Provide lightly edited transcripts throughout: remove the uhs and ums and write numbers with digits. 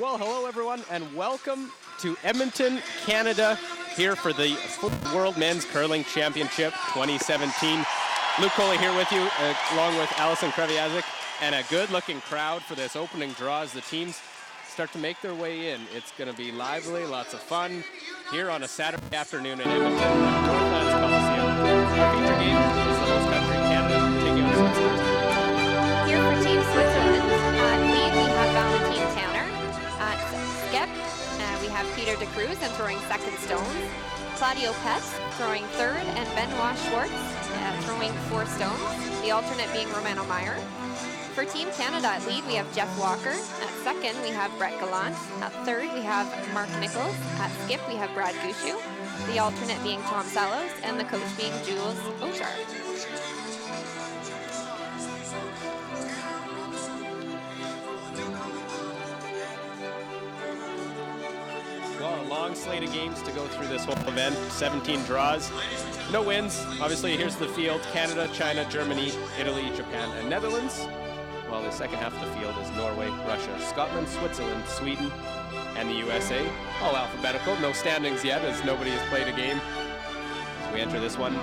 Well, hello everyone, and welcome to Edmonton, Canada, here for the World Men's Curling Championship 2017. Luke Coley here with you, along with Allison Kreviazik, and a good-looking crowd for this opening draw as the teams start to make their way in. It's going to be lively, lots of fun, here on a Saturday afternoon in Edmonton at Northlands Coliseum. Our feature game is the host country, Canada, taking on Switzerland. Here for Team Switzerland, at lead we have Valentine Tanner. At skip, we have Peter De Cruz and throwing second stones. Claudio Pets throwing third, and Benoit Schwartz throwing 4 stones. The alternate being Romano Meyer. For Team Canada at lead, we have Jeff Walker. At second, we have Brett Gallant. At third, we have Mark Nichols. At skip, we have Brad Gushu. The alternate being Tom Salos, and the coach being Jules Ochar. Well, a long slate of games to go through this whole event, 17 draws, no wins. Obviously, here's the field: Canada, China, Germany, Italy, Japan, and Netherlands. While the second half of the field is Norway, Russia, Scotland, Switzerland, Sweden, and the USA. All alphabetical, no standings yet as nobody has played a game. As we enter this one,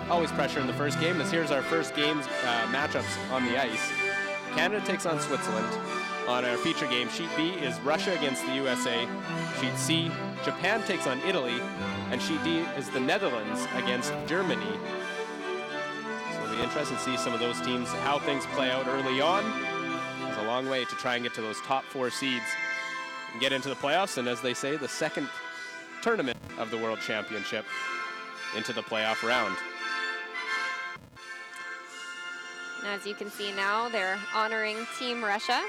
always pressure in the first game, as here's our first game's matchups on the ice. Canada takes on Switzerland. On our feature game, Sheet B is Russia against the USA. Sheet C, Japan takes on Italy. And Sheet D is the Netherlands against Germany. So it'll be interesting to see some of those teams, how things play out early on. There's a long way to try and get to those top 4 seeds and get into the playoffs. And as they say, the second tournament of the World Championship into the playoff round. And as you can see now, they're honoring Team Russia.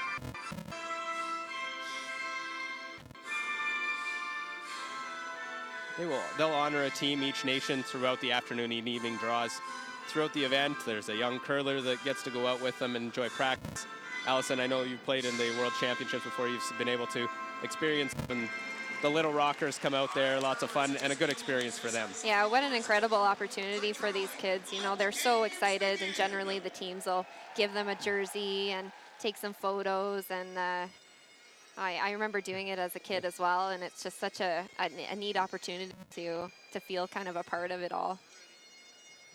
They'll honor a team, each nation, throughout the afternoon and evening draws. Throughout the event, there's a young curler that gets to go out with them and enjoy practice. Allison, I know you've played in the World Championships before. You've been able to experience when the little rockers come out there. Lots of fun and a good experience for them. Yeah, what an incredible opportunity for these kids. You know, they're so excited, and generally the teams will give them a jersey and take some photos. And I remember doing it as a kid as well, and it's just such a neat opportunity to feel kind of a part of it all.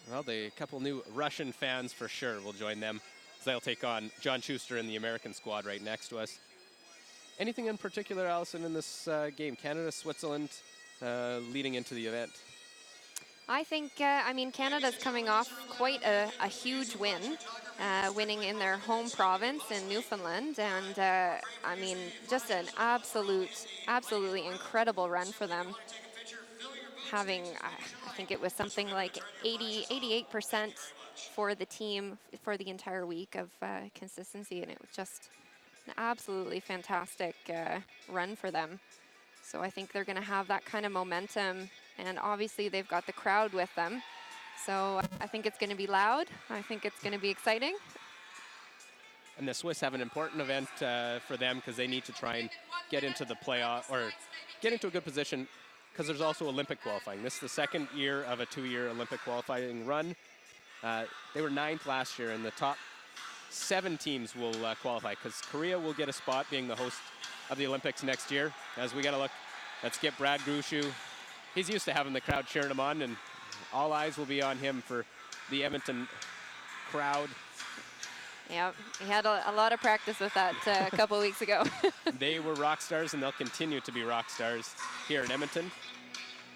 Well, the couple new Russian fans for sure will join them, as they'll take on John Schuster in the American squad right next to us. Anything in particular, Allison, in this game? Canada, Switzerland, leading into the event? I think, I mean, Canada's coming off quite a huge win, winning in their home province in Newfoundland. And, I mean, just an absolutely incredible run for them. Having, I think it was something like 88% for the team for the entire week of consistency. And it was just an absolutely fantastic run for them. So I think they're going to have that kind of momentum, and obviously they've got the crowd with them. So I think it's going to be loud. I think it's going to be exciting. And the Swiss have an important event for them, because they need to try and get into the playoff, or get into a good position, because there's also Olympic qualifying. This is the second year of a 2-year Olympic qualifying run. They were 9th last year, and the top 7 teams will qualify, because Korea will get a spot being the host of the Olympics next year. As we got to look, let's get Brad Gushu. He's used to having the crowd cheering him on, and all eyes will be on him for the Edmonton crowd. Yeah, he had a lot of practice with that a couple weeks ago. They were rock stars, and they'll continue to be rock stars here in Edmonton.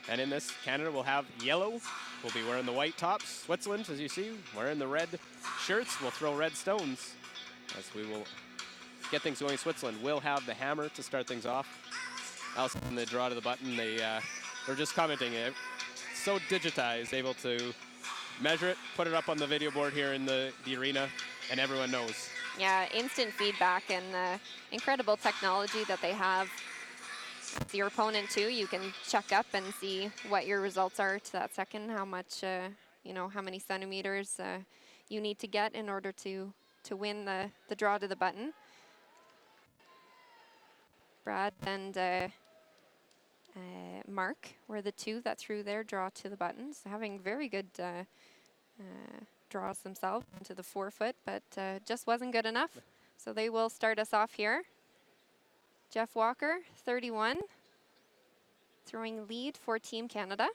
And in this, Canada will have yellow. We'll be wearing the white tops. Switzerland, as you see, wearing the red shirts. We'll throw red stones, as we will get things going. Switzerland will have the hammer to start things off. Also, in the draw to the button, they're just commenting it. So digitized, able to measure it, put it up on the video board here in the arena, and everyone knows. Yeah, instant feedback, and incredible technology that they have. Your opponent too, you can check up and see what your results are to that second, how much, you know, how many centimeters you need to get in order to win the draw to the button. Brad and Mark were the 2 that threw their draw to the buttons, having very good draws themselves into the 4-foot, but just wasn't good enough. So they will start us off here. Jeff Walker, 31, throwing lead for Team Canada.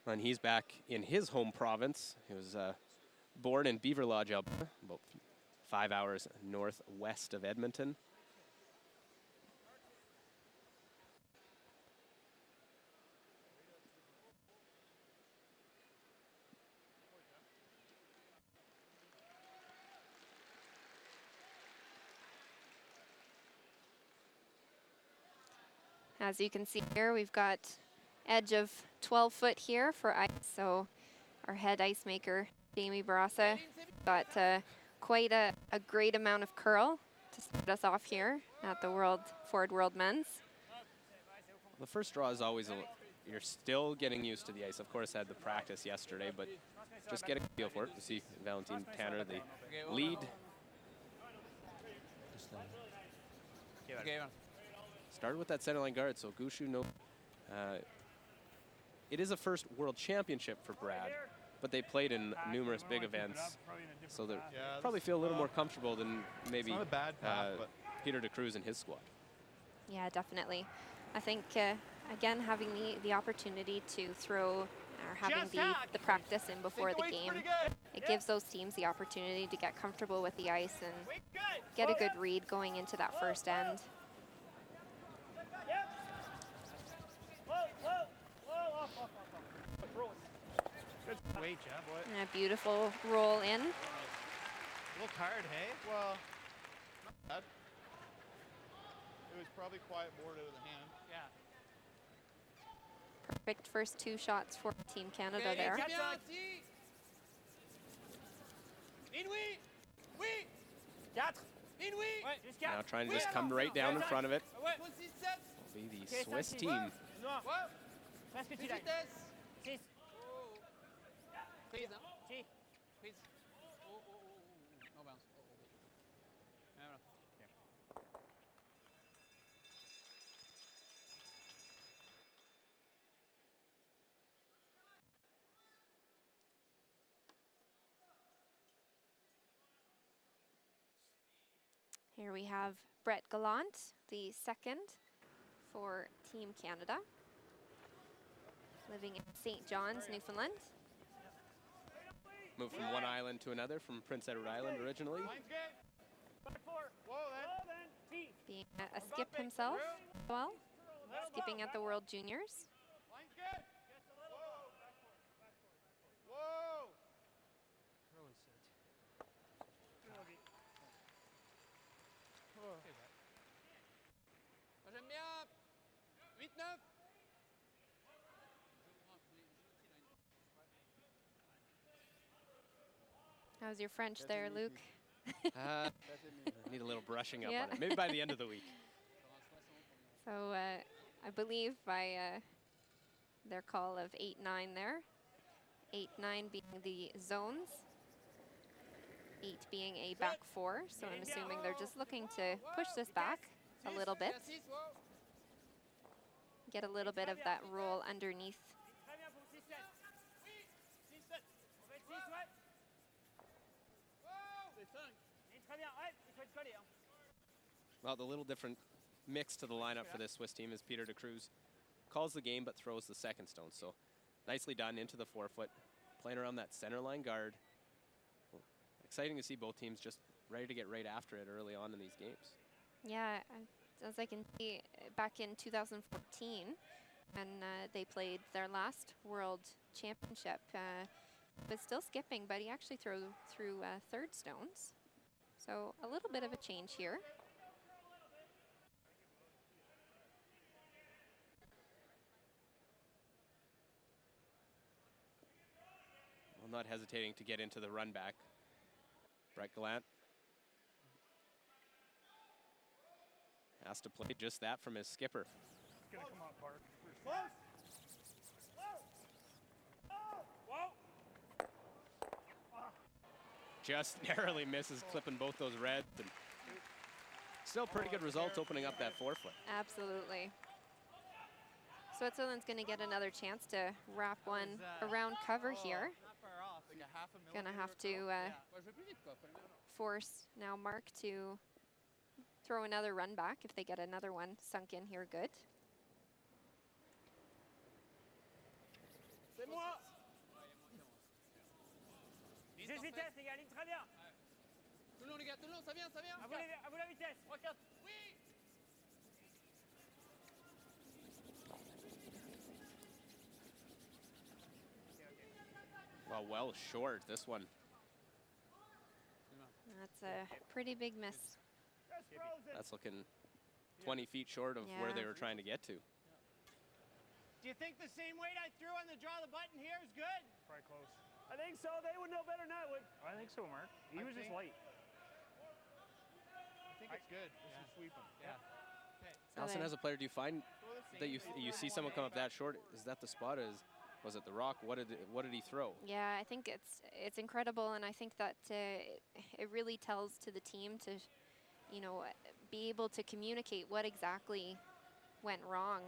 And he's back in his home province. He was born in Beaver Lodge, Alberta, about 5 hours northwest of Edmonton. As you can see here, we've got edge of 12 foot here for ice. So our head ice maker, Jamie Barassa, got quite a great amount of curl to start us off here at the Ford World Men's. The first draw is always, you're still getting used to the ice. Of course, I had the practice yesterday, but just getting a feel for it. You see Valentine Tanner, the lead. Started with that center line guard, so Gushu, no. It is a first world championship for Brad, but they played in numerous big events, so they probably feel a little more comfortable than maybe Peter DeCruz and his squad. Yeah, definitely. I think, again, having the opportunity to throw or having the practice in before the game, it gives those teams the opportunity to get comfortable with the ice and get a good read going into that first end. Wait, Jeff. And a beautiful roll in. Looked hard, hey? Well, not bad. It was probably quiet board out of the hand. Yeah. Perfect first two shots for Team Canada there. Now trying to just come right down in front of it. Will be the Swiss team. Prise, hein? Si. Prise. Oh, oh, oh. No bounce. Oh, oh. Ah, voilà. Okay. Here we have Brett Gallant, the second for Team Canada, living in St. John's, Newfoundland. Moved from one island to another, from Prince Edward Island originally. Being a skip himself, well, skipping at the World Juniors. J'aime bien. 8-9. How's your French there, Luke? Need a little brushing up on it. Maybe by the end of the week. So I believe by their call of 8-9 there. 8-9 being the zones. 8 being a back four. So I'm assuming they're just looking to push this back a little bit. Get a little bit of that roll underneath. Well, the little different mix to the lineup for this Swiss team is Peter DeCruz calls the game but throws the second stone. So nicely done into the 4-foot, playing around that center line guard. Well, exciting to see both teams just ready to get right after it early on in these games. Yeah, as I can see, back in 2014, when they played their last World Championship, but still skipping, but he actually threw third stones. So a little bit of a change here. Well, not hesitating to get into the run back. Brett Gallant has to play just that from his skipper. Gonna come on, Park. Just narrowly misses, clipping both those reds. And still pretty good results opening up that 4-foot. Absolutely. Switzerland's going to get another chance to wrap one around cover here. Going to have to force now Mark to throw another run back if they get another one sunk in here good. C'est moi. 10 vitesse, les gars, ligne très bien. Tout le long, les gars, tout le long, ça vient, ça vient. À vous la vitesse. 3, 4. Oui. Well short, this one. That's a pretty big miss. That's looking 20 feet short of where they Yeah. were trying to get to. Do you think the same weight I threw on the draw the button here is good? Probably close. I think so. They would know better than I would. I think so, Mark. He was just light. I think it's good. This is sweep him. Yeah. Allison, as a player, do you find that you see someone come up that short? Is that the spot? Was it the rock? What did he throw? Yeah, I think it's incredible, and I think that it really tells to the team to, you know, be able to communicate what exactly went wrong.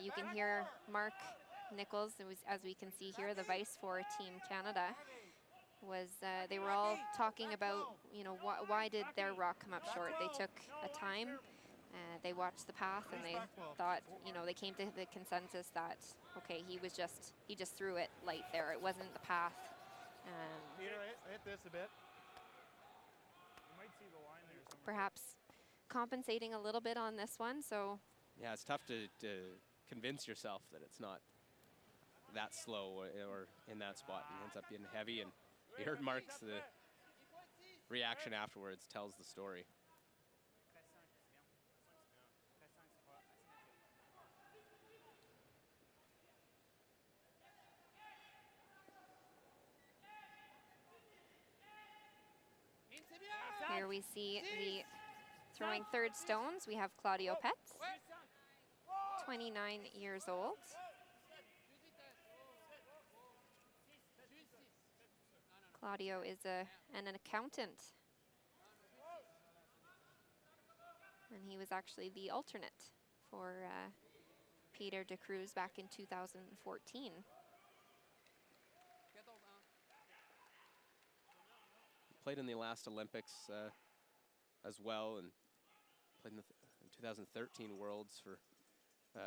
You can hear Mark Nichols, as we can see here, the vice for Team Canada, was they were all talking about, you know, why did their rock come up short? They took a time. They watched the path and they thought, you know, they came to the consensus that, okay, he just threw it light there. It wasn't the path. Peter, hit this a bit. You might see the line there somewhere. Perhaps compensating a little bit on this one. So Yeah, it's tough to convince yourself that it's not that slow or in that spot, and ends up being heavy. And you heard Mark's reaction afterwards tells the story. here we see the throwing third stones. We have Claudio Petz, 29 years old. Claudio is an accountant. And he was actually the alternate for Peter de Cruz back in 2014. Played in the last Olympics as well, and played in the 2013 Worlds for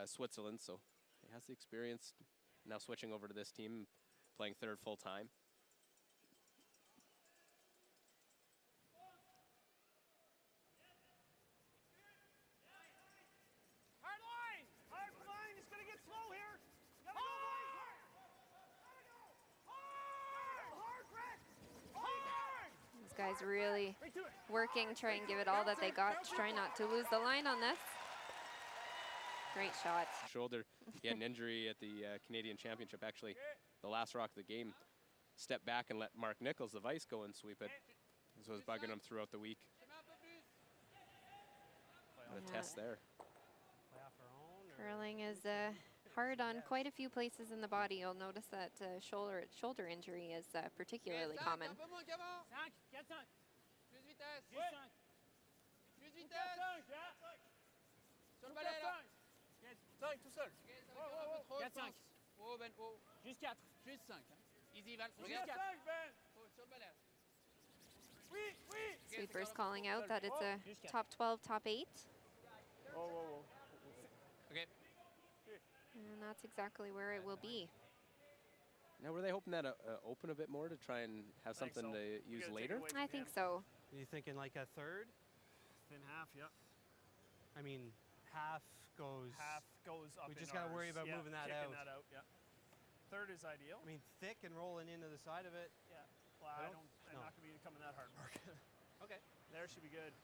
Switzerland, so he has the experience. Now switching over to this team, playing third full time. Hard line. It's going to get slow here. You gotta go hard. Hard, Brett. Hard. These guys really Right to it. working, try and give it all that they got to try not to lose the line on this. Great shot. Shoulder, he had an injury at the Canadian Championship. Actually, the last rock of the game, stepped back and let Mark Nichols, the vice, go and sweep it. This was bugging him throughout the week. And a test there. Curling is hard on quite a few places in the body. You'll notice that shoulder injury is particularly common. 5, 4, 5. 5, 4, 5. Plus vitesse. 10, 5. Plus 4, vitesse. 5, 5. Sur le balai, là. 5, tout seul. Ok, ça va faire un peu trop, 4, je pense. 5. Oh, Ben, oh. Juste 4. Juste 5. Hein. Easy, Val. Juste Regarde. 5, Ben. Oh, sur le balai, là. Oui, oui. Sweepers calling out that it's a top 12, top 8. Whoa, whoa, whoa. Okay. And that's exactly where it will be. Now, were they hoping that open a bit more to try and have I think something so. to We use gotta take it later? away from I him. think so. You thinking like a third? Thin half, yeah. I mean, half goes. Half goes up. We in just gotta worry ours. about Yeah, moving that kicking out. that out, yeah. Third is ideal. I mean, thick and rolling into the side of it. Yeah. Well, I'm No. not going to be coming that hard, Mark. Okay. There should be good.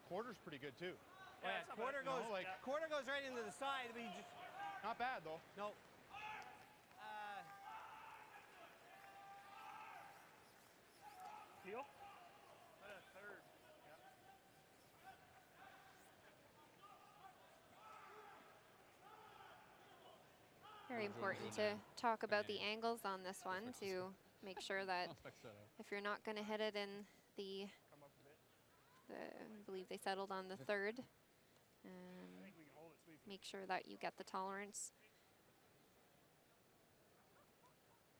Quarter's pretty good too. Yeah, it's not quarter bad. goes. No, like- Quarter goes right into the side. But you just Not bad though. no. Deal? What a third. Yeah. Very important to talk about the angles on this one to make sure that if you're not going to hit it in the, Come up a bit. I believe they settled on the third, I think we can hold it sweep. make sure that you get the tolerance.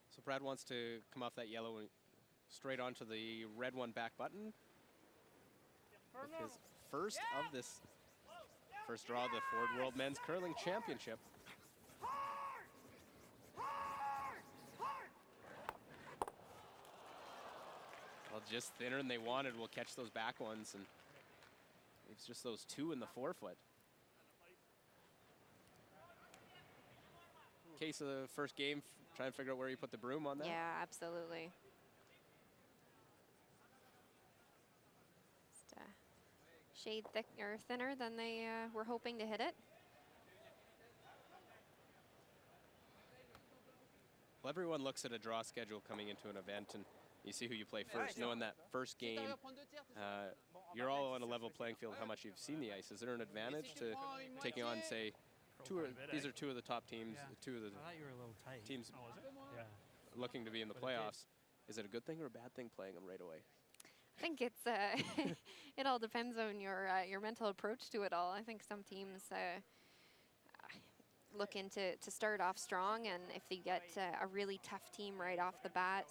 So Brad wants to come off that yellow and straight onto the red one back button. Firm With his up. first of this first draw of the Ford World Men's Curling Championship. Well, just thinner than they wanted. We'll catch those back ones, and it's just those two in the forefoot. Case of the first game, trying to figure out where you put the broom on that. Yeah, absolutely. Just shade thick or thinner than they were hoping to hit it. Well, everyone looks at a draw schedule coming into an event, and you see who you play first. Knowing that first game, you're all on a level playing field. How much you've seen the ice? Is there an advantage to taking on, say, these are two of the top teams, two of the teams looking to be in the playoffs? Is it a good thing or a bad thing playing them right away? I think it's it all depends on your mental approach to it all. I think some teams looking to start off strong, and if they get a really tough team right off the bat,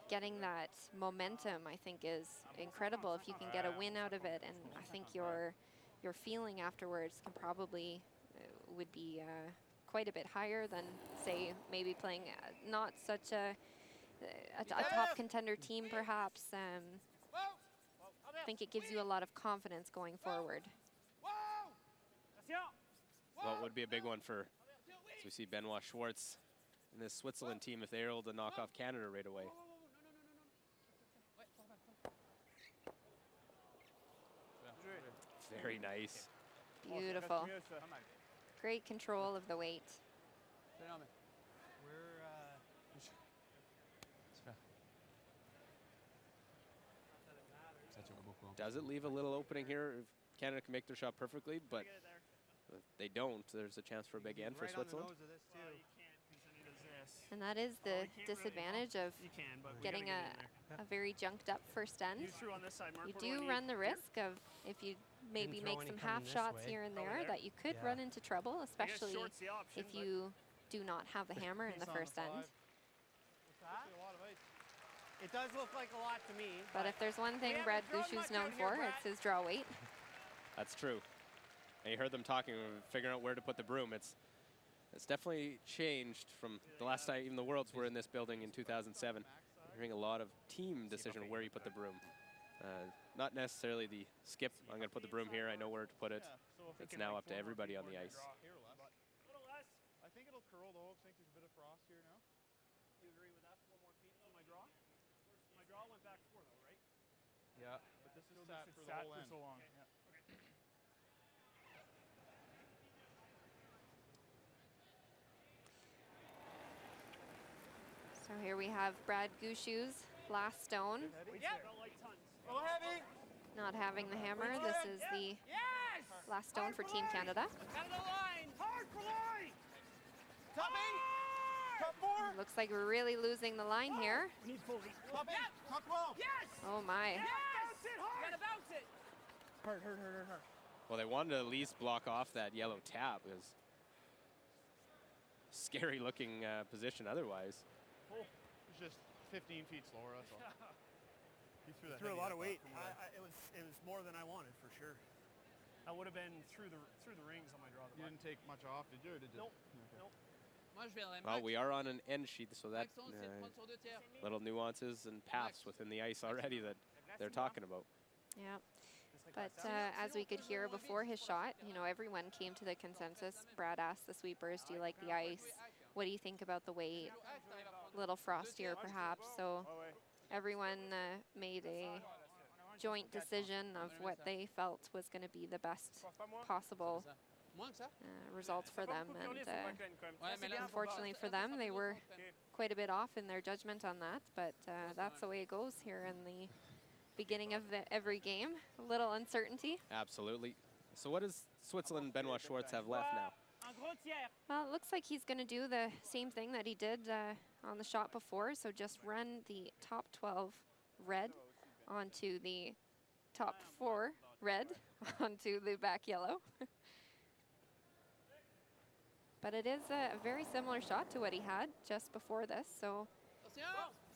getting that momentum, I think, is incredible if you can get a win out of it. And I think your feeling afterwards can probably would be quite a bit higher than, say, maybe playing not such a top contender team, perhaps. I think it gives you a lot of confidence going forward. Well, it would be a big one for, as we see Benoit Schwartz and this Switzerland team, if they're able to knock off Canada right away. Very nice. Beautiful. Great control of the weight. Does it leave a little opening here? If Canada can make their shot perfectly, but if they don't, there's a chance for a big end for Switzerland. And that is the disadvantage of getting a very junked up first end. You do run the risk of, if you maybe make some half shots here and there, that you could run into trouble, especially if you do not have the hammer in the first end. It does look like a lot to me. But if there's one thing Brad Gushu's known for, it's his draw weight. That's true. And you heard them talking, figuring out where to put the broom. It's definitely changed from the last time even the Worlds were in this building in 2007. You're hearing a lot of team decision where you put the broom. Not necessarily the skip, I'm going to put the broom here, I know where to put it. It's now up to everybody on the ice. I think it'll curl though. I think there's a bit of frost here now. You agree with that? 4 more feet for my draw? My draw went back 4 though, right? Yeah. But this is sat for the whole end. so long. Yeah. So here we have Brad Gushu's last stone. Go heavy. Not having the hammer. This is the last stone for Team Canada. Out of the line. Hard for line. Topping. Top 4. Looks like we're really losing the line here. Topping. Top 12. Yes. Oh my. Bounce it hard. Gotta bounce it. Hard. Well, they wanted to at least block off that yellow tab. It was scary looking position otherwise. It's just 15 feet slower, that's all. You threw a lot of weight. It was more than I wanted, for sure. I would have been through the rings on my draw. You didn't take much off, did you? Or did you? Nope. Nope. Well, we are on an end sheet, so that little nuances and paths within the ice already that they're talking about. Yeah. But as we could hear before his shot, you know, everyone came to the consensus. Brad asked the sweepers, do you like the ice? What do you think about the weight? A little frostier, perhaps. So everyone made a joint decision of what they felt was going to be the best possible results for them. And unfortunately for them, they were quite a bit off in their judgment on that. But that's the way it goes here in the beginning of every game. A little uncertainty. Absolutely. So what does Switzerland Benoit Schwartz have left now? Well, it looks like he's going to do the same thing that he did on the shot before. So just run the top 12 red onto the top 4 red onto the back yellow. But it is a very similar shot to what he had just before this. So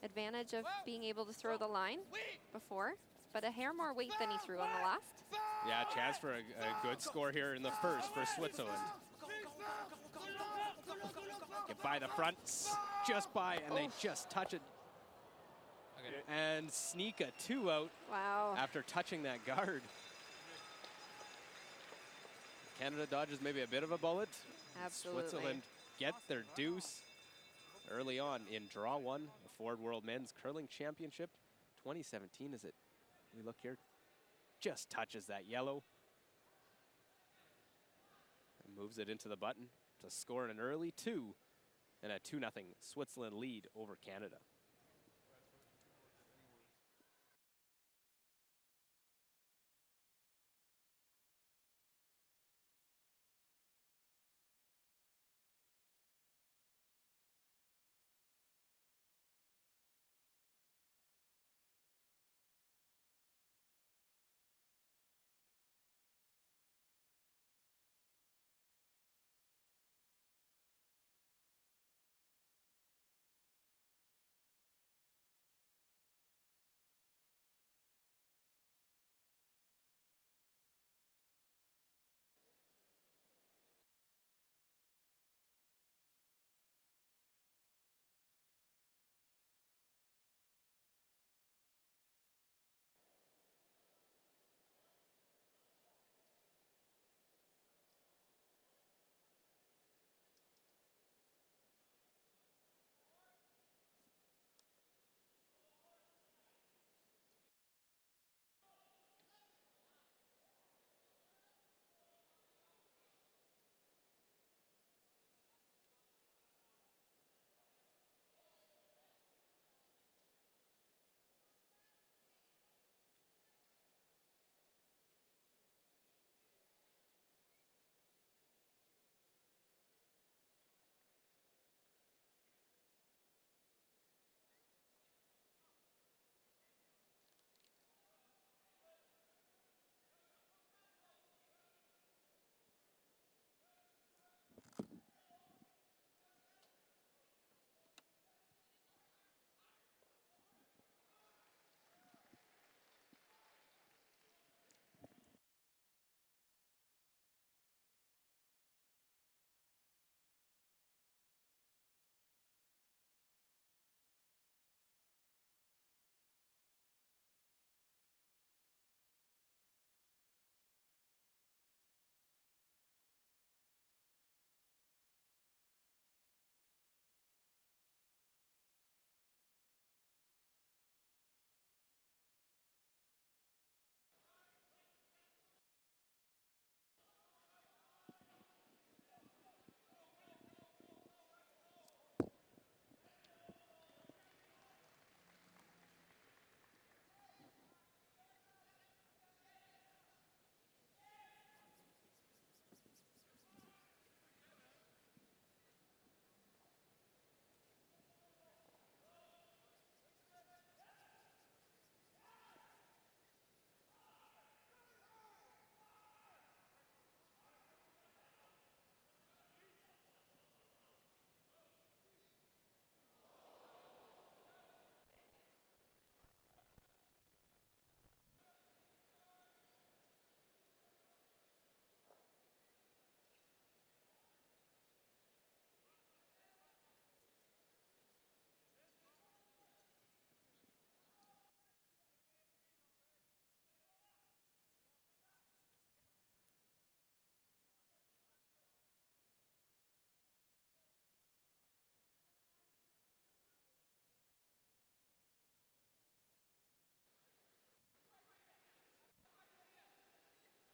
advantage of being able to throw the line before. but a hair more weight than he threw on the last. Yeah, chance for a good score here in the first for Switzerland. Get by the front, just by, and they just touch it. Okay. And sneak a 2 out Wow. after touching that guard. Canada dodges maybe a bit of a bullet. Absolutely. Switzerland get their deuce early on in draw 1, the Ford World Men's Curling Championship 2017. As it, we look here, just touches that yellow and moves it into the button to score an early 2 and a 2-0 Switzerland lead over Canada.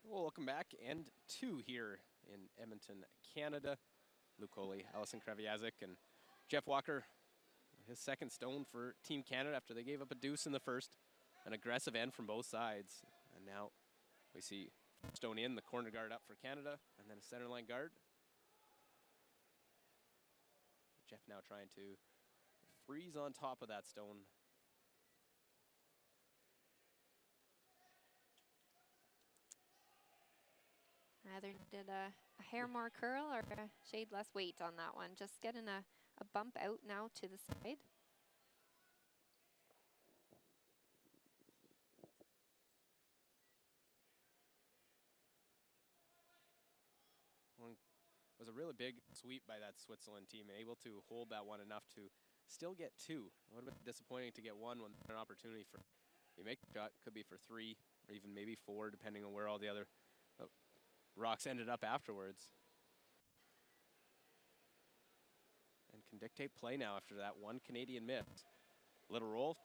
Well, welcome back, and 2 here in Edmonton, Canada. Luke Coley, Allison Kreviazik, and Jeff Walker, his second stone for Team Canada after they gave up a deuce in the first. An aggressive end from both sides. And now we see stone in, the corner guard up for Canada, and then a center line guard. Jeff now trying to freeze on top of that stone. Either did a hair more curl or a shade less weight on that one. Just getting a bump out now to the side. was a really big sweep by that Switzerland team, able to hold that one enough to still get 2. It would have been disappointing to get 1 when an opportunity for you make the shot, could be for 3 or even maybe 4, depending on where all the other rocks ended up afterwards. And can dictate play now after that one Canadian miss. Little roll.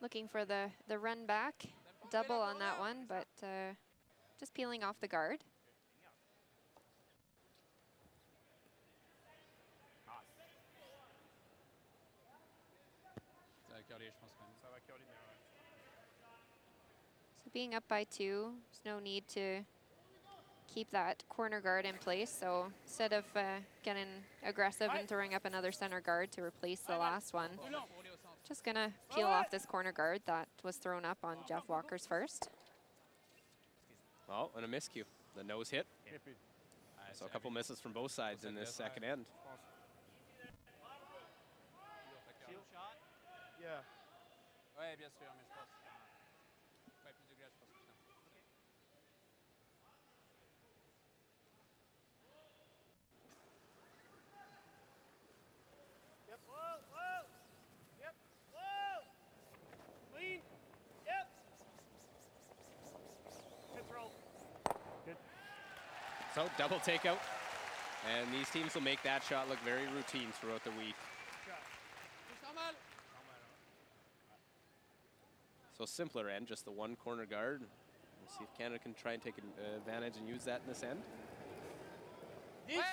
Looking for the run back, double on that one, but just peeling off the guard. So being up by 2, there's no need to keep that corner guard in place. So instead of getting aggressive and throwing up another center guard to replace the last one, just gonna peel off this corner guard that was thrown up on Jeff Walker's first. Oh, and a miscue. The nose hit. So a couple misses from both sides in this second end. Shield shot? Yeah. Ouais, bien sûr, mais je pense. Ouais, plus de glace, je pense. Yep. Whoa, whoa. Yep. Whoa. Clean. Yep. Good throw. Good. So double takeout. And these teams will make that shot look very routine throughout the week. So simpler end, just the one corner guard. We'll see if Canada can try and take advantage and use that in this end.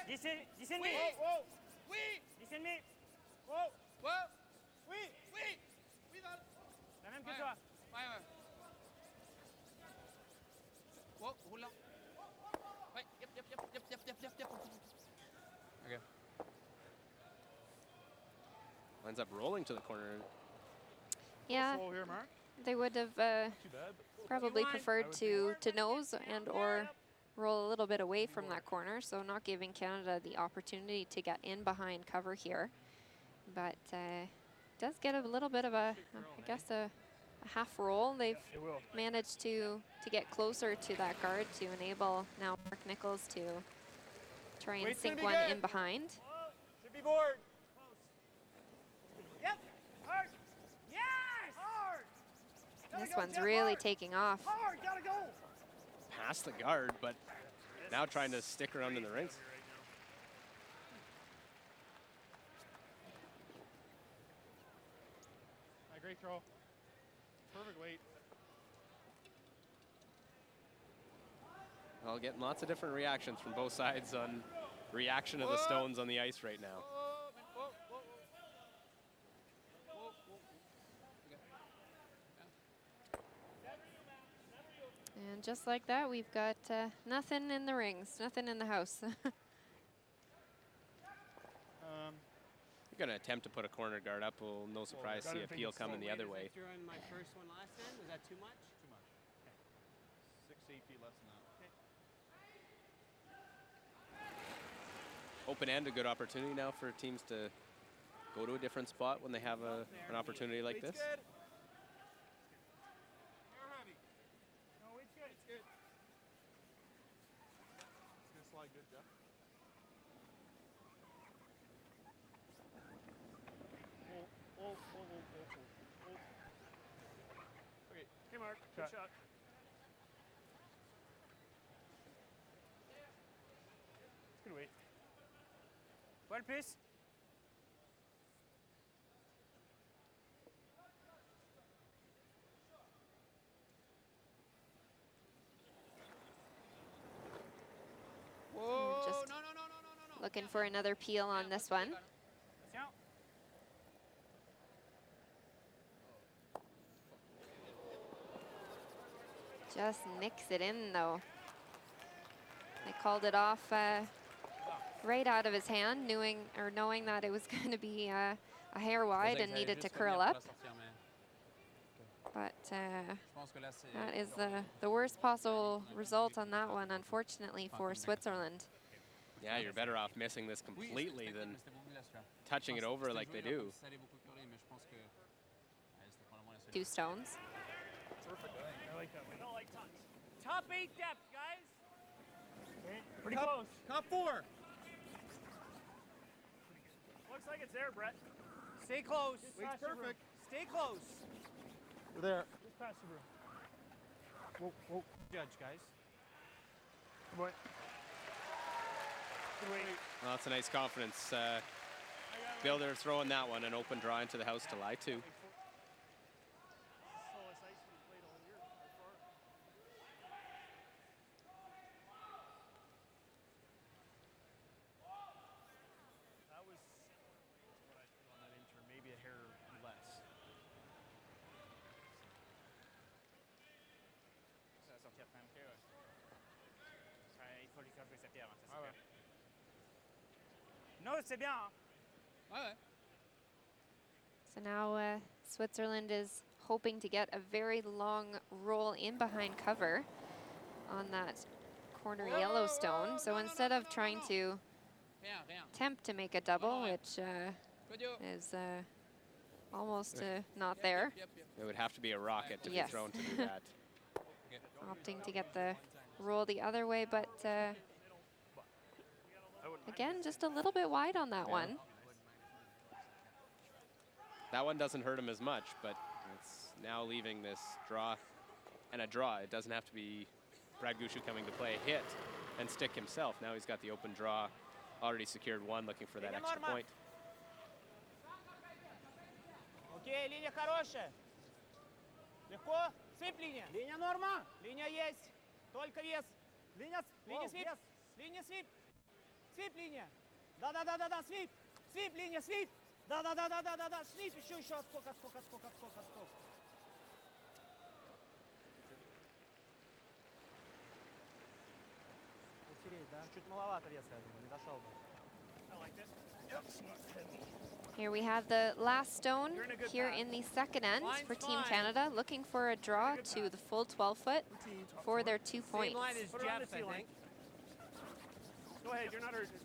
Descend me. Whoa. Oui. Descend me. Whoa. Whoa. Oui. Oui. Oui, Val. La même que toi. Ouais, ouais. Wow, roule là. Ouais, yep. Okay. Ends up rolling to the corner. Yeah, Slow here, Mark. they would have Too bad. probably preferred to nose and or roll a little bit away from that corner, so not giving Canada the opportunity to get in behind cover here. But does get a little bit of a, I guess, a half roll. They've managed to get closer to that guard to enable now Mark Nichols to try and sink one in behind. Should be bored. Yep. Hard. Yes. Hard. This one's really taking off. Hard. Gotta go. Past the guard, but now trying to stick around in the rings. Great throw. Perfect weight. Well, getting lots of different reactions from both sides on reaction to the stones on the ice right now. And just like that, we've got nothing in the rings, nothing in the house. You're going to attempt to put a corner guard up. Well, no surprise, see a peel coming the other way. Threw in my first one last time. Was that too much? Too much. Okay. 6 8 feet less than that. Okay. Open end, a good opportunity now for teams to go to a different spot when they have an opportunity like this. Good. No, it's good. It's good. It's gonna slide good, Jeff. Okay. Hey, Mark. Good shot. It's good weight. One piece. Whoa, Just no. looking for another peel on this one. Attention. Just nicks it in, though. They called it off right out of his hand, knowing that it was going to be a hair wide and needed to curl up. But that is the worst possible result on that one, unfortunately, for Switzerland. Yeah, you're better off missing this completely than touching it over like they do. 2 stones. Perfect. I like that. We don't like tons. Top 8 depth, guys. Pretty close. Top 4. Looks like it's there, Brett. Stay close. Weight's perfect. Stay close. We're there. Just pass the room. Whoa, whoa. Judge, guys. Good boy. Good weight. Well, that's a nice confidence builder throwing that one, an open draw into the house to lie to. Slowest ice we played all year by far. That was what I threw on that intern, maybe a hair less. Ça va sortir quand même que. Il faut lui faire jouer sa pierre, hein, ça c'est clair. Non, c'est bien. Hein. Ouais, ouais. So now Switzerland is hoping to get a very long roll in behind cover on that corner yellow stone. So instead of trying to attempt to make a double, which is almost not there, It would have to be a rocket to be Yes. thrown to do that. opting to get the roll the other way, but again, just a little bit wide on that one. That one doesn't hurt him as much, but it's now leaving this draw and a draw. It doesn't have to be Brad Gushue coming to play a hit and stick himself. Now he's got the open draw, already secured one, looking for that extra point. Окей, линия хорошая. Легко. Свип линия. Линия норма. Линия есть. Только вес. Линия свип. Линия свип. Свип линия. Да, свип. Свип линия, свип. Да, свип, еще, отскок. Утереть, да? Чуть маловато резко, я думаю, не дошел бы. Here we have the last stone here in the second end for Team Canada, looking for a draw to the full 12-foot for their 2 points. Same line as Put her on Jeff's, the I C line. think. Go ahead, you're not urgent.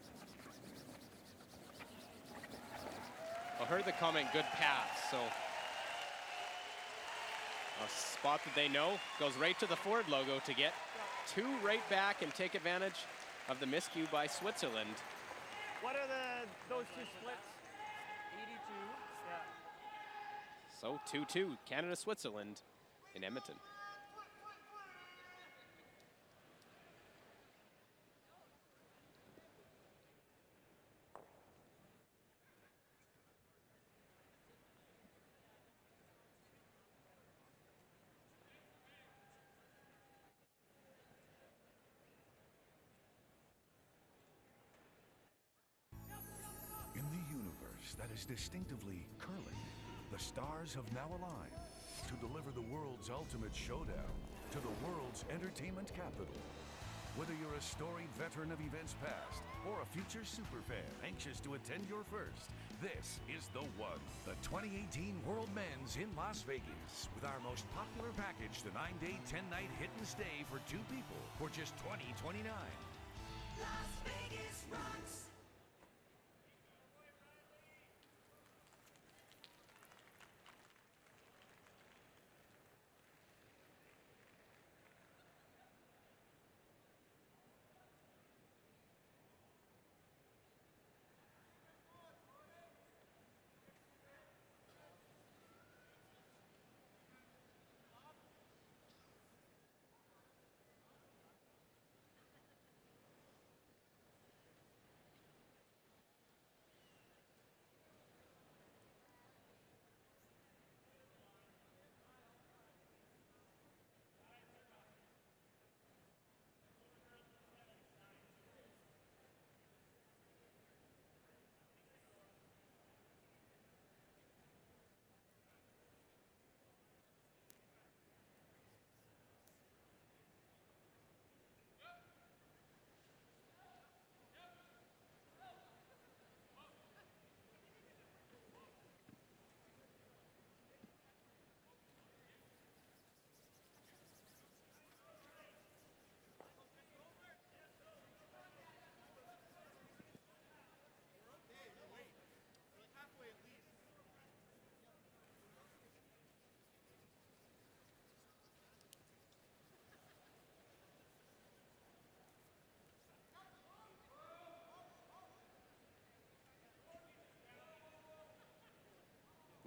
I heard the comment, good pass, so a spot that they know goes right to the Ford logo to get 2 right back and take advantage of the miscue by Switzerland. What are those 2 splits? 82. So 2-2, Canada-Switzerland in Edmonton. In the universe that is distinctively curling, the stars have now aligned to deliver the world's ultimate showdown to the world's entertainment capital. Whether you're a storied veteran of events past or a future superfan anxious to attend your first, this is the one. The 2018 World Men's in Las Vegas with our most popular package, the 9-day, 10-night hit and stay for 2 people for just $20.29. Las Vegas rocks.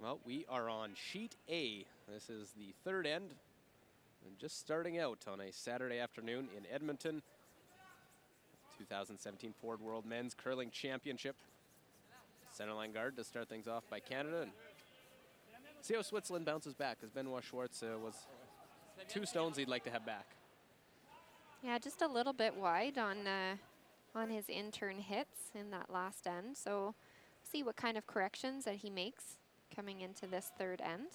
Well, we are on sheet A. This is the third end. And just starting out on a Saturday afternoon in Edmonton. 2017 Ford World Men's Curling Championship. Centerline guard to start things off by Canada. And see how Switzerland bounces back, because Benoit Schwartz was 2 stones he'd like to have back. Yeah, just a little bit wide on his intern hits in that last end. So see what kind of corrections that he makes coming into this third end.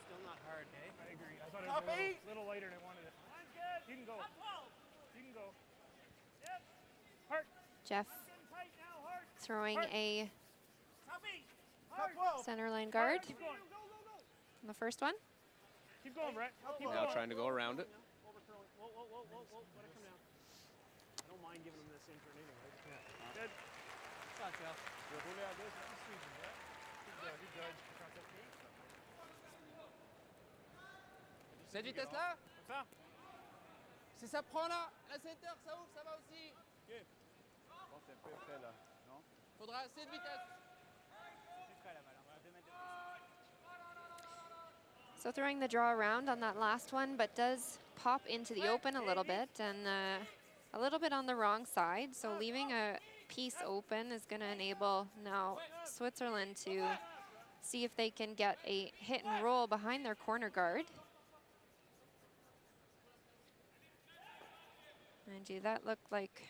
Still not hard, eh? I agree. I thought it was a little lighter than I wanted it. You can go. You can go. Yep. Hard. Jeff Tight now, hard. throwing a Hard. centerline guard Keep going. on the first one. Keep going, Brett. Keep Now going. trying to go around it. Overcurling. Whoa, whoa, whoa, whoa, whoa. Let it come down. I don't mind giving him this intern anyway. Yeah. Good. Roulez à gauche, petit sweep, Brett. Good judge. Quand ça finit. Cette vitesse-là, Comme ça. si ça prend là, la center, ça ouvre, ça va aussi. OK. Bon, c'est un peu près là, non? Faudra assez de vitesse. Plus frais, la balle, hein. 2 mètres de plus. So throwing the draw around on that last one, but does pop into the open a little bit, and a little bit on the wrong side. So leaving a piece open is going to enable now Switzerland to see if they can get a hit and roll behind their corner guard. Mind you, that looked like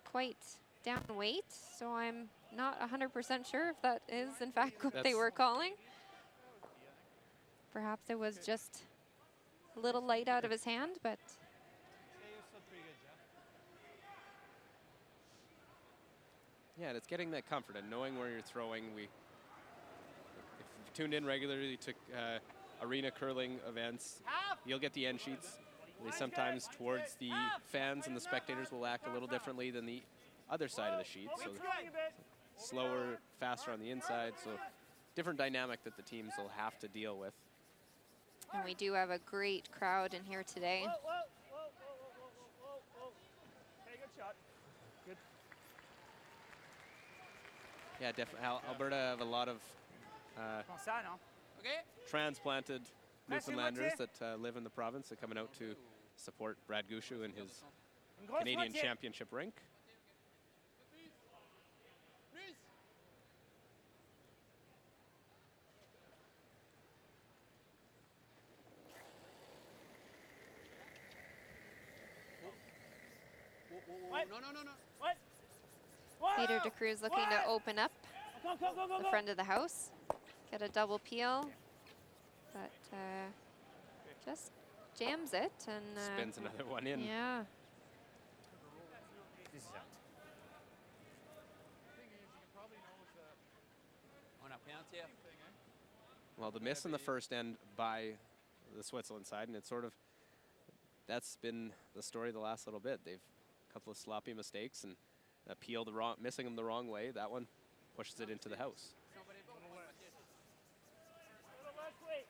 quite down weight, so I'm not 100% sure if that is in fact what they were calling. Perhaps it was just a little light out of his hand, but Yeah, and it's getting that comfort and knowing where you're throwing. If you've tuned in regularly to arena curling events, you'll get the end sheets. They sometimes towards the fans and the spectators will act a little differently than the other side of the sheet. So slower, faster on the inside. So different dynamic that the teams will have to deal with. and we do have a great crowd in here today. Whoa, whoa, whoa, whoa, whoa, whoa, whoa, whoa. Okay, good shot. Good. Yeah, definitely. Alberta have a lot of Comme ça, non? OK? transplanted Newfoundlanders that live in the province that coming out to support Brad Gushu in his Une grosse Canadian moitié. Championship rink. Plus. Ouais. Non, non, non, non. What? What? Peter DeCruz looking to open up Go, go, go, go, the go. front of the house, get a double peel, but just jams it and Spins another one in. yeah. This is out. On a pris un tiers. Well, the miss in the first end by the Switzerland side, and it's sort of, that's been the story the last little bit. They've a couple of sloppy mistakes and peel the wrong, missing them the wrong way. That one pushes it into the house. Si on va les voir, on va le moitié. Go, go, let's wait.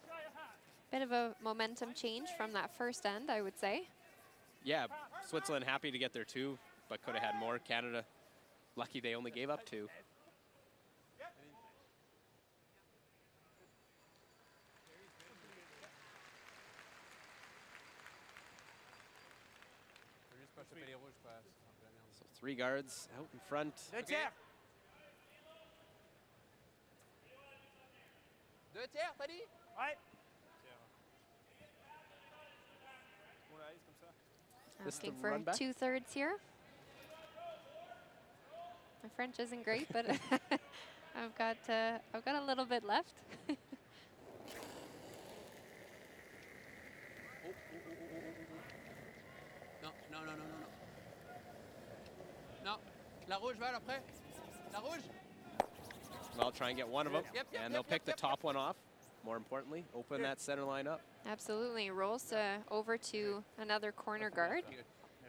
Try a hat. Bit of a momentum change from that first end, I would say. Yeah, Switzerland happy to get their 2, but could have had more. Canada, lucky they only gave up 2. Faut juste pas choper les rouges, quoi. C'est un peu la merde. So 3 guards out in front. 2 tiers. 2 tiers, t'as dit? Ouais. Polarise comme ça. This is Asking the for run back? 2/3 here. My French isn't great, but I've got a little bit left. Oh, oh, oh, oh, oh, oh, oh. Non, non, non, non, non, non. Non, la rouge, Val, après. La rouge. I'll try and get one of them, Yep, yep, and yep, they'll pick yep, the yep, top one off. More importantly, open that center line up. Absolutely, rolls over to another corner guard. Bien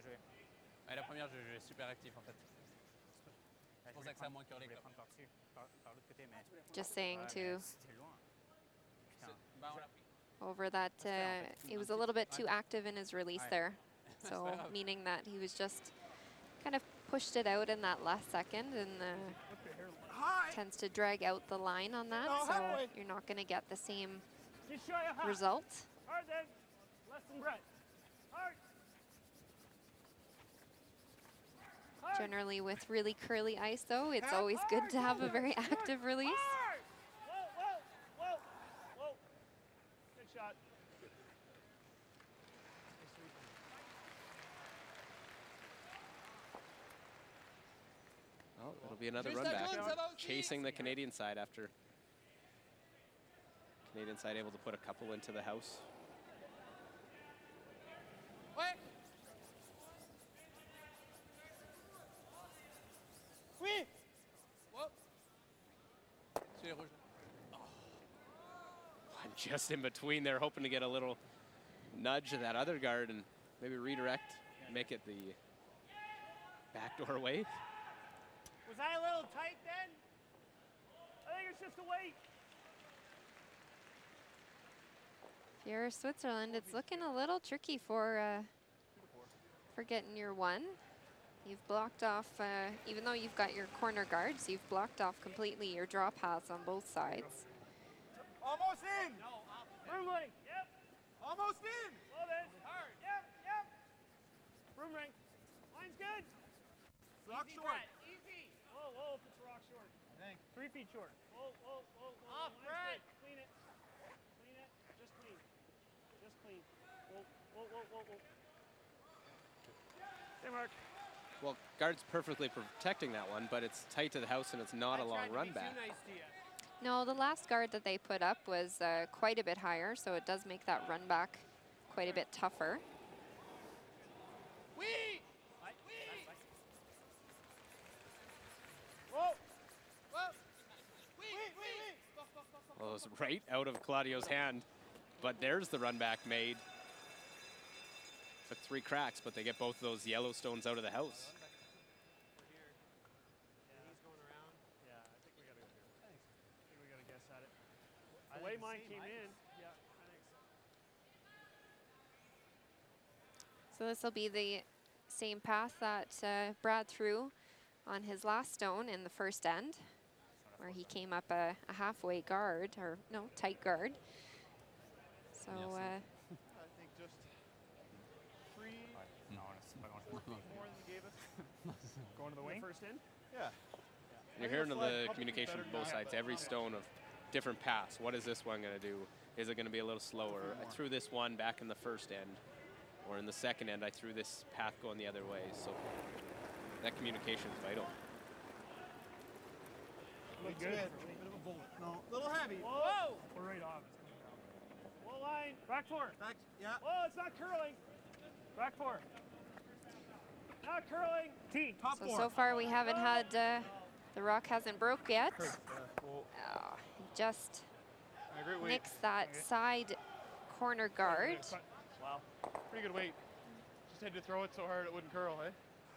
joué. Ouais, la première, je suis super actif, en fait. C'est pour ça que ça a moins curlé, Je voulais quoi. prendre par-dessus, par l'autre côté, mais Just saying ouais, to mais c'était loin. Putain. Bah, on l'a pris. over that he was a little bit too active in his release there. So meaning that he was just kind of pushed it out in that last second, and tends to drag out the line on that. So you're not going to get the same result. Hard then. Less than Brett. Hard. Generally with really curly ice though, it's always good to have a very active release. Whoa, whoa, whoa, whoa. Good shot. Oh, it'll be another run back. Chasing the Canadian side after Canadian side able to put a couple into the house. Oui. And just in between there, hoping to get a little nudge of that other guard and maybe redirect, make it the backdoor wave. Was I a little tight then? I think it's just a weight. If you're Switzerland, it's looking a little tricky for getting your one. You've blocked off, even though you've got your corner guards, you've blocked off completely your draw paths on both sides. Almost in. Room ring. Yep. Almost in. Well then. Hard. Yep, yep. Room ring. Line's good. Rock Easy, short. Brett. Easy. Whoa, whoa, if it's rock short. Thanks. 3 feet short. Whoa, whoa, whoa, whoa. Off, Line's Brett. good. Clean it. Clean it. Just clean. Just clean. Whoa, whoa, whoa, whoa, whoa. Hey, Mark. Well, guard's perfectly protecting that one, but it's tight to the house and it's not a long run back. No, the last guard that they put up was quite a bit higher, so it does make that run back quite a bit tougher. Well, it was right out of Claudio's hand, but there's the run back made. Took 3 cracks, but they get both of those Yellowstones out of the house. The way mine came in. Yeah, I think so. So this will be the same path that Brad threw on his last stone in the first end, where he came up a halfway guard, or no, tight guard. So I think just 3, 4 feet more than you gave us. Going to the wing? First in? Yeah. You're hearing the communication from both sides. Every stone of different paths. What is this one going to do? Is it going to be a little slower? I threw this one back in the first end, or in the second end, I threw this path going the other way. So that communication is vital. Look good. Bit of a bullet. No, a little heavy. Whoa! We're right off. Whoa, line. Back 4. Back, yeah. Whoa, it's not curling. Back 4. Not curling. T. Top 4. so far we haven't had, the rock hasn't broke yet. Oh, he just nicks that side corner guard. Wow. Pretty good weight. Just had to throw it so hard it wouldn't curl, eh?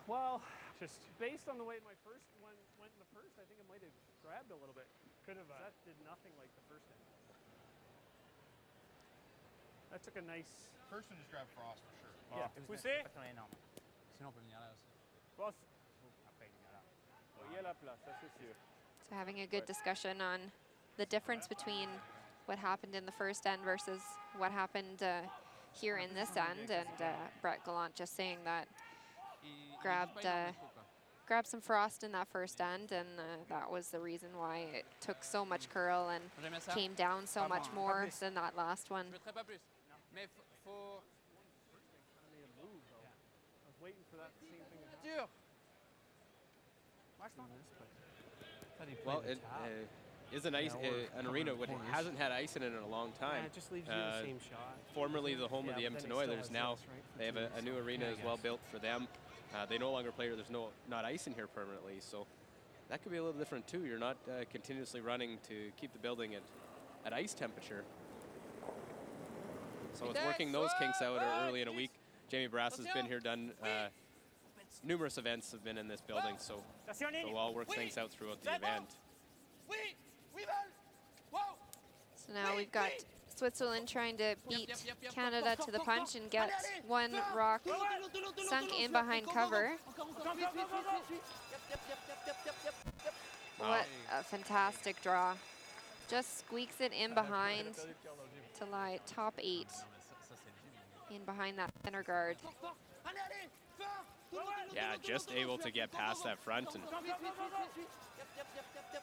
Well, just based on the way my first one went in the first, I think it might have grabbed a little bit. Could have. That did nothing like the first end. That took a nice. First one just grabbed frost for sure. Yeah. Poussé. Sinon, on peut venir là aussi. Boss. Il y a la place, ça c'est sûr. So having a good discussion on the difference between what happened in the first end versus what happened here in this end, and Brett Gallant just saying that grabbed some frost in that first end, and that was the reason why it took so much curl and came down so much more than that last one. Je mettrai pas plus. Mais faut. I was waiting for that same thing to happen. Dur. Well, it is an arena which hasn't had ice in it in a long time. It just leaves you the same shot. Formerly the home of the Edmonton Oilers. Now they have a new arena as well built for them. They no longer play, there's not ice in here permanently, so that could be a little different too. You're not continuously running to keep the building at ice temperature. So it's working those kinks out early in a week. Jamie Brass has been here, done numerous events have been in this building, so we'll all work things out throughout the event. So now we've got Switzerland trying to beat Canada to the punch and get one rock sunk in behind cover. What a fantastic draw. Just squeaks it in behind to lie top 8 in behind that center guard. Yeah, just able to get past that front and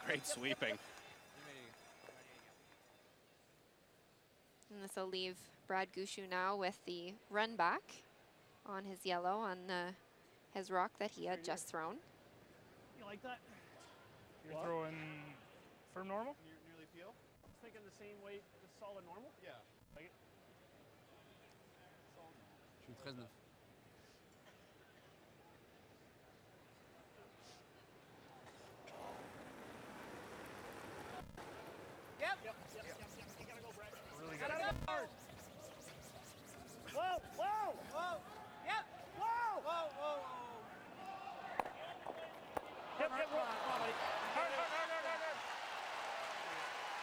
great sweeping. And this will leave Brad Gushu now with the run back on his yellow on his rock that he had just thrown. You like that? You're throwing firm normal? Nearly peel? I was thinking the same weight, just solid normal. Yeah. Like it? Je suis 13-9. Yep. You gotta go, Brett. Really good. Hard. Whoa, whoa! Whoa. Yep. Whoa! Whoa, whoa, whoa. Hip, roll. Hard.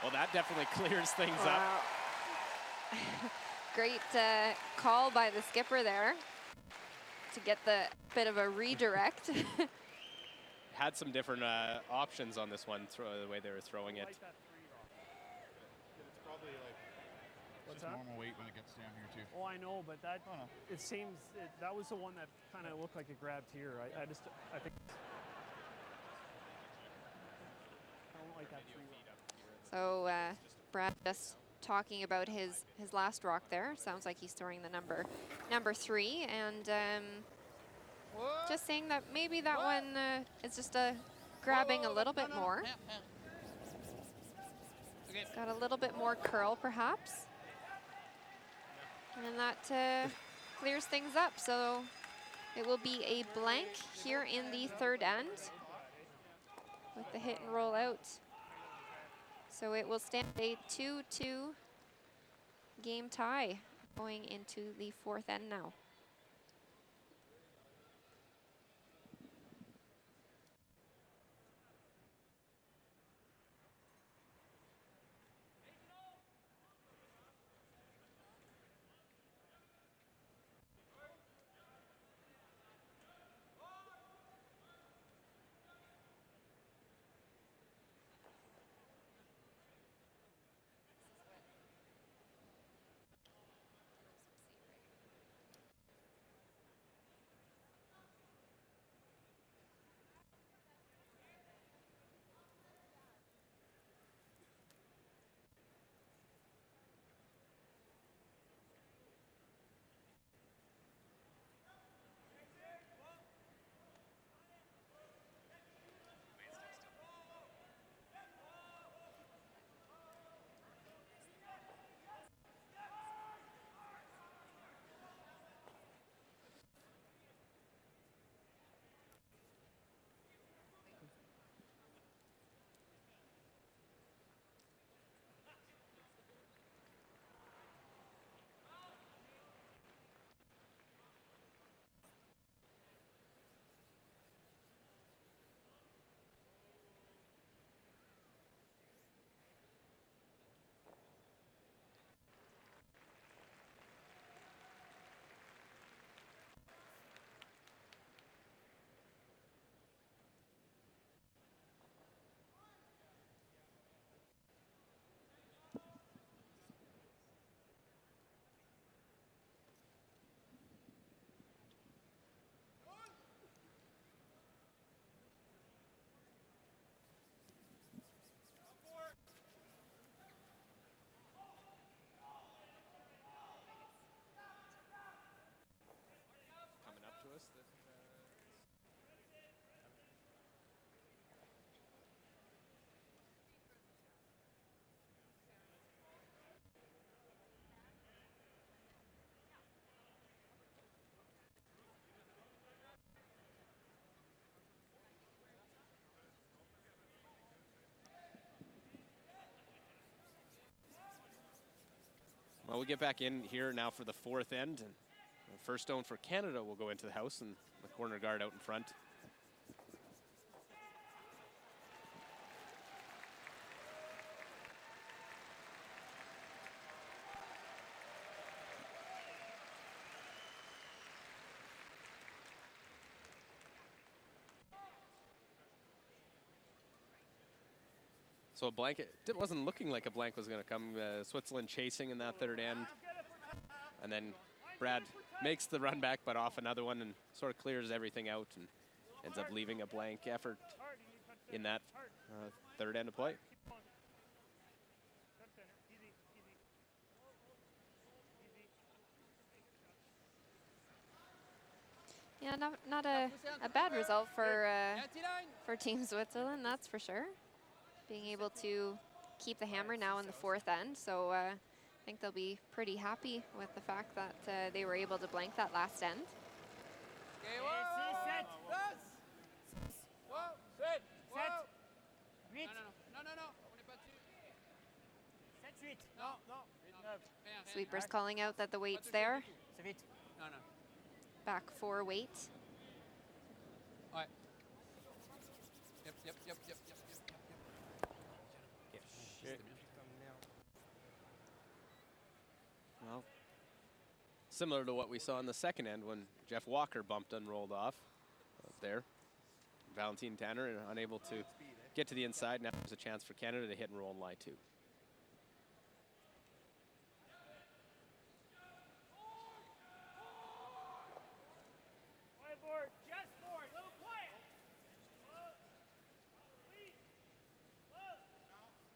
Well, that definitely clears things up. Wow. Great call by the skipper there to get the bit of a redirect. Had some different options on this one, the way they were throwing it. It's probably like What's just that? normal weight when it gets down here too. Oh, I know, but that Oh, no. it seems that was the one that kind of looked like it grabbed here. I think I don't like that 3 rock. So Brad just talking about his last rock there. Sounds like he's throwing the number 3, and just saying that maybe that one is just grabbing a little bit more. Got a little bit more curl, perhaps. And then that clears things up. So it will be a blank here in the third end with the hit and roll out. So it will stand a 2-2 game tie going into the fourth end now. Coming up to us. Well, we'll get back in here now for the fourth end. And the first stone for Canada will go into the house, and the corner guard out in front. So a blanket, it wasn't looking like a blank was going to come. Switzerland chasing in that third end. And then Brad makes the run back, but off another one and sort of clears everything out and ends up leaving a blank effort in that third end of play. Yeah, not a bad result for Team Switzerland, that's for sure. Being able to keep the hammer now in the fourth end, so I think they'll be pretty happy with the fact that they were able to blank that last end. Okay, whoa! Whoa! Sit! Whoa! Non, non, non, on n'est pas dessus. 7-8. Non, non. 9. Sweepers calling out that the weight's there. C'est vite. Non, non. Back 4 weight. Ouais. Yep, yep, yep, yep, yep, yep, yep. Well, similar to what we saw in the second end when Jeff Walker bumped and rolled off there. Valentine Tanner unable to get to the inside. Now there's a chance for Canada to hit and roll and lie too.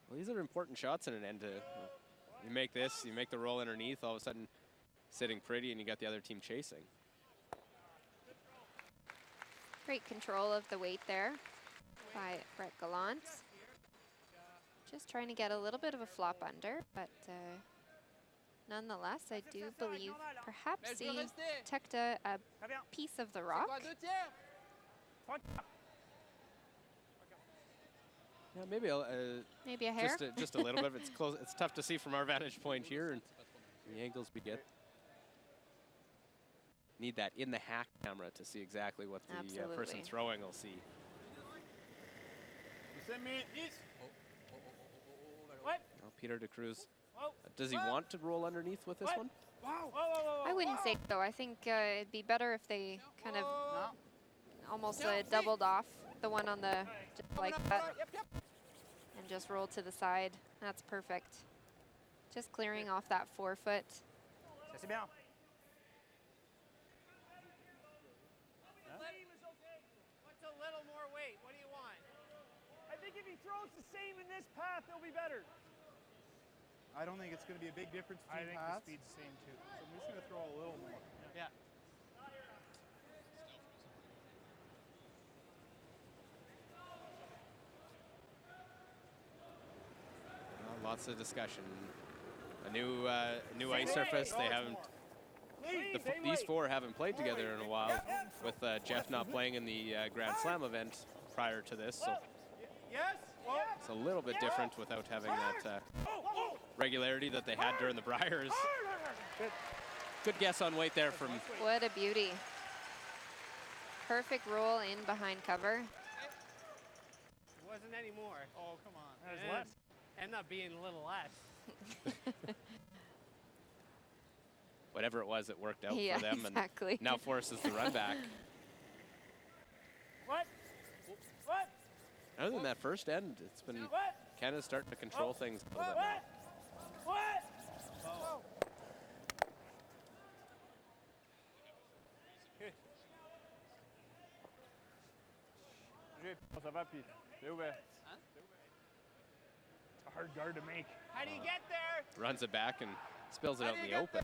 Well, these are important shots in an end. You make this, you make the roll underneath, all of a sudden sitting pretty, and you got the other team chasing. Great control of the weight there by Brett Gallant. Just trying to get a little bit of a flop under, but nonetheless, I do believe perhaps he tucked a piece of the rock. Yeah, maybe a hair. Just a little bit. It's close. It's tough to see from our vantage point here, and the angles we get. Need that in the hack camera to see exactly what the person throwing will see. What? Well, Peter de Cruz. Does he want to roll underneath with this one? I wouldn't say so. I think it'd be better if they kind of almost doubled off the one on the, just like that, and just rolled to the side. That's perfect. Just clearing off that 4-foot. Ça c'est bien. What's a little more weight? What do you want? I think if he throws the same in this path, it'll be better. I don't think it's going to be a big difference between I think paths. the speed's the same too. So I'm just going to throw a little more. Yeah. Well, lots of discussion. A new ice surface. They haven't. These four haven't played together in a while, with Jeff not playing in the Grand Slam event prior to this. So it's a little bit different without having that regularity that they had during the Briars. Good guess on weight there from. What a beauty. Perfect roll in behind cover. It wasn't any more. Oh, come on. That was less. End up being a little less. Whatever it was, it worked out Yeah, for them, exactly. and now forces the run back. What? What? Other than that first end, it's been Canada starting to control things a little bit now. What? Ça va, Pete? C'est ouvert. It's a hard guard to make. How do you get there? Runs it back and spills it out in the open.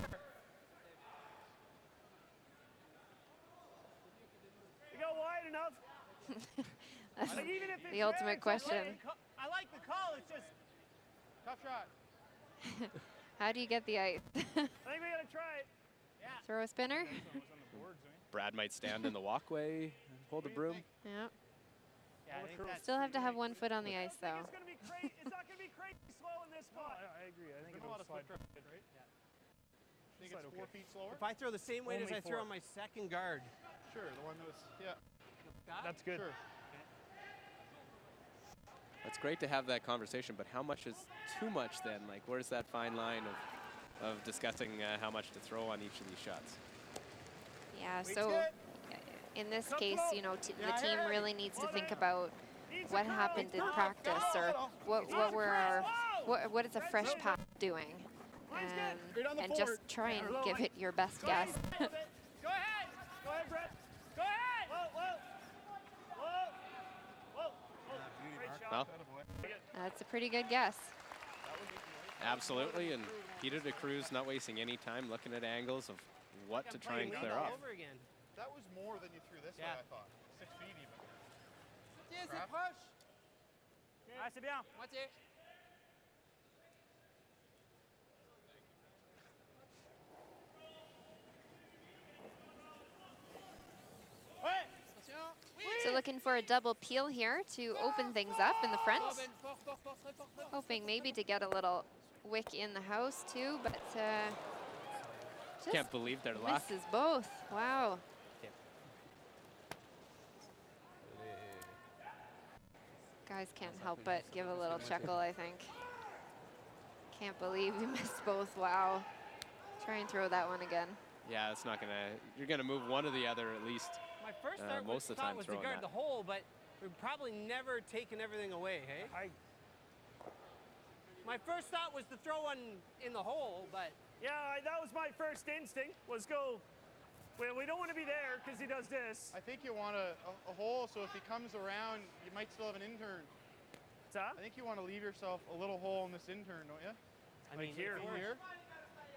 You go wide enough. That's Like, even if it's the ultimate red, it's question. okay. I like the call. It's just tough shot. How do you get the ice? I think we gotta try it. Yeah. Throw a spinner? Brad might stand in the walkway, hold the broom. Yeah. Yeah, I think that's Still have to have 1 foot on the ice, though. It's gonna be crazy. It's not gonna be crazy slow in this spot. I agree. I think There's a lot of slip right? Yeah. Think it's 4 feet slower? If I throw the same weight as Only I throw 4. on my second guard. Sure, the one that was, yeah. That's good. Sure. It's great to have that conversation, but how much is too much then? Like, where's that fine line of discussing how much to throw on each of these shots? Yeah, so in this case, you know, the team really needs to think about what happened in practice or what is a fresh path doing, and just try and give it your best guess. Go ahead. Go ahead, Brett. Go ahead. Whoa. Great shot. Well, That's a pretty good guess. absolutely, and Peter DeCruz not wasting any time looking at angles of what to try and clear off. Over again. That was more than you threw this way, I thought. 6 feet even. Tiens, c'est proche. Ah, c'est bien. Moitié. So looking for a double peel here to open things up in the front. Hoping maybe to get a little wick in the house too, but just Can't believe their luck. misses both. Wow. Guys can't help but give a little chuckle, I think. Can't believe you missed both. Wow. Try and throw that one again. Yeah, it's not gonna. You're gonna move one or the other at least. My first thought most of the time was to throwing guard that. the hole, but we've probably never taken everything away, hey? My first thought was to throw one in the hole, but Yeah, that was my first instinct, was go. Well, we don't want to be there because he does this. I think you want a hole, so if he comes around, you might still have an intern. What's that? I think you want to leave yourself a little hole in this intern, don't you? I mean, here. if we're- Here?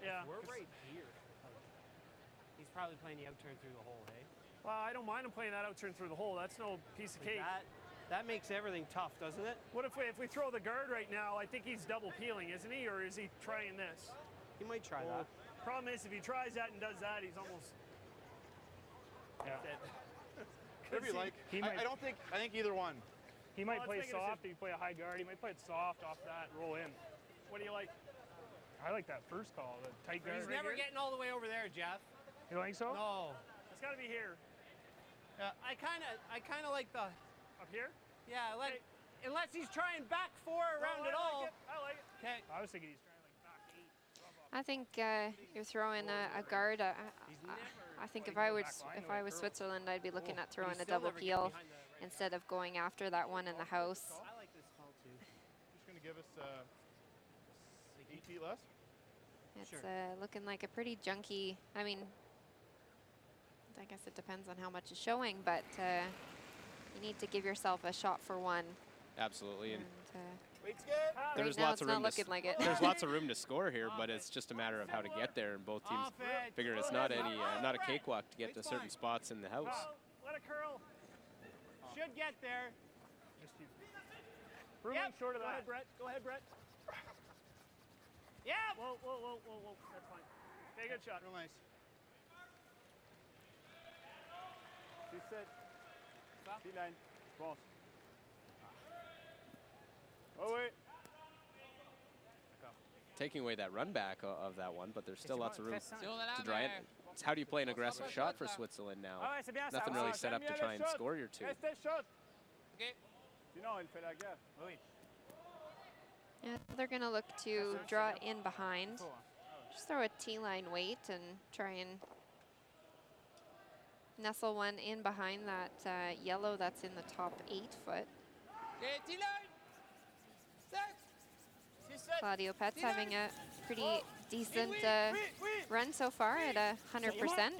Yeah. We're right here. He's probably playing the outturn through the hole, hey? Well, I don't mind him playing that out turn through the hole. That's no piece of cake. That makes everything tough, doesn't it? What if we throw the guard right now? I think he's double peeling, isn't he? Or is he trying this? He might try Well, that. problem is, if he tries that and does that, he's almost. Yeah. Whatever you like. I think either one. He might Well, play let's make a soft if you play a high guard. He might play it soft off that, roll in. What do you like? I like that first call, the tight guard. He's right never here. getting all the way over there, Jeff. You don't think so? No. It's got to be here. I kind of like the. Up here? Yeah, unless he's trying back 4 around it all. I like it. Okay. I was thinking he's trying like back 8. I think you're throwing a guard. I think if I was Switzerland, I'd be looking at throwing a double peel instead of going after that one in the house. I like this call too. Just going to give us 8 feet less. It's looking like a pretty junky. I mean, I guess it depends on how much is showing, but you need to give yourself a shot for one. Absolutely, and Weight's good. there's right now lots of it's room not to looking like it. there's lots of room to score here, but it's just a matter of how to get there. And both teams figure it's not a cakewalk to get to certain spots in the house. Let it curl. Should get there. Just you. Brewing short of Go that. ahead, Brett. Go ahead, Brett. Yeah. Whoa. That's fine. Okay, good shot. Real nice. T-line. Bon. Oh, wait. Taking away that run back of that one, but there's still lots of room Sur la to dry it. lame. It's how do you play an aggressive shot for Switzerland now? Ah ouais, c'est bien ça. Nothing really set up to try and score your two. Restez shot. Okay. Sinon, il fait la guerre. Oui. Yeah, they're going to look to draw in behind. Just throw a T-line weight and try and nestle one in behind that yellow that's in the top 8 foot. Okay, T-line. Set. Claudio Pet's having a pretty decent run so far at 100%.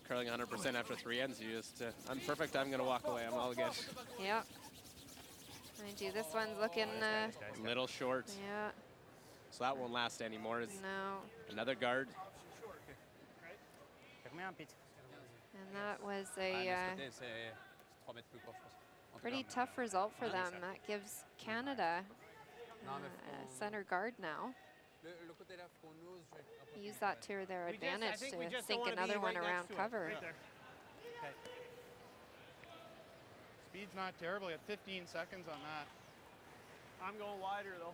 Curling 100% after 3 ends, you just, I'm perfect, I'm going to walk away, I'm all good. Yeah. Mind you, this one's looking, A little short, yeah, so that won't last anymore. It's no. another guard. And that was a pretty tough result for them. That gives Canada a center guard now. Use that to their advantage think we to just sink don't wanna another be one right around next to it. cover. Right there. Speed's not terrible. You got 15 seconds on that. I'm going wider though.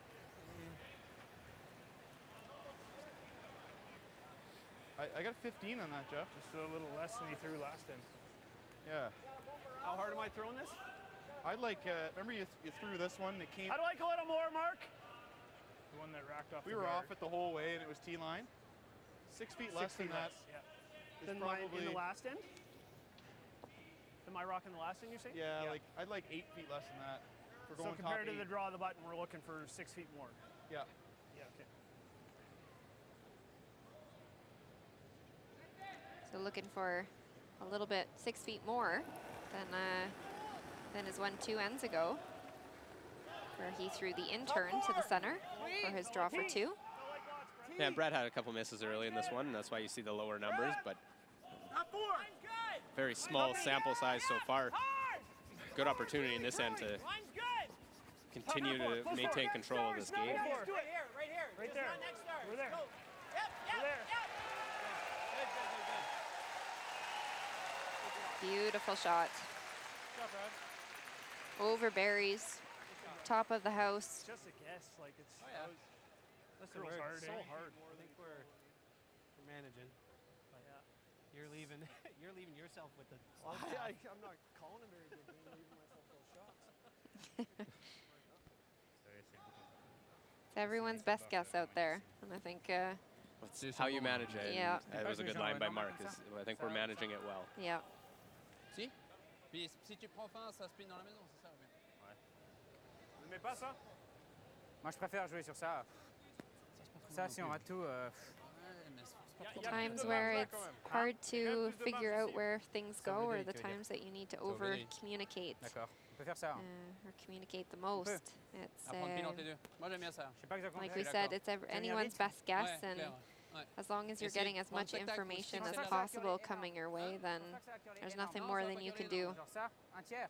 I got 15 on that, Jeff. Just a little less than he threw last time. Yeah. How hard am I throwing this? I'd like, remember you threw this one that came. How do I go a little more, Mark? The one that racked off We the were guard. off it the whole way and it was T-line. 6 feet less 6 than feet that. less, yeah. is Than mine probably in the last end? Am I rocking the last thing you're saying? Yeah, like I'd like 8 feet less than that. For So going compared top to the 8. draw of the button, we're looking for 6 feet more. Yeah. Yeah, okay. So looking for a little bit 6 feet more than his one 2 ends ago, where he threw the intern to the center for his draw for 2. Yeah, and Brad had a couple misses early in this one, and that's why you see the lower numbers, but very small sample size so far. Good opportunity in this end to continue to maintain control of this game. Right here, right here. Right Just there. run next stars. We're there. Go. Yep, We're there. Beautiful shot. Over berries, top of the house. Just a guess, like it's. Oh, yeah. Listen, Curls we're hard, so eh? hard. I think we're managing. But you're leaving yourself with the. I'm not calling him very good. I'm leaving myself those shots. It's everyone's best guess out there, and I think, It's how you manage it. Yeah. That was a good line by Mark. I think we're managing it well. yeah. Si? Puis si tu prends fin, ça spin dans la maison, c'est ça? Oui. Ne mets pas ça. Moi, je préfère jouer sur ça. Ça, si on rate tout. Ouais, mais c'est pas trop. Times where it's hard to figure out where things go, or the times that you need to over communicate D'accord. On peut faire ça. or communicate the most. It's À prendre pile entre les deux. Moi, j'aime bien ça. Je sais pas exactement. like we said, it's anyone's best guess, Ouais, and clair, ouais. as long as you're Essayer getting de as prendre much spectacle information aussi, as c'est possible coming your way, then there's nothing more than you can do. Genre ça, un tiers.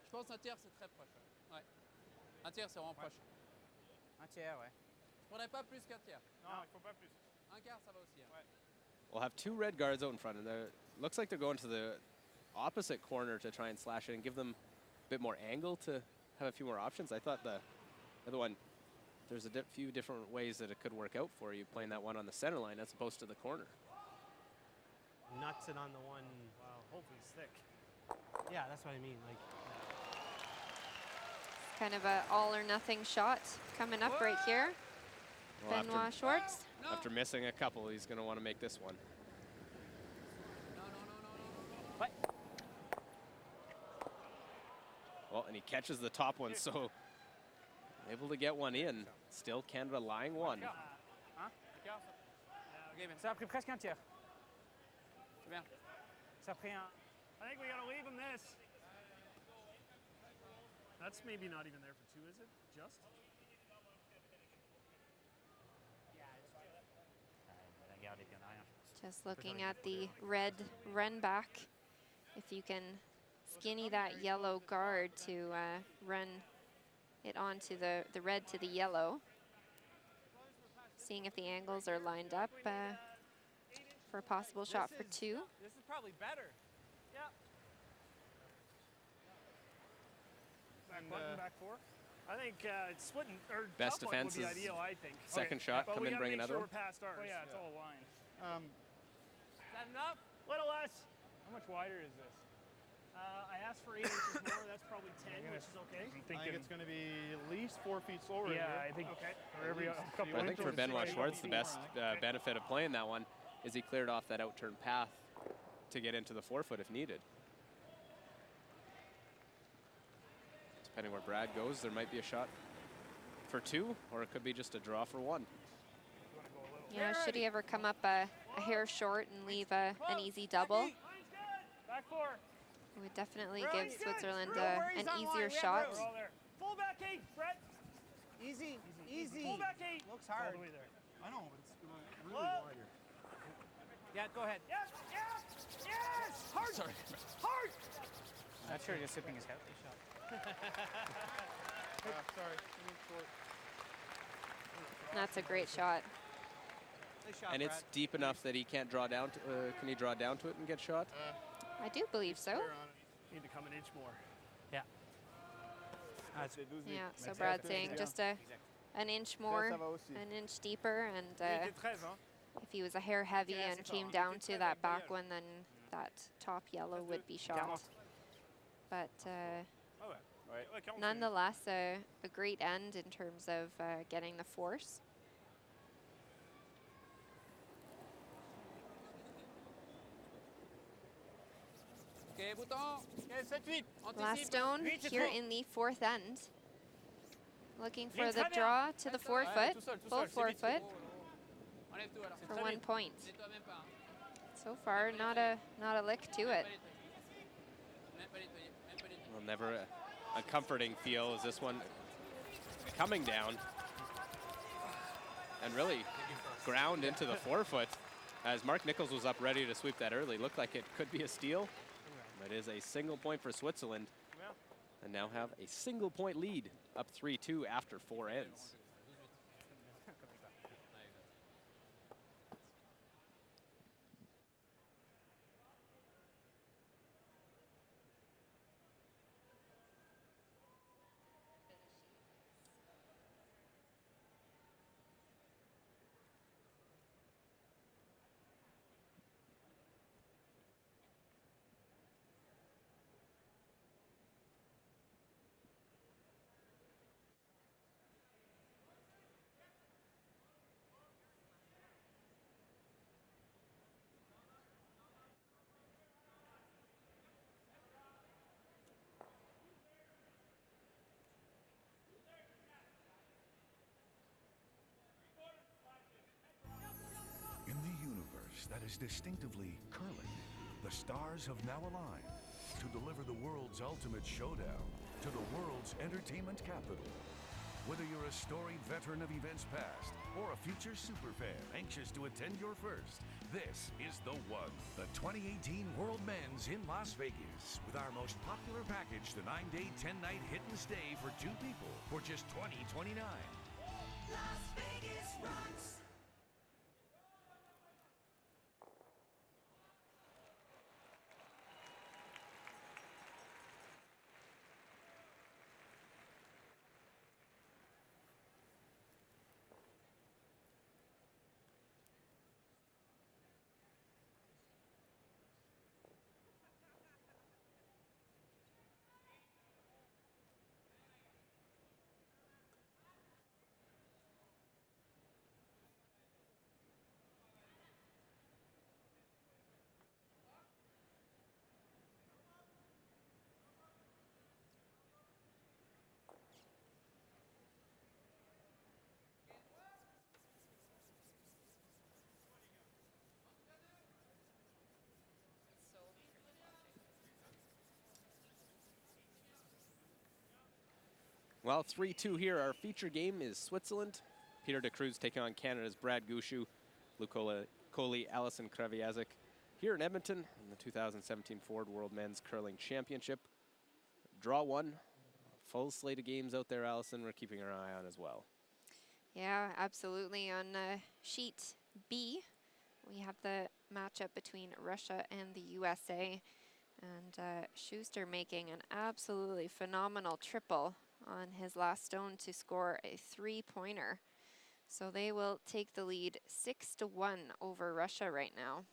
Je pense un tiers, c'est très proche. Ouais. Un tiers, c'est vraiment proche. Un tiers, ouais. Je prendrais pas plus qu'un tiers. Non, il faut pas plus. Un quart, ça va aussi. Hein. We'll have 2 red guards out in front, and it looks like they're going to the opposite corner to try and slash it and give them a bit more angle to have a few more options. I thought the other one, there's a few different ways that it could work out for you playing that one on the center line as opposed to the corner. Nuts it on the one. Wow, hopefully it's thick. Yeah, that's what I mean. Like, Kind of a all or nothing shot coming up right here. Well, Benoit Schwartz. after missing a couple, he's going to want to make this one. Ouais. Well, and he catches the top one, so able to get one in. Still Canada lying one. Ça a pris presque un tiers. C'est bien. Ça a pris un. I think we gotta leave him this. That's maybe not even there for 2, is it? Just? Regardez, puis on a rien, je pense. Just looking at the red run back. If you can skinny that yellow guard to run it onto the red to the yellow. Seeing if the angles are lined up for a possible shot for 2. This is probably better. Yeah. Back button, back 4. I think it's splitting, or Best top button would be defense is ideal, I think. second shot, But come we in, gotta bring make another sure one. we're past ours. Oh, yeah, it's all aligned. Is that enough? Little less. how much wider is this? I asked for 8 inches more. That's probably 10, which is okay. I think it's going to be at least 4 feet slower. Yeah, here. I think Okay. for every At least. couple So I you think want for to Benoit say Schwartz, the more, best right? benefit of playing that one is he cleared off that outturn path to get into the 4-foot if needed. Depending where Brad goes, there might be a shot for 2, or it could be just a draw for 1. Yeah, should he ever come up a hair short and leave an easy double, Back 4. it would definitely Really? give Switzerland Don't worry, an he's on easier line. We have shot. room. We're all there. Full back 8, Brett. Easy, easy. Full back 8. Looks All hard. the way there. I know, but it's really Whoa. wide here. Yeah, go ahead. Yes, yes, yes. Hard. Sorry. Hard. Not sure you're sipping his head. Sorry. I mean short. That's a great shot. Nice shot, And it's Brad. deep enough that he can't draw down. Can he draw down to it and get shot? I do believe so. Fair on it. Need to come an inch more. Yeah. Yeah, so Brad's saying just an inch more, ça va aussi. an inch deeper, and Il était 13, hein? if he was a hair heavy and came down to that back one, then that top yellow would be shot. But Ah ouais. Ouais, 40. nonetheless, a great end in terms of getting the force. OK. OK, bouton. Okay, 7-8. Last stone Reach it here through. in the fourth end. Looking for Ligne the très bien. draw to the Tout forefoot, tout seul, full c'est vite. forefoot Enlève tout alors. for très 1 vite. point. Nettoie même pas. Hein. So far, not a lick to it. Même pas nettoyer. Même pas nettoyer. Même pas nettoyer. Well, never a comforting feel as this one coming down and really ground into the forefoot as Mark Nichols was up ready to sweep that early. Looked like it could be a steal, but it is a single point for Switzerland and now have a single point lead, up 3-2 after 4 ends. In the universe that is distinctively curling, the stars have now aligned to deliver the world's ultimate showdown to the world's entertainment capital. Whether you're a storied veteran of events past or a future superfan anxious to attend your first, this is the one. The 2018 World Men's in Las Vegas with our most popular package, the 9-day, 10-night hit and stay for 2 people for just $20.29. Las Vegas rocks. Well, 3-2 here. Our feature game is Switzerland. Peter de Cruz taking on Canada's Brad Gushu, Luke Coley, Allison Kraviazik. Here in Edmonton in the 2017 Ford World Men's Curling Championship. Draw 1. Full slate of games out there, Allison, we're keeping our eye on as well. Yeah, absolutely. On sheet B, we have the matchup between Russia and the USA. And Schuster making an absolutely phenomenal triple on his last stone to score a 3-pointer. So they will take the lead 6-1 over Russia right now.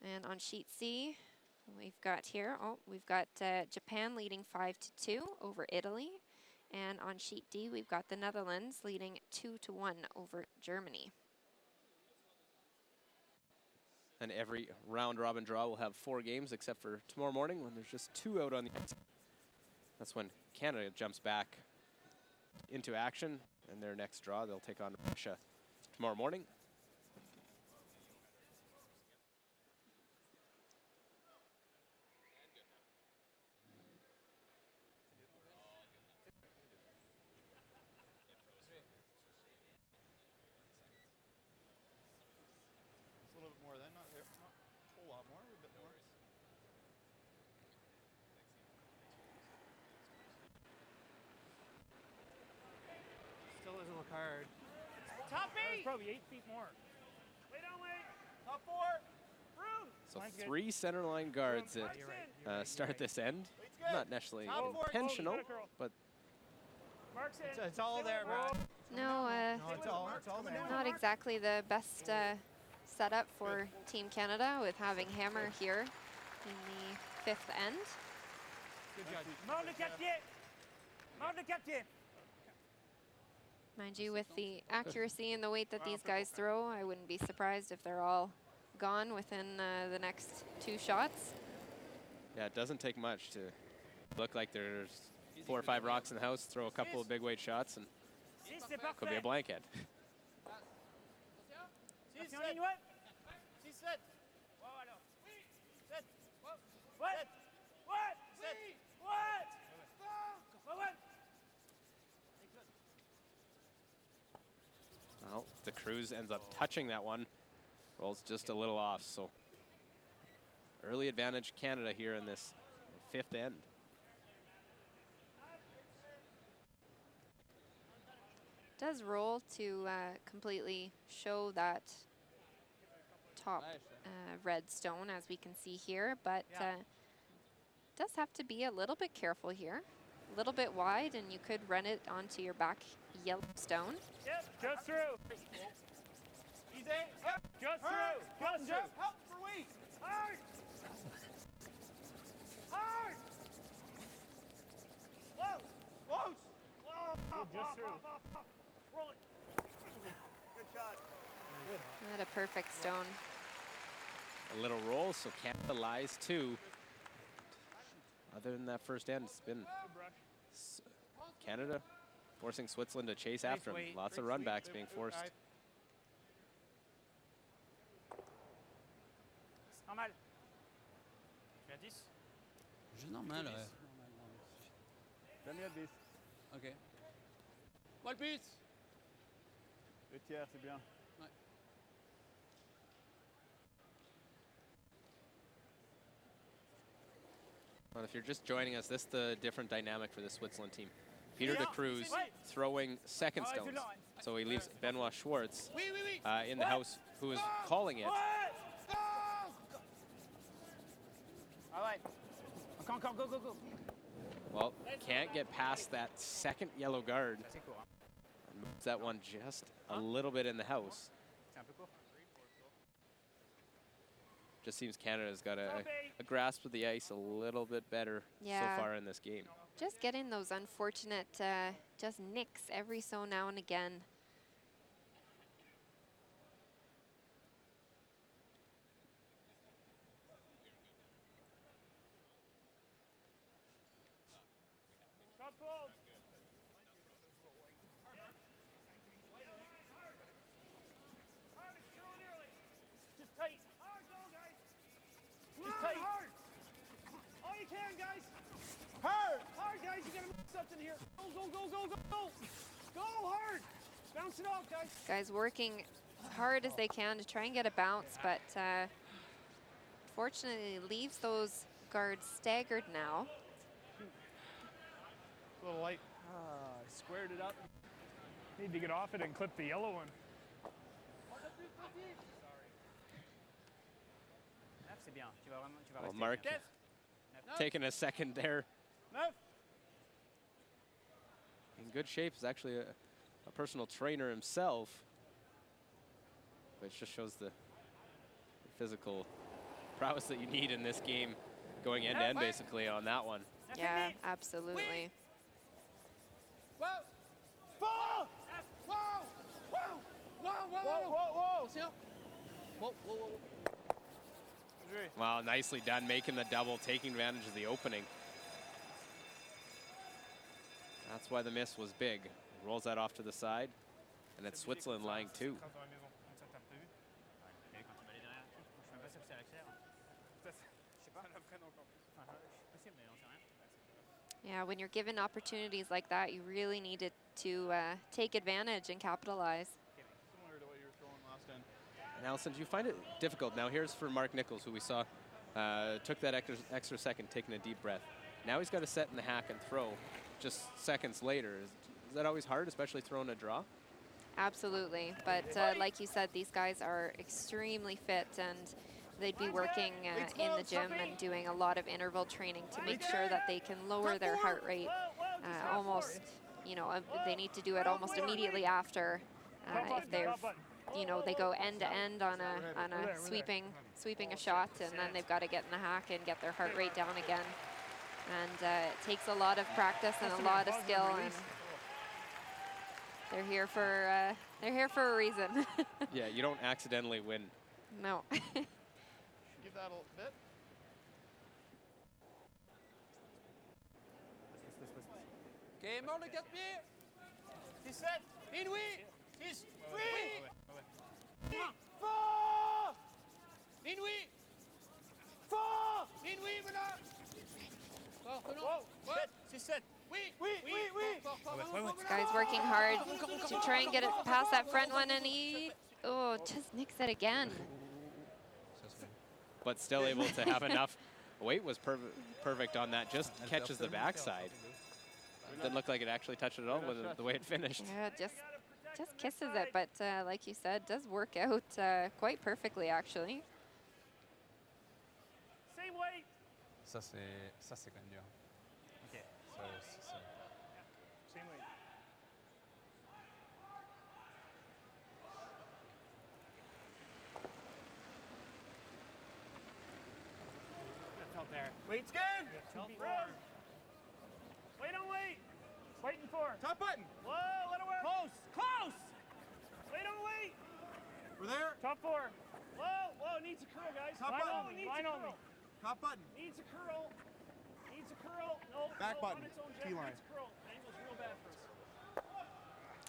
And on sheet C, we've got Japan leading 5-2 over Italy. And on sheet D, we've got the Netherlands leading 2-1 over Germany. And every round robin draw will have 4 games except for tomorrow morning when there's just 2 out on the ice. That's when Canada jumps back into action, and their next draw, they'll take on Russia tomorrow morning. It's a little bit more then, not a whole lot more, a bit more. Still doesn't look hard. Top It's 8. probably 8 feet more. Lay down, Wade. Top 4. Room. So Mine's good. 3 center line guards You're that right. start this end. Wade's good. Not necessarily Top 4. intentional, Gotta curl. but Mark's in. It's all there, Brad. No, No, it's all there. not exactly the best setup for Team Canada with having Hammer here in the 5th end. Good judge. Mort le 4 pieds. Mort le 4 pieds. Mind you, with the accuracy and the weight that these guys throw, I wouldn't be surprised if they're all gone within the next 2 shots. Yeah, it doesn't take much to look like there's 4 or 5 rocks in the house, throw a couple of big weight shots, and could be a blank head. 6, en ligne, ouais. 6, 7. Ouais, alors. 7. Ouais. 7. Ouais. 7. Ouais. Ouais, ouais. Well, the Cruz ends up touching that one. Rolls just a little off, so early advantage Canada here in this 5th end. Does roll to completely show that top red stone, as we can see here, but does have to be a little bit careful here. A little bit wide, and you could run it onto your back yellow stone. Yep, just through. Easy. Yep, just through. Just through. Help for weight. Hard. Hard. Close. Close. Just through. Roll it. Good shot. Not a perfect stone. A little roll, so Canada lies 2. Other than that first end, it's been Canada forcing Switzerland to chase after him. Lots of runbacks being forced. Normal. Tu as 10? Juste normal, ouais. Jamais à 10. OK. Moi le but! 2 tiers, c'est bien. Ouais. Well, if you're just joining us, this is the different dynamic for the Switzerland team. Peter de Cruz throwing second stones. So he leaves Benoit Schwartz in the house, who is calling it. All right. Encore, go, go, go. Well, can't get past that second yellow guard. And moves that one just a little bit in the house. Just seems Canada's got a grasp of the ice a little bit better so far in this game. Just getting those unfortunate just nicks every so now and again. Just tight. Hard, go, guys. Just tight. Hard. All you can, guys. Hard. Hard, guys. You gotta move something here. Go, go, go, go, go, go. Go hard. Bounce it off, guys. Guys working as hard as they can to try and get a bounce, but fortunately leaves those guards staggered now. A little light. Squared it up. Need to get off it and clip the yellow one. C'est bien. Tu vas vraiment, tu vas Well, rester Mark bien. taking a second there. 9. In good shape. Is actually a personal trainer himself. But it just shows the physical prowess that you need in this game, going end to end basically on that one. Yeah, absolutely. Whoa! Whoa! Whoa! Whoa! Whoa! Whoa! Whoa! Attention. Whoa, whoa, whoa. Wow, nicely done, making the double, taking advantage of the opening. That's why the miss was big. Rolls that off to the side, and it's Switzerland lying 2. Yeah, when you're given opportunities like that, you really needed to take advantage and capitalize. Similar to what you were throwing last end. And Allison, do you find it difficult? Now here's for Mark Nichols, who we saw took that extra second, taking a deep breath. Now he's got to set in the hack and throw just seconds later. Is that always hard, especially throwing a draw? Absolutely, but like you said, these guys are extremely fit, and they'd be working in the gym and doing a lot of interval training to make sure that they can lower their heart rate almost, you know, they need to do it almost immediately after if they're, you know, they go end to end on a sweeping a shot, and then they've got to get in the hack and get their heart rate down again. And it takes a lot of practice and a lot of skill, and they're here for a reason. Yeah, you don't accidentally win. No. Give that a little bit. Ok, mort le 4 pieds. 17. Inouï. 6. Oui. Fort. Inouï. Fort. Inouï, maintenant. Fort, non. Wow. 7. 6-7. Oui. Oui. Fort, fort, This vraiment, guy's working hard to try and get it past that front one, and he, oh, just nicks it again. But still able to have enough. Weight was perfect on that. Just catches the backside. Didn't look like it actually touched it at all with the way it finished. Yeah, just kisses it, but like you said, does work out quite perfectly, actually. Same weight. Ça, c'est quand même dur. Ok. Ça. Same weight. Felt there. Weight's good. Room. Wait on weight. Waiting for. Top button. Whoa, let it work. Close. Wait on weight. We're there. Top 4. Whoa, needs a curl, guys. Top line button. only, needs a curl. Top button. Needs a curl. No, Back no, button. on its own Key jet, line. needs a curl. Angle's real bad for us.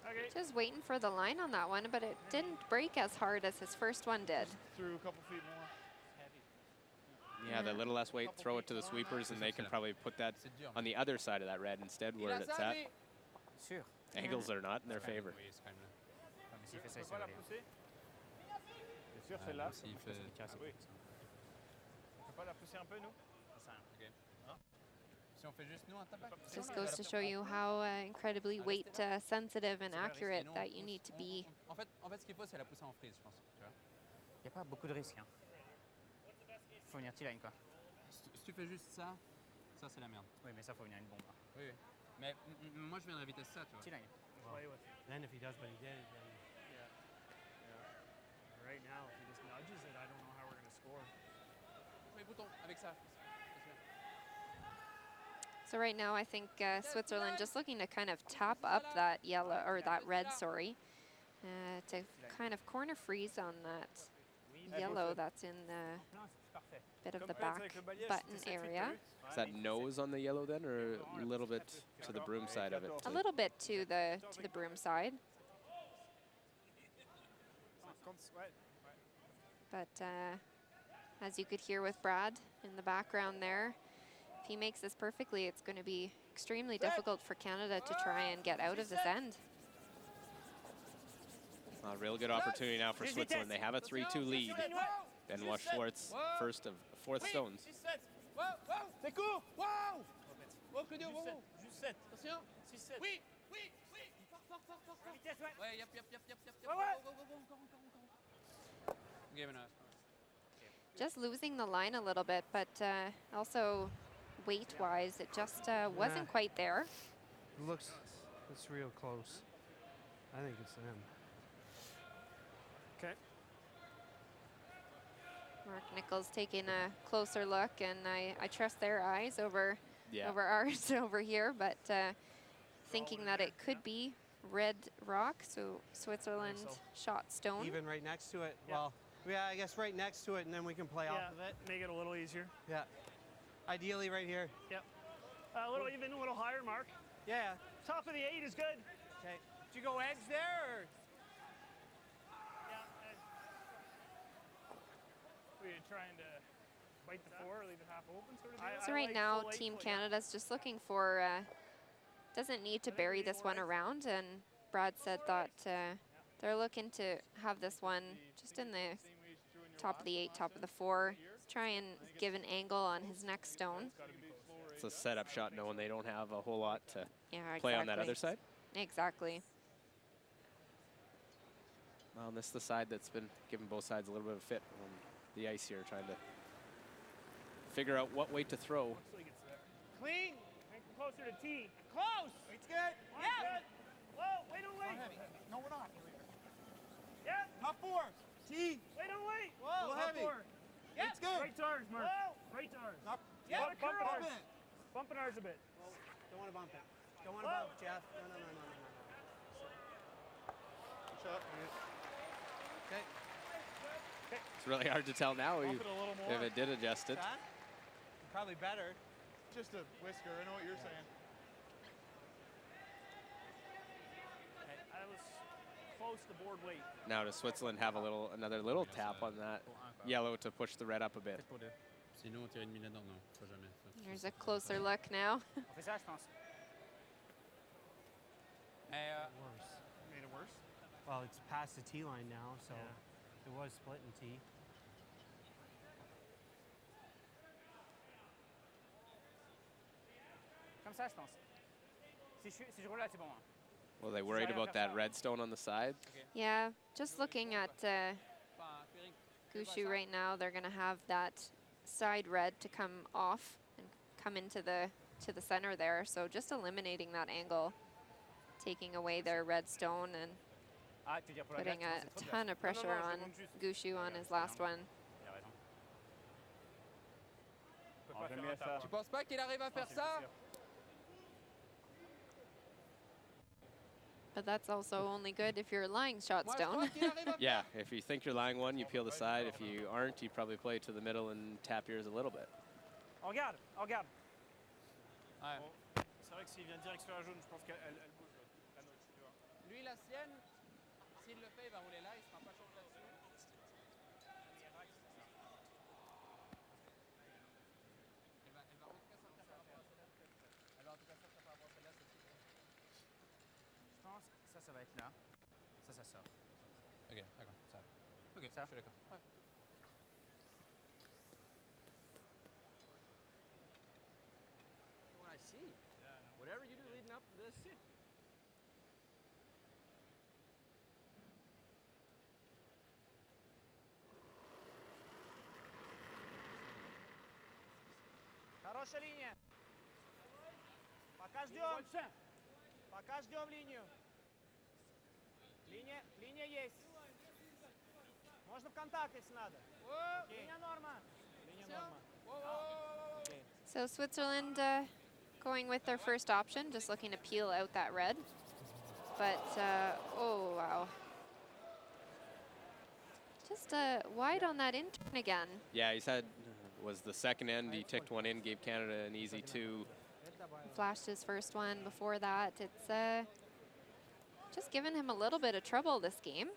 Okay. Just waiting for the line on that one, but it didn't break as hard as his first one did. Through a couple feet more. Yeah, the little less weight, throw it to the sweepers, and they can probably put that on the other side of that red instead where it's at. Sûr. Angles are not in their favor. Oui, c'est quand même là. Comme s'il fait ça, Tu il peux pas la s'en pousser? T'es sûr celle-là? S'il fait... Oui. On peut pas la pousser un peu, nous? Ok. Si on fait juste nous en tapant. Just goes to show you how incredibly weight sensitive and accurate that you need to be. En fait, ce qu'il faut, c'est la pousser en frise, je pense. Tu vois? Il n'y a pas beaucoup de risques. Hein. Faut venir T-line, quoi. Si tu fais juste ça, c'est la merde. Oui, mais ça, faut venir une bombe. Hein. Oui. Mais moi, je viendrais vitesse ça, tu vois. T-line. Play with. Then if he does what he did, then Right now, if he just nudges it, I don't know how we're going to score. Oui, bouton, avec ça. So right now, I think Switzerland just looking to kind of tap up that yellow, or that red, sorry, to kind of corner freeze on that yellow that's in the bit of the back button area. Is that nose on the yellow then, or a little bit to the broom side of it? A little bit to the broom side. But as you could hear with Brad in the background there, if he makes this perfectly, it's going to be extremely difficult for Canada to try and get out of this end. A real good opportunity now for Switzerland. They have a 3-2 lead. Benoit Schwartz, first of 4th stones. C'est court. Wow. Oh, que Dieu, wow. Juste 7. Attention. 6-7. Oui. Fort. Vitesse, ouais. Ouais, yep. Ouais. Encore. Give it a... Just losing the line a little bit, but also weight-wise, it just wasn't quite there. It's real close. I think it's them. Okay. Mark Nichols taking a closer look, and I trust their eyes over Yeah. ours over here, but thinking that it could be red rock, so Switzerland shot stone. Even right next to it. Yeah. Well, yeah, I guess right next to it, and then we can play off of it. Make it a little easier. Yeah. Ideally right here. Yep. A little even, a little higher, Mark. Yeah. Top of the 8 is good. Okay. Did you go edge there, or? Yeah. Were you trying to bite the 4 or leave it half open, sort of deal? So right now, Team Canada's just looking for, doesn't need to bury this one around, and Brad said that they're looking to have this one just in the top of the 8, top of the 4, try and give an angle on his next stone. It's a setup shot knowing they don't have a whole lot to Yeah, play on that exactly. other side. Exactly. Well, and this is the side that's been giving both sides a little bit of a fit on the ice here, trying to figure out what weight to throw. Clean. Make it closer to T. Close. It's good. Yeah. Whoa, wait on weight. No, we're not. Yeah. Top 4. T. Wait on weight. A little top heavy. 4. Yeah. It's good. Right to ours, Mark. Whoa. Right to ours. Not, Yeah, bump curl. ours. Bumping ours a bit. Don't want to bump it. Don't want to bump, Jeff. No. Shut. Okay. It's really hard to tell now Bump it a little more. if it did adjust it. That? Probably better. Just a whisker. I know what you're saying. close to board weight. Now does Switzerland have another little tap on that yellow to push the red up a bit? Sinon, on tire une minute, non, faut jamais. There's a closer look now. On fait ça, je pense. Worse. Made it worse. Well, it's past the tee line now, so it was split in tee. Comme ça, je pense. Si je roule là, c'est bon. Hein. Well, they worried about that red stone on the side. Yeah, just looking at Gushu right now, they're going to have that side red to come off and come into the center there. So just eliminating that angle, taking away their red stone and putting a ton of pressure on Gushu on his last one. Tu penses pas qu'il arrive à faire ça? But that's also only good if you're lying shot stone. Yeah, if you think you're lying one, you peel the side. If you aren't, you probably play to the middle and tap yours a little bit. On regarde, on regarde. Ouais. C'est vrai que s'il vient direct sur la jaune, je pense qu'elle bouge la note, tu vois. Lui, la sienne, s'il le fait, il va rouler là, il sera pas chaud là-dessus. Elle va en tout cas sortir par rapport à celle-là. Elle va en tout cas sortir par rapport à celle-là, c'est tout. Je pense que ça va être là. Ça sort. Ok, d'accord, ça. Ok, ça. Je suis d'accord. Ouais. What I see. Whatever you do leading up to this. Хорошая линия. Пока ждем. Пока ждем линию. Линия есть. Можно в контакт, если надо. Линия норма. Линия норма. So Switzerland going with their first option, just looking to peel out that red. But, oh, wow. Just wide on that in-turn again. Yeah, he's had, was the second end. He ticked one in, gave Canada an easy 2. Flashed his first one before that. It's just given him a little bit of trouble this game.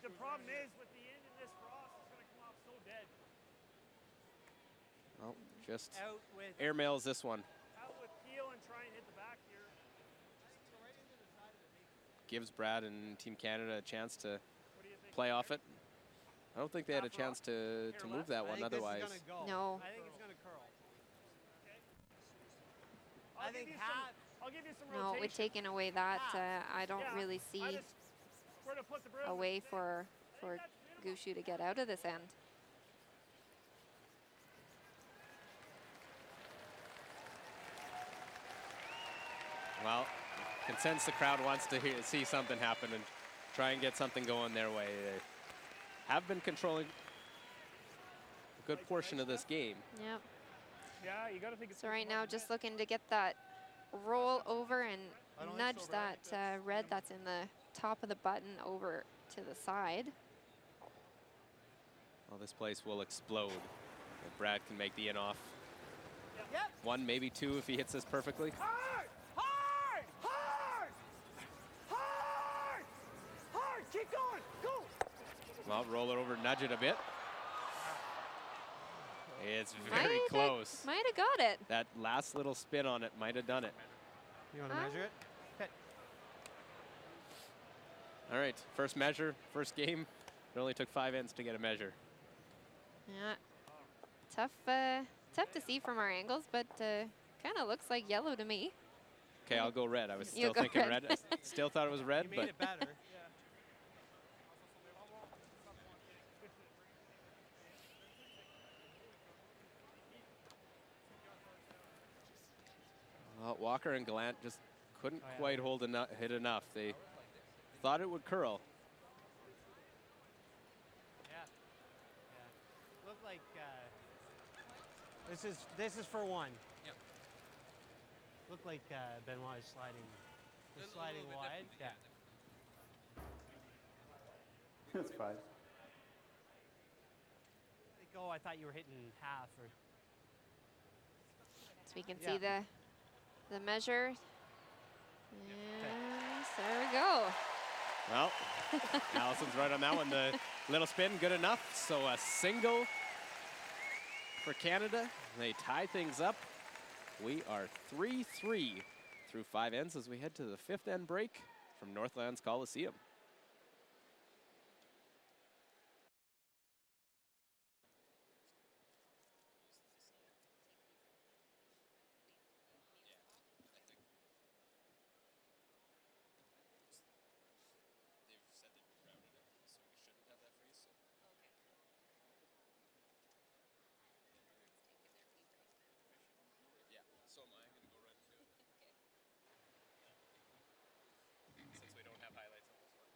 The problem is with the end of this frost, it's going to come off so dead. Well, just airmails this one. Out with peel and try and hit the back here. Gives Brad and Team Canada a chance to play off it. I don't think they had a chance to move that one otherwise. No. I think it's going to curl. I'll give you some No, with taking away that, I don't really see a way for Gushu to get out of this end. Well, can sense the crowd wants to see something happen and try and get something going their way. They have been controlling a good portion of this game. Yep. Yeah, you got to think. So right now, just looking to get that roll over and nudge that red that's in the top of the button over to the side. Well, this place will explode if Brad can make the in-off. Yep. 1, maybe 2 if he hits this perfectly. Hard! Hard! Hard! Hard! Hard! Keep going! Go! Well, roll it over, nudge it a bit. It's very close. Might have got it. That last little spin on it might have done it. You want to measure it? All right, first measure, first game. It only took 5 ends to get a measure. Yeah. Tough to see from our angles, but kind of looks like yellow to me. Okay, I'll go red. I was You still go thinking red. red. I still thought it was red, You but made it better. well, Walker and Gallant just couldn't quite hit enough. They thought it would curl. Look like this is for one. Yep. Look like Benoit is sliding bit wide. different, Yeah. That's fine. Like, oh, I thought you were hitting half or. So we can see the measure. Yes, there we go. Well, Allison's right on that one. The little spin, good enough. So a single for Canada. They tie things up. We are 3-3 through 5 ends as we head to the 5th end break from Northlands Coliseum. So am I going to go right into it? Since we don't have highlights on this one.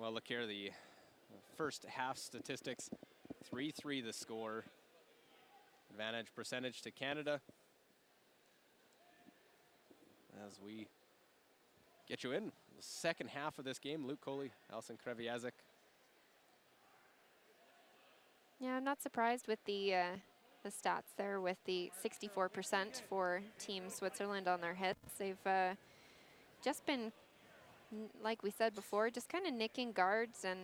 Well, look here, the first half statistics, 3-3 the score. Advantage percentage to Canada. As we get you in the second half of this game, Luke Coley, Alison Kreviazik. Yeah, I'm not surprised with the stats there with the 64% for Team Switzerland on their hits. They've just been, like we said before, just kind of nicking guards and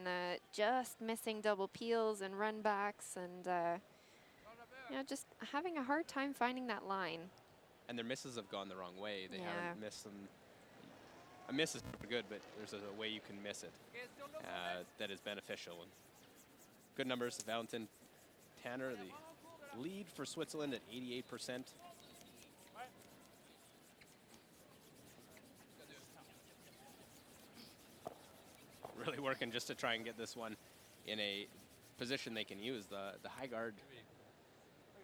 just missing double peels and run backs and just having a hard time finding that line. And their misses have gone the wrong way. They Yeah. haven't missed them. A miss is good, but there's a way you can miss it that is beneficial. And good numbers. Valentin Tanner, the lead for Switzerland at 88%. Really working just to try and get this one in a position they can use. The high guard,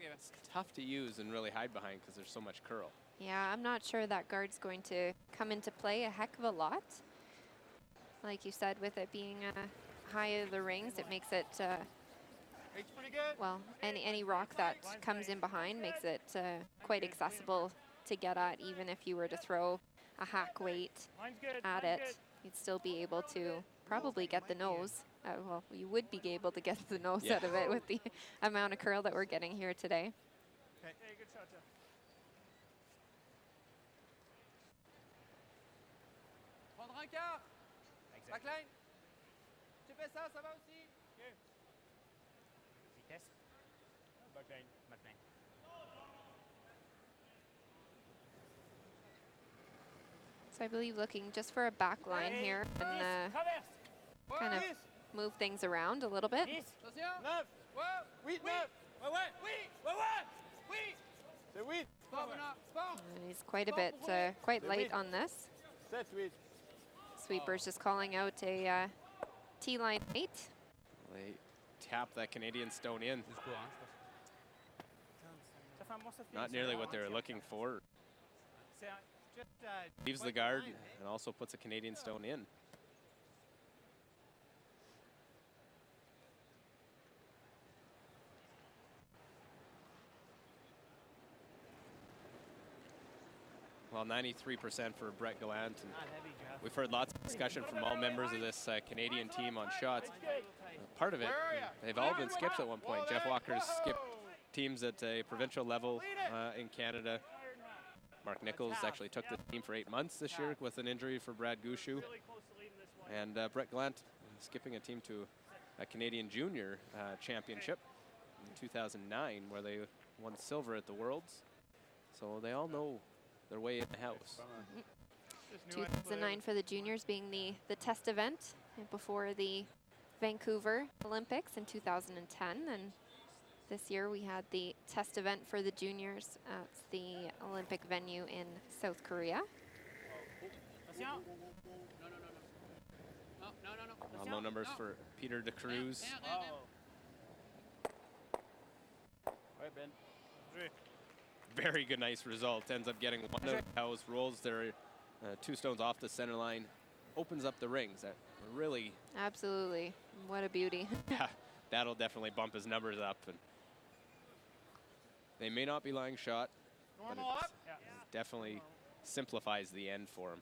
it's tough to use and really hide behind because there's so much curl. Yeah, I'm not sure that guard's going to come into play a heck of a lot. Like you said, with it being high of the rings, it makes it, well, any rock that comes in behind makes it quite accessible to get at. Even if you were to throw a hack weight at it, you'd still be able to probably get the nose. Well, you would be able to get the nose out of it with the amount of curl that we're getting here today. Hey, good shot, Jeff. Prendre un quart. Backline. Tu fais ça, ça va aussi. Vitesse. Backline. Backline. So I believe looking just for a back line here and kind of move things around a little bit. Attention. 9. Ouais. 8, 9. Ouais, ouais. Oui. Oui. C'est 8. Sport, Benoît. Sport. And he's quite a bit, quite light on this. 7, 8. Sweeper's just calling out a T-line 8. They tap that Canadian stone in. Not nearly what they were looking for. Leaves the guard and also puts a Canadian stone in. Well, 93% for Brett Gallant. And we've heard lots of discussion from all members of this Canadian team on shots. Part of it, they've all been skips at one point. Jeff Walker's skipped teams at a provincial level in Canada. Mark Nichols actually took the team for 8 months this year with an injury for Brad Gushu. And Brett Gallant skipping a team to a Canadian Junior Championship in 2009, where they won silver at the Worlds. So they all know their way in the house. 2009 for the juniors being the test event before the Vancouver Olympics in 2010. And this year we had the test event for the juniors at the Olympic venue in South Korea. Low numbers for Peter de Cruz. Very good, nice result. Ends up getting one of the house, rolls their 2 stones off the center line, opens up the rings. That really, Absolutely, what a beauty. yeah, that'll definitely bump his numbers up. And they may not be lying shot, but it definitely simplifies the end for him.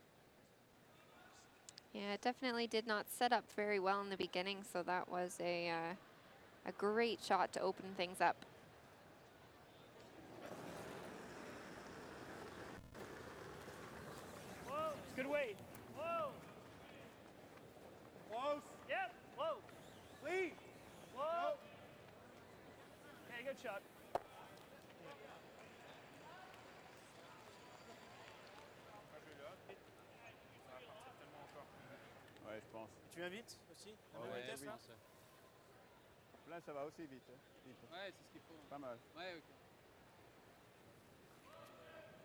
Yeah, it definitely did not set up very well in the beginning, so that was a great shot to open things up. Whoa, it's good weight. Whoa. Close. Yep. Whoa. Lead. Whoa. Okay, good shot. Ouais, je pense. Tu invites aussi la Ouais, même ouais, vitesse oui. là Là, ça va aussi vite. Hein. Vite. Ouais, c'est ce qu'il faut. Pas mal. Ouais, ok.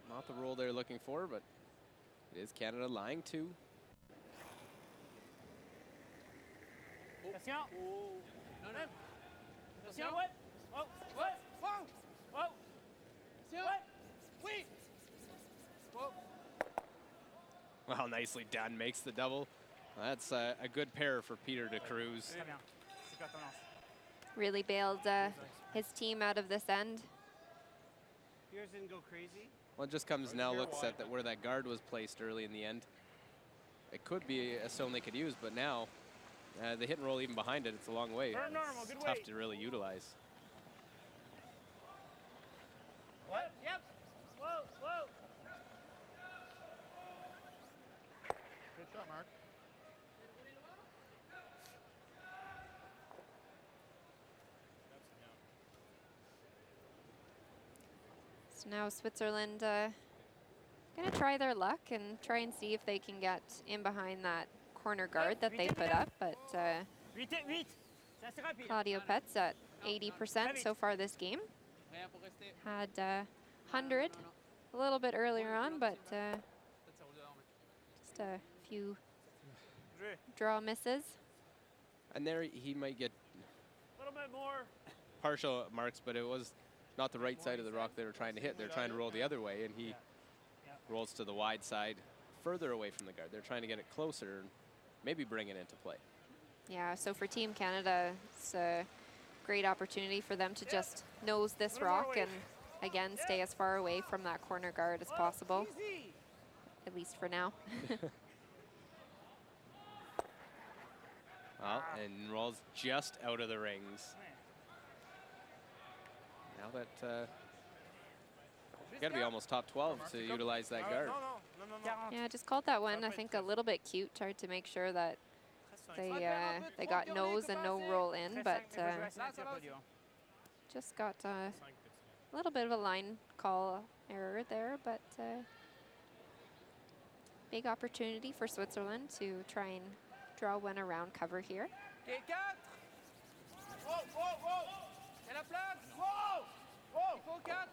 Not the roll they're looking for, but it is Canada lying 2. Attention. Non, non. Attention, ouais. Oh, Ouais. Wow. oh. Attention. Ouais. Oui. Wow. Well, nicely done. Makes the double. Well, that's a good pair for Peter de Cruz. Très bien. Super tendance. Really bailed his team out of this end. Pierce didn't go crazy. Well, it just comes now, looks at where that guard was placed early in the end. It could be a stone they could use, but now the hit and roll even behind it, it's a long way. Normal, good It's tough weight. to really utilize. What? Yep. Slow, slow. Good shot, Mark. So now Switzerland gonna try their luck and try and see if they can get in behind that corner guard that they put up, but 8 et 8. C'est assez rapide. Claudio Pet's at 80% so far this game. Rien pour rester. Had 100 a little bit earlier on, but Peut-être ça roule dehors, mais- just a few Jouer. draw misses. And there he might get A little bit more. partial marks, but it was not the right side of the rock they were trying to hit. They're trying to roll the other way, and he rolls to the wide side, further away from the guard. They're trying to get it closer and maybe bring it into play. Yeah, so for Team Canada, it's a great opportunity for them to just nose this rock and, again, stay as far away from that corner guard as possible, Easy. at least for now. Well, and rolls just out of the rings. Now that got to be almost top 12 to utilize that guard. Yeah, just called that one, I think, a little bit cute. Tried to make sure that they got nose and no roll in, but just got a little bit of a line call error there, but big opportunity for Switzerland to try and draw one around cover here. Ok, 4. Wow, wow, wow. C'est la place. Wow. Wow. Il faut 4.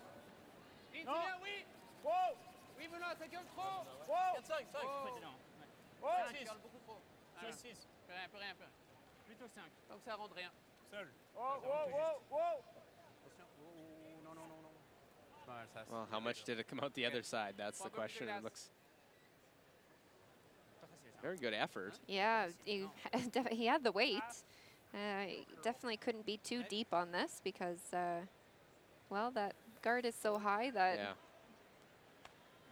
Ligne, Non. Julien, oui. Wow. Oui, Benoît, ça gueule trop. Wow. 4, 5, 5. Wow. Tu gueules beaucoup trop. 6, 6. Peu rien, peu rien, peu rien. Plutôt 5. Tant que ça rentre rien. Seul. Wow, wow, wow, wow. Attention. Oh, non, non, non, non. Ouais, ça, Well, how much did it come out the other side? That's the question. It looks very good effort. Yeah, he had the weight. He definitely couldn't be too deep on this because, well, that guard is so high that Yeah.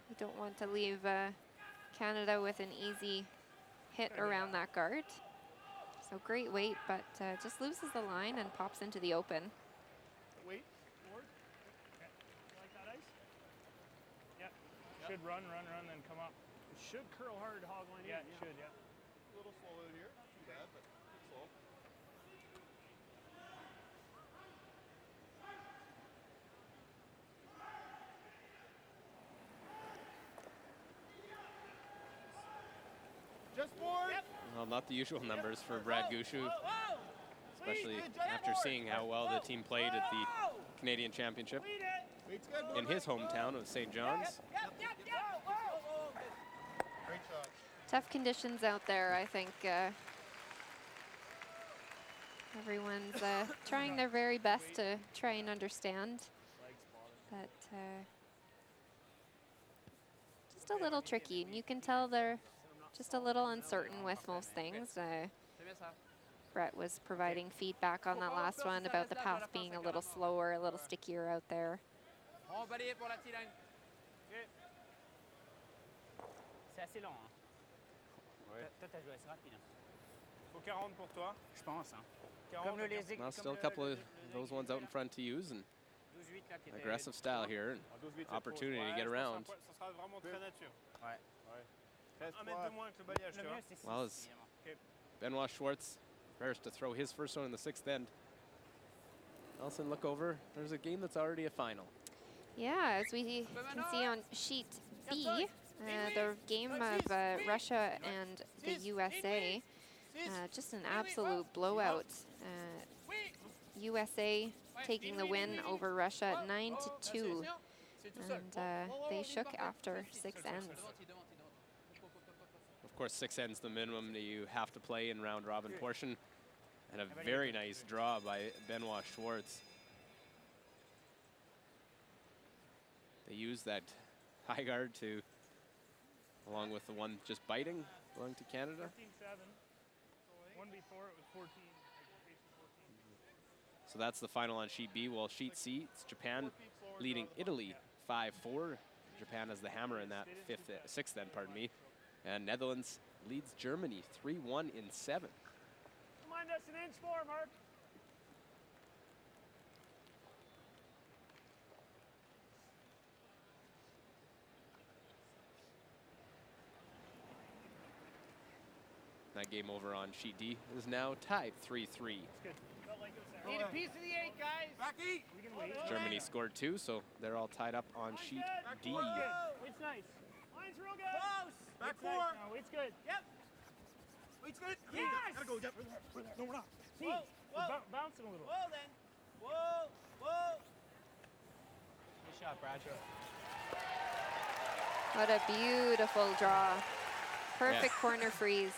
you don't want to leave Canada with an easy hit around that guard. So great weight, but just loses the line and pops into the open. Wait. Forward. Okay. Like that ice? Yep. Should run, then come up. It should curl hard, hog line. Yeah, in, it should, yeah. A little slow out here. Not too bad, but slow. Just board. Well, not the usual numbers for Brad Gushu, especially after seeing how well the team played at the Canadian Championship Weight's good. in his hometown of St. John's. Great shot. Tough conditions out there, I think. Everyone's trying their very best to try and understand. But just a little tricky, and you can tell they're just a little uncertain with most things. C'est bien ça. Brett was providing feedback on that last one about the pass being a little slower, a little stickier out there. On va balayer pour la T-line. C'est assez lent. Hein. Toi, t'as joué assez rapide. Faut 40 pour toi. Je pense. Hein. 40, comme les Well, still a couple of those ones out in front to use, and 12-8 là qui était. aggressive style here, and opportunity to get around. Ça sera vraiment très nature. Ouais. Un mètre de moins que le balayage, tu Le vois. mieux, c'est 6. Well, it's Benoit Schwartz prepares to throw his first one in the 6th end. Nelson, look over. There's a game that's already a final. Yeah, as we can see on sheet B, the game of Russia and the USA, just an absolute blowout. USA taking the win over Russia 9-2, and they shook after 6 ends. Of course, 6 ends the minimum that you have to play in round robin portion, and a very nice draw by Benoit Schwartz. They use that high guard to, along with the one just biting, belong to Canada. 15-7. One before it was 14. Basically 14. So that's the final on sheet B. Well, sheet C, it's Japan leading Italy 5-4. Japan has the hammer in that sixth end, pardon me. And Netherlands leads Germany 3-1 in 7. Mind us an inch more, Mark. That game over on sheet D is now tied 3-3. It's good. Felt like it was there. Need a piece of the 8, guys. Becky! We can wait. Germany scored 2, so they're all tied up on sheet D. It's nice. Line's real good. Close. Back It's 4. nice. No, it's good. Yep. Wait's good. Yes! Gotta go. Yep. No, we're not. See, Whoa, we're whoa. bouncing a little. Whoa, then. Whoa, whoa. Good shot, Bradshaw. What a beautiful draw. Perfect corner freeze.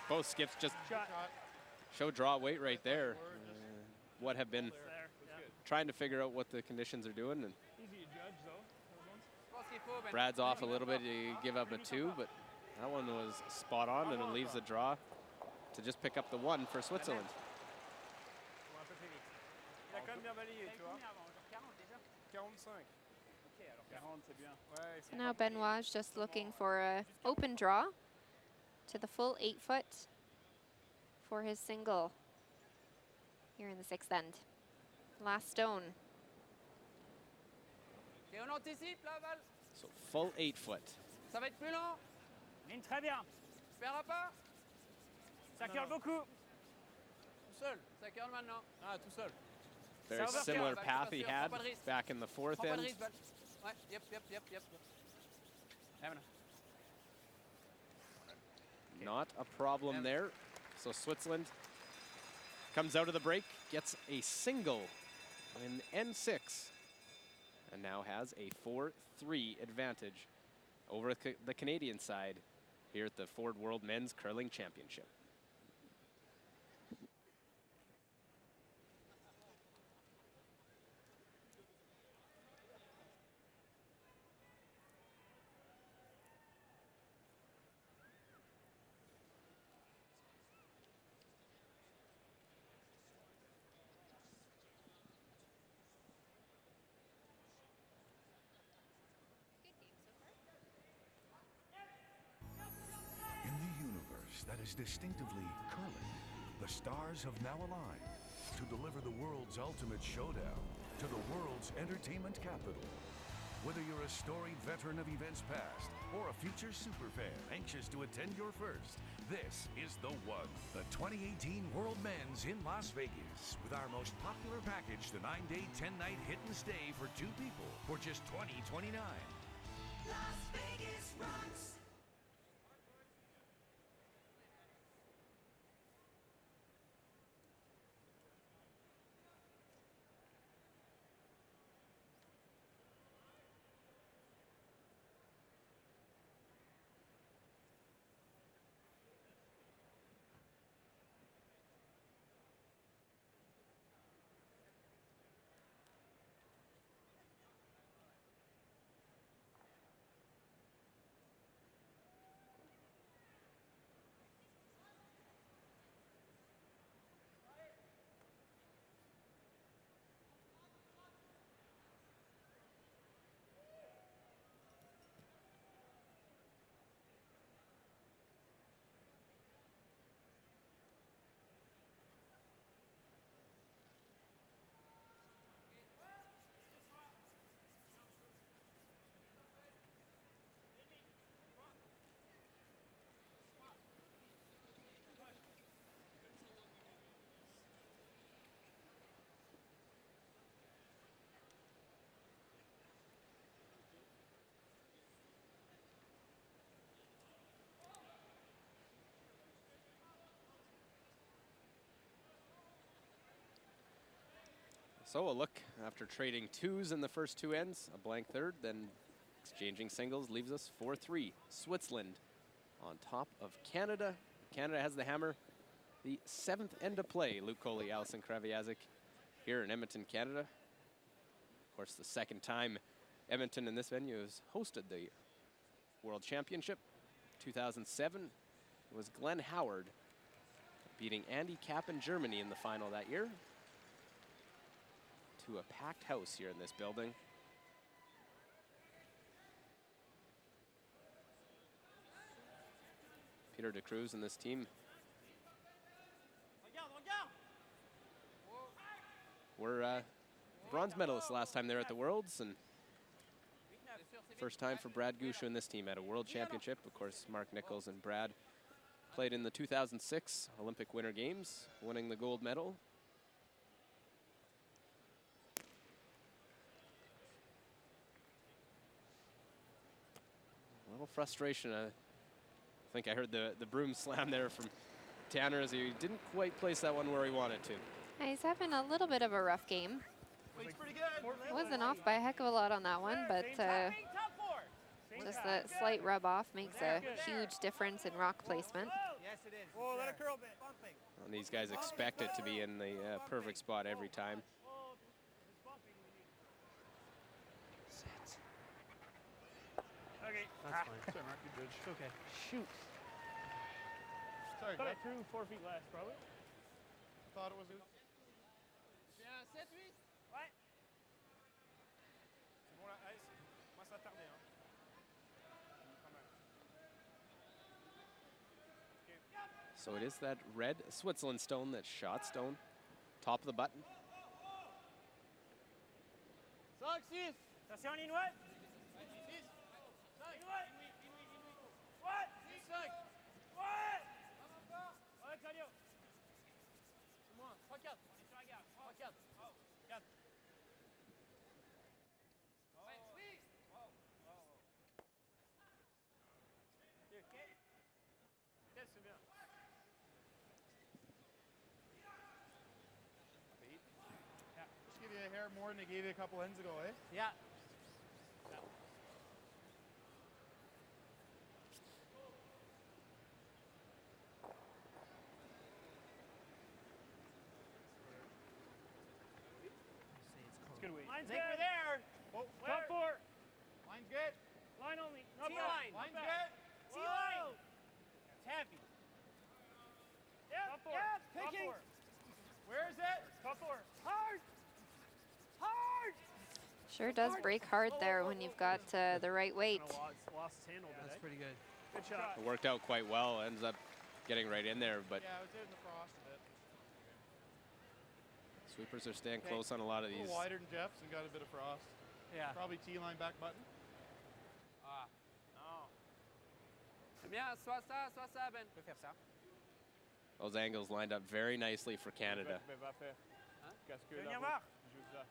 Both skips just Shot. show draw weight right there. What have been There. Yeah. trying to figure out what the conditions are doing. And Easy to judge, though. Brad's off a little bit to give up a 2, but that one was spot on, and it leaves the draw to just pick up the 1 for Switzerland. On va pas Il a quand même bien balayé, tu vois. 45. Ok, alors 40, c'est bien. Ouais, So now Benoit's just looking for a open draw to the full 8-foot for his single here in the 6th end. Last stone. Et on anticipe la balle. So full 8-foot. Ça va être plus lent. Ligne très bien. Je perds pas. Ça curle beaucoup. Tout seul. Ça curle maintenant. Ah, tout seul. Very Ça va similar faire. path he had Pas de risque. back in the 4th Prends pas de end. risque, balle. Ouais, yep. Et voilà. Not a problem there. So Switzerland comes out of the break, gets a single in N6, and now has a 4-3 advantage over the Canadian side here at the Ford World Men's Curling Championship. In the universe that is distinctively curling, the stars have now aligned to deliver the world's ultimate showdown to the world's entertainment capital. Whether you're a storied veteran of events past or a future superfan anxious to attend your first, this is the one. The 2018 World Men's in Las Vegas with our most popular package, the 9-day, 10-night hit and stay for 2 people for just $20.29. Las Vegas rocks. So a look after trading 2s in the first 2 ends, a blank 3rd, then exchanging singles leaves us 4-3. Switzerland on top of Canada. Canada has the hammer. The 7th end of play, Luke Coley, Alison Kraviazik here in Edmonton, Canada. Of course, the 2nd time Edmonton in this venue has hosted the World Championship. 2007 was Glenn Howard beating Andy Kapp in Germany in the final that year to a packed house here in this building. Peter de Cruz and this team were bronze medalists last time they were at the Worlds, and first time for Brad Gushu and this team at a World Championship. Of course, Mark Nichols and Brad played in the 2006 Olympic Winter Games, winning the gold medal. A little frustration. I think I heard the broom slam there from Tanner as he didn't quite place that one where he wanted to. He's having a little bit of a rough game. Wasn't off by a heck of a lot on that one, but just the slight rub off makes a huge difference in rock placement. Yes, it is. Oh, let it curl a bit. Bumping. And these guys expect it to be in the perfect spot every time. Okay. That's fine. Sorry, Mark, good judge. Okay. Shoot. Sorry, Cut Greg. it through 4 feet less, probably. Thought it was. Bien, 7, 8. Ouais. C'est bon là, allez, moi ça tardait hein. So it is that red Switzerland stone, that shot stone, top of the button. 5, 6. Attention, ligne ouest. 6. 5. Ouais. 6, 5. Ouais. Ouais, Calio. C'est moins. 3, 4. 3, 4. 4. Ouais, oui. Ok. Yes, c'est bien. Just give you a hair more than they gave you a couple ends ago, eh? Yeah. It's good weight. Line's Think good. we're there. Oh, Front 4. line's good. Line only. Not bad. T-line. Not Line's bad. good. T-line. It's heavy. Yeah. Top 4. yeah, Top picking. 4. Where is it? Top 4. Hard. Hard. Sure does break hard there when you've got the right weight. Lost his handle That's today. pretty good. Good shot. It worked out quite well, ends up getting right in there, but Yeah, I was in the frost a bit. sweepers are staying close on a lot of A these. little wider than Jeff's and got a bit of frost. Yeah. Probably T-line back button. Ah. Non. C'est bien, soit ça, Ben. On peut faire ça. Those angles lined up very nicely for Canada. Mais va faire. Parce que Viens la voir. route joue ça.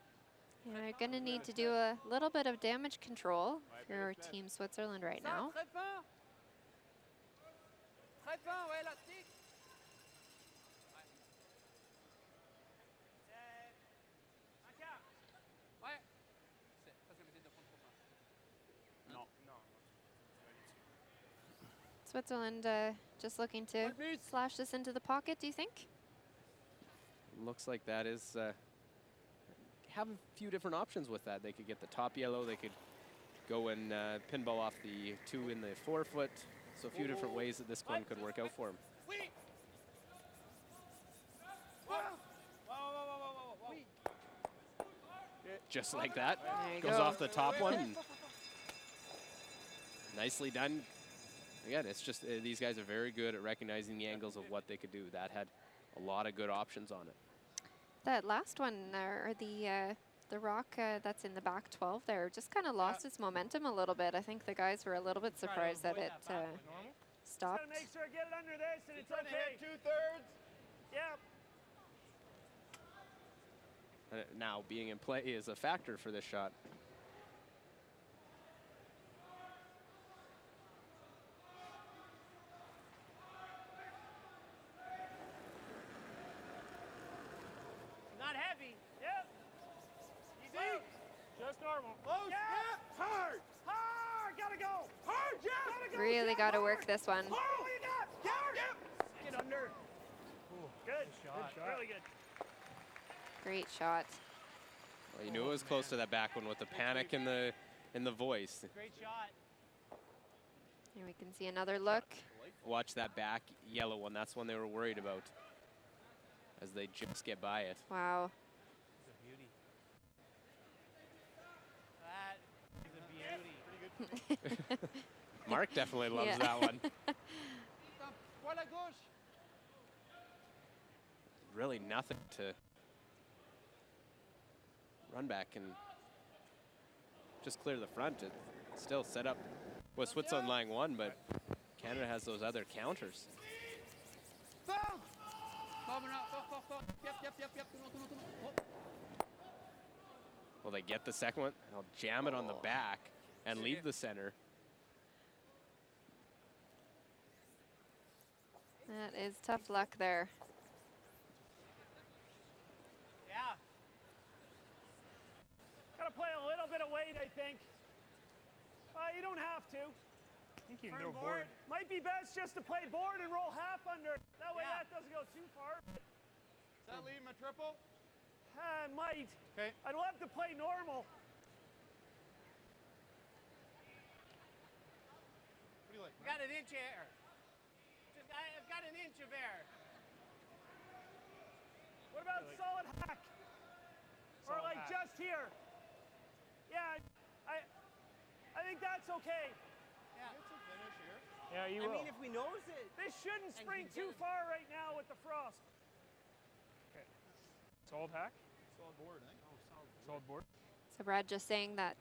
You're going to need to do a little bit of damage control for Team Switzerland right Ça, now. très fin. Très fin, ouais, élastique. Ouais. C'est parce que vous êtes de prendre trop fin. Non. Non. Switzerland just looking to slash this into the pocket, do you think? Looks like that is have a few different options with that. They could get the top yellow. They could go and pinball off the 2 in the 4 foot. So a few different ways that this one could work out for him. Oui. Just like that. There you Goes go. off the top one. And nicely done. Again, it's just these guys are very good at recognizing the angles of what they could do. That had a lot of good options on it. That last one, or the rock that's in the back 12 there, just kind of lost its momentum a little bit. I think the guys were a little bit surprised that it stopped. Gotta make sure I get it under this, and it's Trying to hit okay. 2/3. Yep. Now being in play is a factor for this shot. Not heavy. Yep. Easy. Just normal. Close. Yeah. Yeah. Hard. Hard. Gotta go. Hard, Jeff. Gotta go. Really Jeff, got to hard. work this one. Hard. What you got? Hard. Yep. Get under. Good. shot. Good shot. Really good. Great shot. Well, you knew it was close to that back one with the panic in the voice. Great shot. Here we can see another look. Watch that back yellow one. That's one they were worried about as they just get by it. Wow. It's a beauty. That is a beauty. Pretty good. Mark definitely loves Yeah. that one. Poil à gauche. Really nothing to run back and just clear the front. It's still set up with Switzerland lying one, but Canada has those other counters. Fort. Fort maintenant. Fort, fort, fort. Yep, yep, yep, yep. Tout le monde, tout le monde, tout le monde. Will they get the second one? They'll jam it on the back and leave the center. That is tough luck there. Yeah. Gotta play a little bit of weight, I think. You don't have to. I think you can Turn go board. Might be best just to play board and roll half under. That way Yeah. that doesn't go too far. Does that leave him a triple? Might. Okay. I'd love to play normal. What do you like? We got an inch of air. I've got an inch of air. What about solid hack? Or Solid like hack. just here? Yeah, I think that's okay. Yeah. Get some finish here. Yeah, you I mean, if we nose it. This shouldn't And spring you too get it. far right now with the frost. Okay. Solid hack? Solid board, I think. Solid board. So Brad just saying that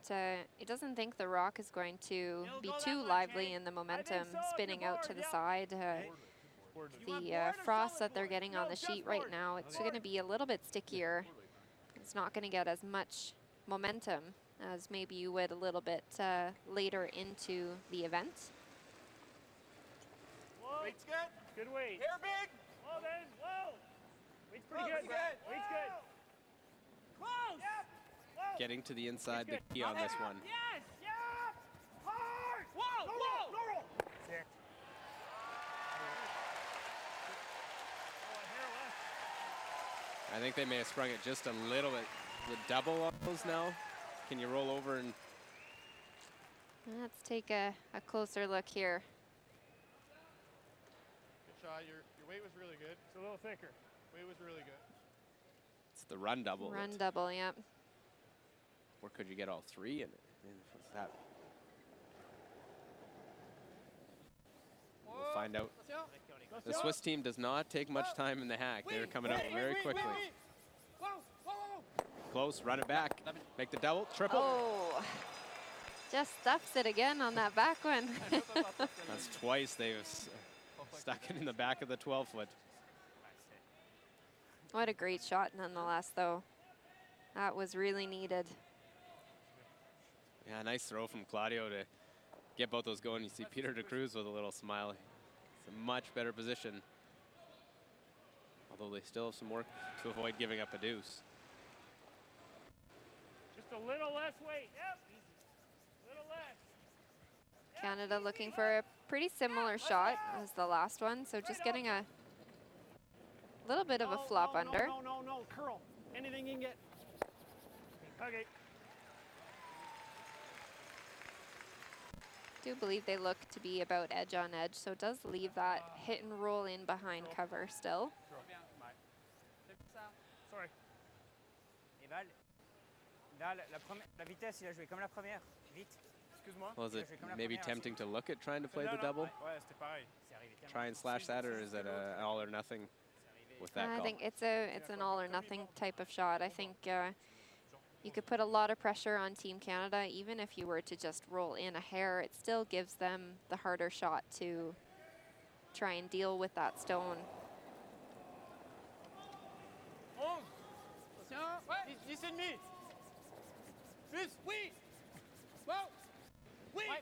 he doesn't think the rock is going to It'll be go that too much, lively eh? in the I momentum, think so, if spinning you're out to bored, the yeah. side. Board. You want The board or frost solid that they're board? getting No, on the just sheet right board. now, it's Board. going to be a little bit stickier. It's not going to get as much momentum as maybe you would a little bit later into the event. Whoa. Weight's good. Good weight. Hair big. Whoa, then. Whoa. Weight's pretty Whoa, good. pretty good. Weight's good. Close. Yep. Whoa. Getting to the inside, the good. key on this one. Yes. Yep. Hard. Whoa, No whoa. roll. No roll. That's it. Oh, a hair left. I think they may have sprung it just a little bit. The double on those now. Can you roll over and Let's take a closer look here. Good shot. Your weight was really good. It's a little thicker. Weight was really good. it's the run double? Run double, yep. Or could you get all three in it? I mean, if it's that, we'll find out. Attention. The Swiss team does not take much time in the hack. They're coming out very quickly. Whoa, whoa, whoa. Close, run it back. Make the double, triple. Oh, just stuffs it again on that back one. That's twice they've stuck it in the back of the 12-foot. What a great shot nonetheless, though. That was really needed. Yeah, nice throw from Claudio to get both those going. You see Peter de Cruz with a little smile. It's a much better position. Although they still have some work to avoid giving up a deuce. Just a little less weight. Yep. Little less. Canada looking for a pretty similar shot as the last one, so just getting a little bit of a flop under. No, curl. Anything you can get. Okay. Do believe they look to be about edge on edge, so it does leave that hit and roll in behind cover still. Sorry. Et Val, là, la vitesse, il a joué comme la première. Vite. Excuse-moi. Well, is it maybe tempting to look at trying to play No, the no, double? Ouais, c'était pareil. C'est arrivé tellement. Try and slash that, or is it an all or nothing with that I call? think it's an all or nothing type of shot. I think you could put a lot of pressure on Team Canada. Even if you were to just roll in a hair, it still gives them the harder shot to try and deal with that stone. Attention. Ouais. 10 et demi. Plus. Oui. Wow. Oui. Ouais.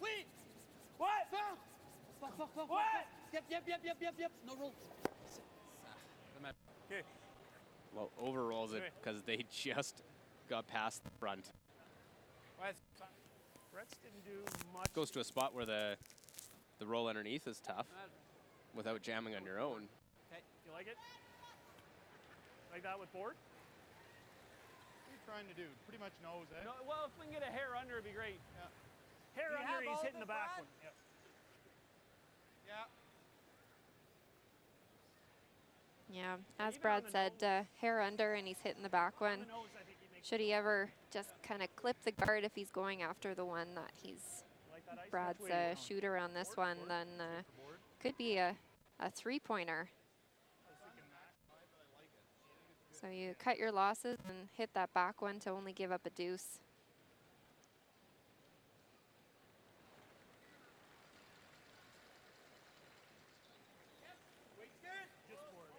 Oui. What? Fort, fort, fort. What? Yep. No roll. Okay. Well, overrolls it because they just got past the front. Ouais, Brett's didn't do much. Goes to a spot where the roll underneath is tough without jamming on your own. You like it? Like that with board? What are you trying to do? Pretty much nose, eh? No, well, if we can get a hair under, it'd be great. Yeah. Hair You under, have he's all hitting of the it, back Brad? one. Yep. Yeah. Yeah, as Even Brad on the said, nose. hair under and he's hitting the back On one. the nose, I think he makes Should he ever just kind of clip the guard if he's going after the one that he's like that ice. Brad's Which way are you going? shooter on this one, then could be a three-pointer. I was thinking that. So you cut your losses and hit that back one to only give up a deuce. Just forward,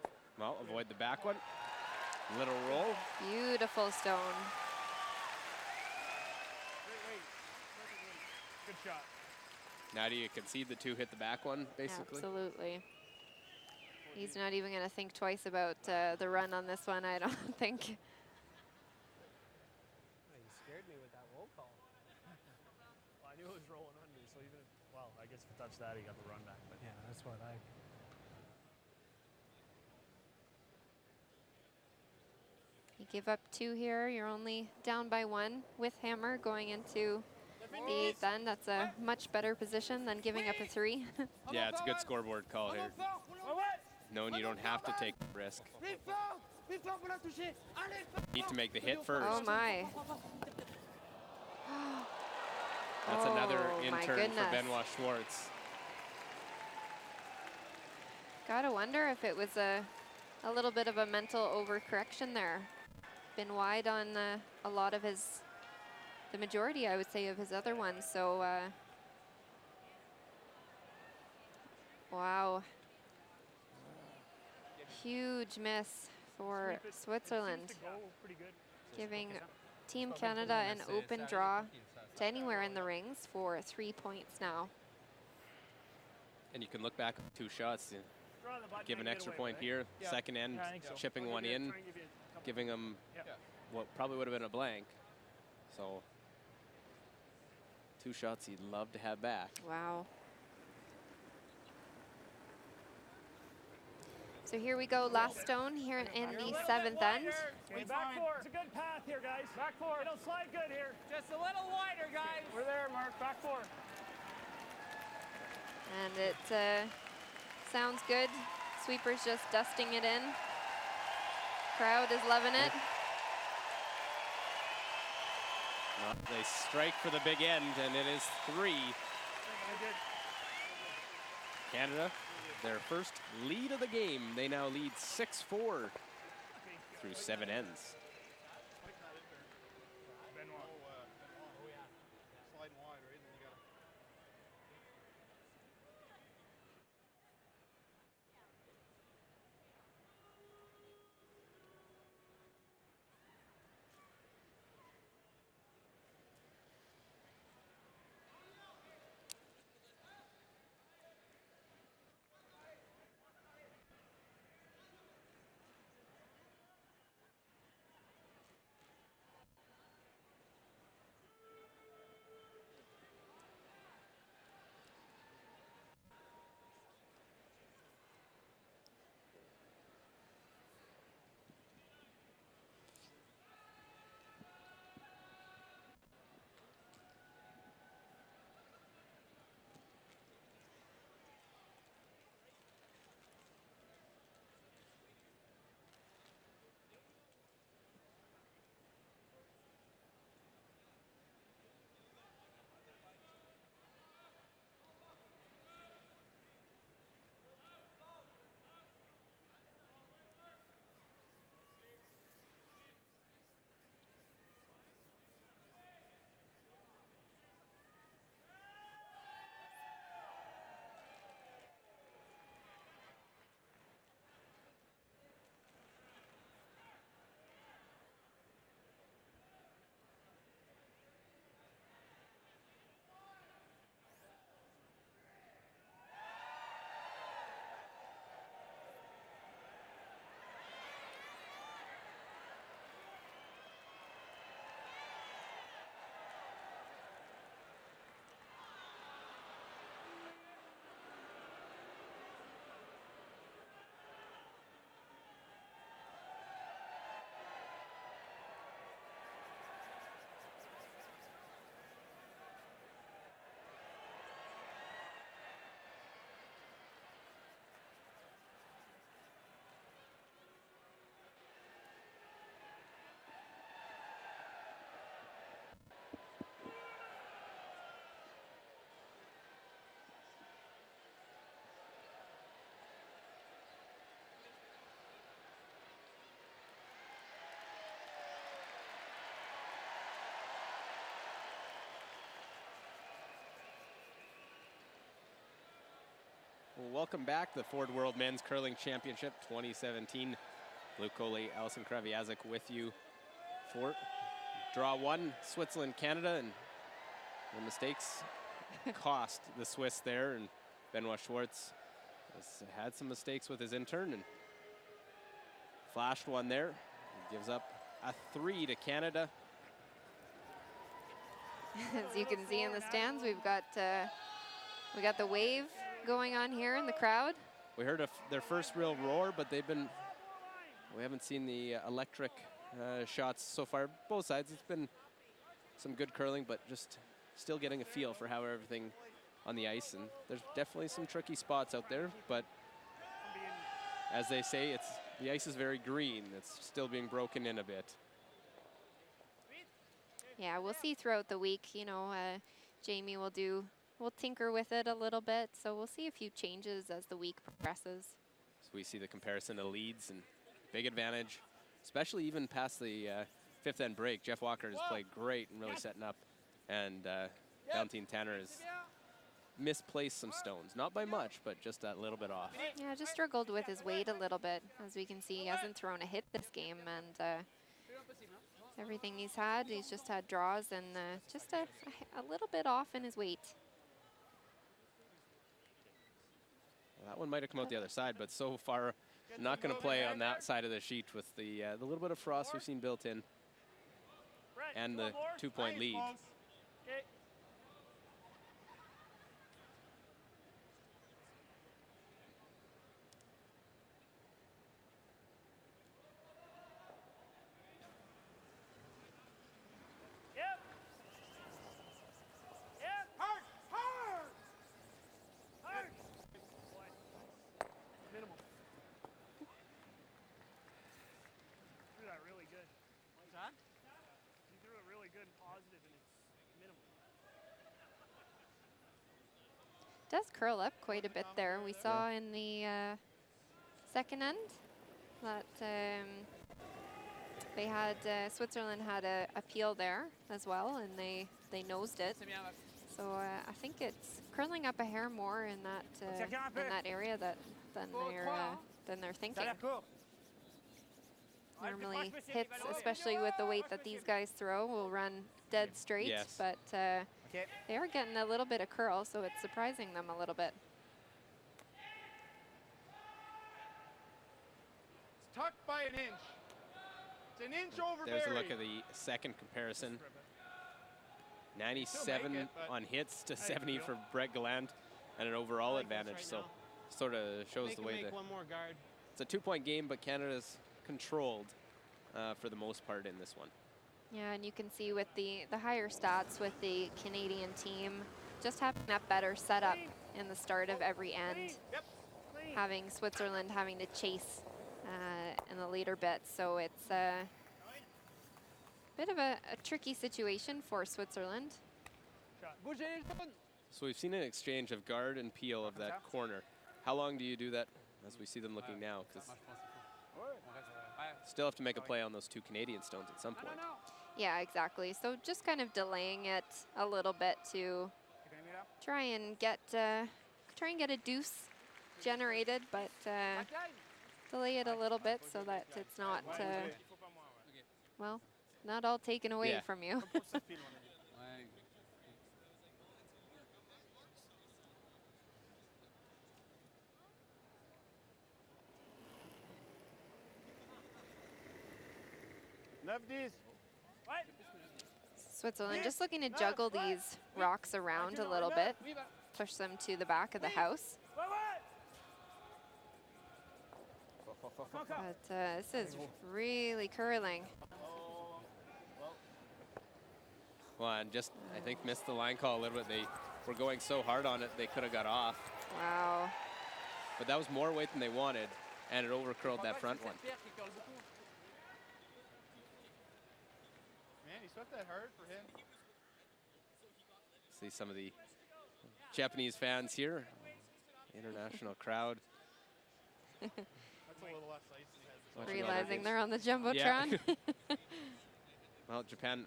eh? Well, avoid the back one. Little roll. Beautiful stone. Great weight. Perfect weight. Good shot. Now do you concede the two hit the back one, basically? Absolutely. He's not even going to think twice about the run on this one, I don't think. You scared me with that roll call. Well, I knew it was rolling under, so even if, well, I guess if it touched that, he got the run back. But Yeah, that's what I. You give up two here, you're only down by one with hammer going into the eighth end. That's a much better position than giving up a three. Yeah, it's a good scoreboard call here. Knowing you don't have to take the risk. Need to make the hit first. Oh my. That's another Oh, in my turn goodness. for Benoit Schwartz. Gotta wonder if it was a little bit of a mental overcorrection there. Been wide on a lot of the majority, I would say, of his other ones. So, wow. Huge miss for sweep it. Switzerland, It seems to go pretty good. giving Team Canada an open draw to anywhere in the rings for 3 points now. And you can look back on two shots. Draw the button Give and an get extra away point with it. here, Yeah. second end, Yeah, I think so. chipping I'll one give you- in, try and give you a couple. giving them Yeah. what probably would have been a blank. So 2 shots he'd love to have back. Wow. So here we go, last stone here in the 7th end. Okay, back four. It's a good path here, guys. Back four. It'll slide good here. Just a little wider, guys. We're there, Mark. Back four. And it sounds good. Sweeper's just dusting it in. Crowd is loving it. Well, they strike for the big end, and it is 3. Canada, their first lead of the game. They now lead 6-4 through 7 ends. Sliding wide, right? And then you gotta. Well, welcome back to the Ford World Men's Curling Championship 2017. Luke Coley, Allison Kraviazik with you for draw one, Switzerland, Canada, and the mistakes cost the Swiss there, and Benoit Schwartz has had some mistakes with his intern and flashed one there. He gives up a 3 to Canada. As you can see in the stands, we got the wave going on here in the crowd. We heard their first real roar, but we haven't seen the electric shots so far. Both sides, it's been some good curling, but just still getting a feel for how everything on the ice. And there's definitely some tricky spots out there, but as they say, the ice is very green. It's still being broken in a bit. Yeah, we'll see throughout the week. You know, Jamie will tinker with it a little bit, so we'll see a few changes as the week progresses. So we see the comparison of leads and big advantage, especially even past the fifth end break. Jeff Walker has played great and really setting up, and Valentine Tanner has misplaced some stones. Not by much, but just a little bit off. Yeah, just struggled with his weight a little bit. As we can see, he hasn't thrown a hit this game, and everything he's just had draws and just a little bit off in his weight. Well, that one might have come out the other side, but so far not going to play on that side of the sheet with the little bit of frost we've seen built in and the 2-point lead. Does curl up quite a bit there. We saw in the second end that they had Switzerland had a peel there as well, and they nosed it. So I think it's curling up a hair more in that area than they're thinking. Normally hits, especially with the weight that these guys throw, will run dead straight, but they are getting a little bit of curl, so it's surprising them a little bit. It's tucked by an inch. It's an inch over There's Barry. a look at the second comparison. 97 on hits to 70 for Brett Galland, and an overall advantage. So sort of shows the way that one more guard. it's a 2-point game, but Canada's controlled for the most part in this one. Yeah, and you can see with the higher stats with the Canadian team, just having that better setup in the start of every end, having Switzerland having to chase in the later bits. So it's a bit of a tricky situation for Switzerland. So we've seen an exchange of guard and peel of that corner. How long do you do that as we see them looking now? Because still have to make a play on those 2 Canadian stones at some point. Yeah, exactly. So just kind of delaying it a little bit to try and get a deuce generated, but delay it a little bit so that it's not, well, not all taken away from you. Switzerland just looking to juggle these rocks around a little bit, push them to the back of the house. But this is really curling. Well, and just, I think, missed the line call a little bit. They were going so hard on it, they could have got off. Wow. But that was more weight than they wanted, and it overcurled that front one. Man, he swept that hard for him. See some of the Japanese fans here. International crowd. That's a little less ice than he has. Realizing they're on the Jumbotron. Yeah. Well, Japan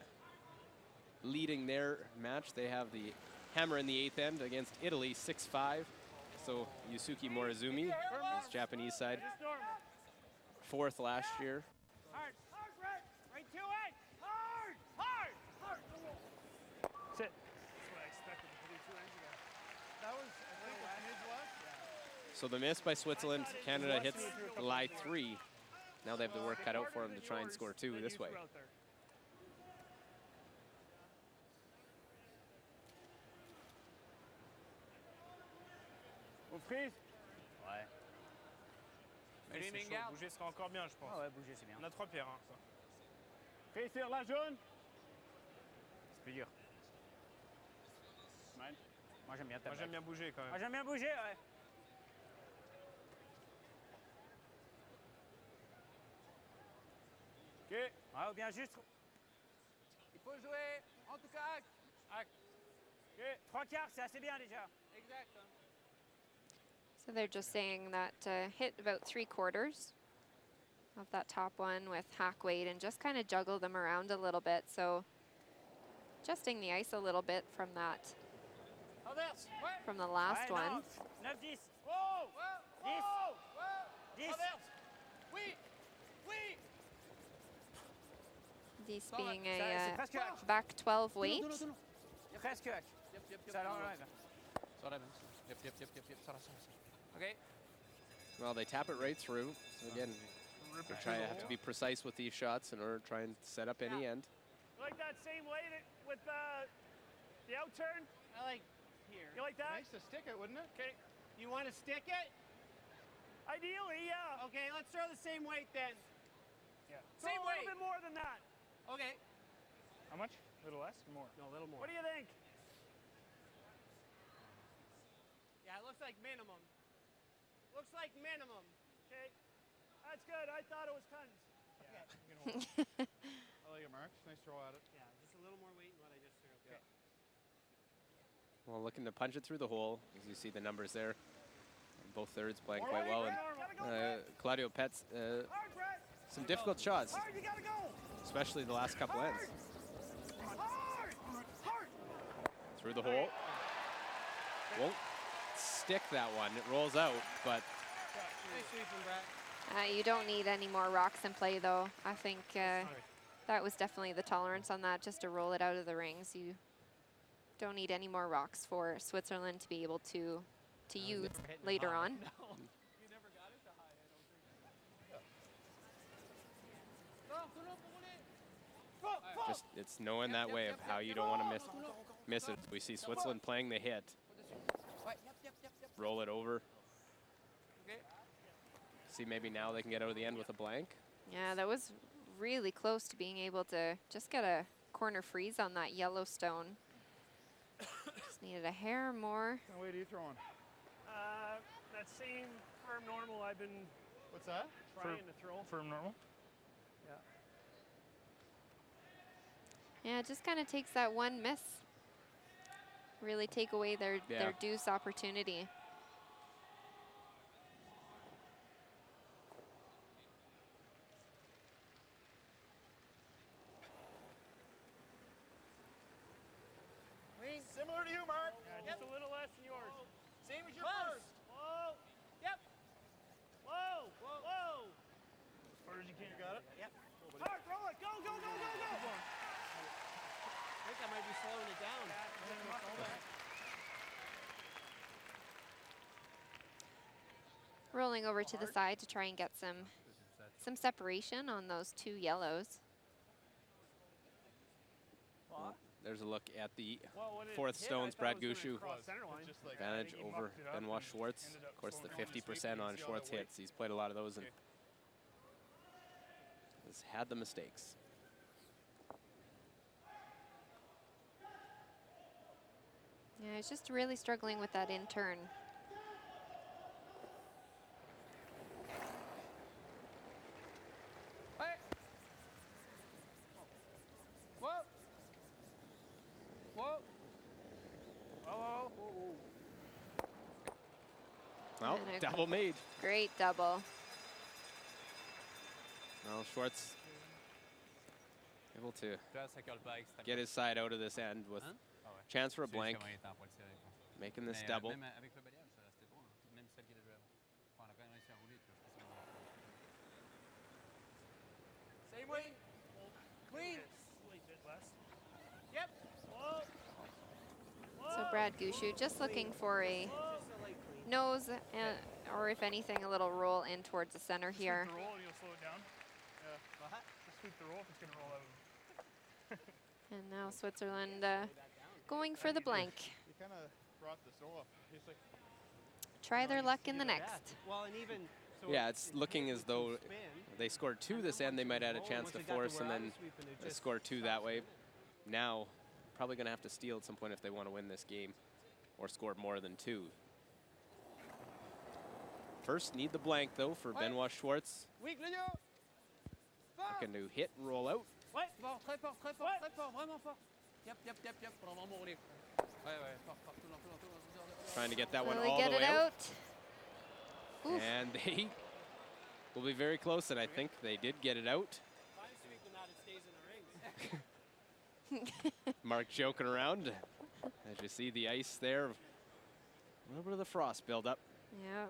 leading their match. They have the hammer in the 8th end against Italy, 6-5. So Yusuke Morizumi, his Japanese side, Just normal. 4th last year. Hard, Brett. Right to it. Hard. Sit. That's what I expected to do 2 ends ago. That was, I think, what his was. Yeah. So the miss by Switzerland. Canada hits lie 3. Now they have the work cut out for them to try and score 2 this way. On frise. Ouais. Mais Allez, c'est chaud. Mengard. Bouger sera encore bien, je pense. Ah ouais, bouger, c'est bien. On a 3 pierres, hein, ça. Frise sur la jaune. C'est plus dur. Mine. Moi, j'aime bien Moi, j'aime bien bouger quand même. Moi, j'aime bien bouger, ouais. Ok. Ouais, ou bien juste. Il faut jouer. En tout cas, Ok. 3 quarts, c'est assez bien déjà. exact. Hein. So they're just saying that hit about 3/4 of that top one with hack weight and just kind of juggle them around a little bit. So adjusting the ice a little bit from that, Traverse. Ouais. from the last Ouais, one. 9-10. Oh. Wow. 10. Wow. 10. Traverse. Oui. Oui. These Ça va, being C'est a presque hack. back 12 weight. Presque hack. Ça l'enlève. Ça va, yep. Ça va. OK. Well, they tap it right through. So again, they're trying to have to be precise with these shots in order to try and set up any end. You like that same way that with the out turn? I like here. You like that? Nice to stick it, wouldn't it? Okay. You want to stick it? Ideally, yeah. Okay, let's throw the same weight then. Yeah. Same Throw a weight. little bit more than that. Okay. How much? A little less or more? No, a little more. What do you think? Yeah, it looks like minimum. Looks like minimum. Okay. That's good. I thought it was tons. Yeah. You can hold it. I like it, Mark. Nice throw at it. Yeah, just a little more weight than what I just threw. Yeah. Well, looking to punch it through the hole, as you see the numbers there. Both thirds playing quite well. And Claudio Petz, Hard, Brett. some difficult shots, Hard, you gotta go. especially the last couple ends. Hard. Hard. Through the hole. Won't stick that one. It rolls out, but Nice sweeping, Brett. You don't need any more rocks in play, though. I think that was definitely the tolerance on that, just to roll it out of the rings. You don't need any more rocks for Switzerland to be able to use later on. No. You never got it to high, I don't think. just it's knowing that way of how you don't want to miss it. We see Switzerland playing the hit. Ouais, yep. Roll it over. OK. See, maybe now they can get out of the end with a blank. Yeah, that was really close to being able to just get a corner freeze on that Yellowstone. Just needed a hair more. What weight are you throwing? That same firm normal I've been What's that? trying to throw. Firm normal? Yeah, it just kind of takes that one miss. Really take away their deuce opportunity. Similar to you, Mark. Yeah, just a little less than yours. Same as your Close. first. Whoa. Yep. Whoa. Whoa. As far as you can. You got it? Yep. Hard, throw it. Go. I think I might be slowing it down. Rolling over to the side to try and get some separation on those 2 yellows. There's a look at the Well, when it 4th hit, stones, I thought Brad it was gonna Gushu. cross center line. Just like Advantage I think he over mucked it up Benoit and Schwartz. ended up Of course, the slowing down the 50% sweep. on You see all Schwartz that weight. hits. He's played a lot of those and Okay. has had the mistakes. Yeah, he's just really struggling with that in turn. Ouais. Whoa. Whoa. Well, And a double made. Great double. Well, Schwartz able to Là, ça colle pas extrêmement. get his side out of this end with Hein? Ah ouais. chance for a C'est blank, vraiment il est en temps pour le tirer, je pense. making this Mais, double. même avec le balayage, ça restait bon. Hein. Same way. Clean. Slight bit less. Yep. So Brad Gushu just looking for a nose and, or if anything, a little roll in towards the center here. Sweep the roll and you'll slow it down. Yeah. Just sweep the roll if it's going to roll out. And now Switzerland going for the blank. He kind of brought this off. He's like, Try their luck in the next. Well, and even so Yeah, it's looking as though they scored 2 this end. They might add a chance to force and then score 2 that way. Now, probably going to have to steal at some point if they want to win this game or score more than 2. First, need the blank, though, for Benoit Schwartz. Weak, Ligno. Looking to hit, roll out. Ouais, fort, très fort, très fort, très fort, vraiment fort. Yep, yep, yep, yep, pour vraiment mourir. Ouais, ouais, fort, fort, tout le long, tout le long, tout le long. Trying to get that one Will they all get the it way out. Oof. And they will be very close, and I think they did get it out. Mark joking around. As you see the ice there, a little bit of the frost buildup. Yeah.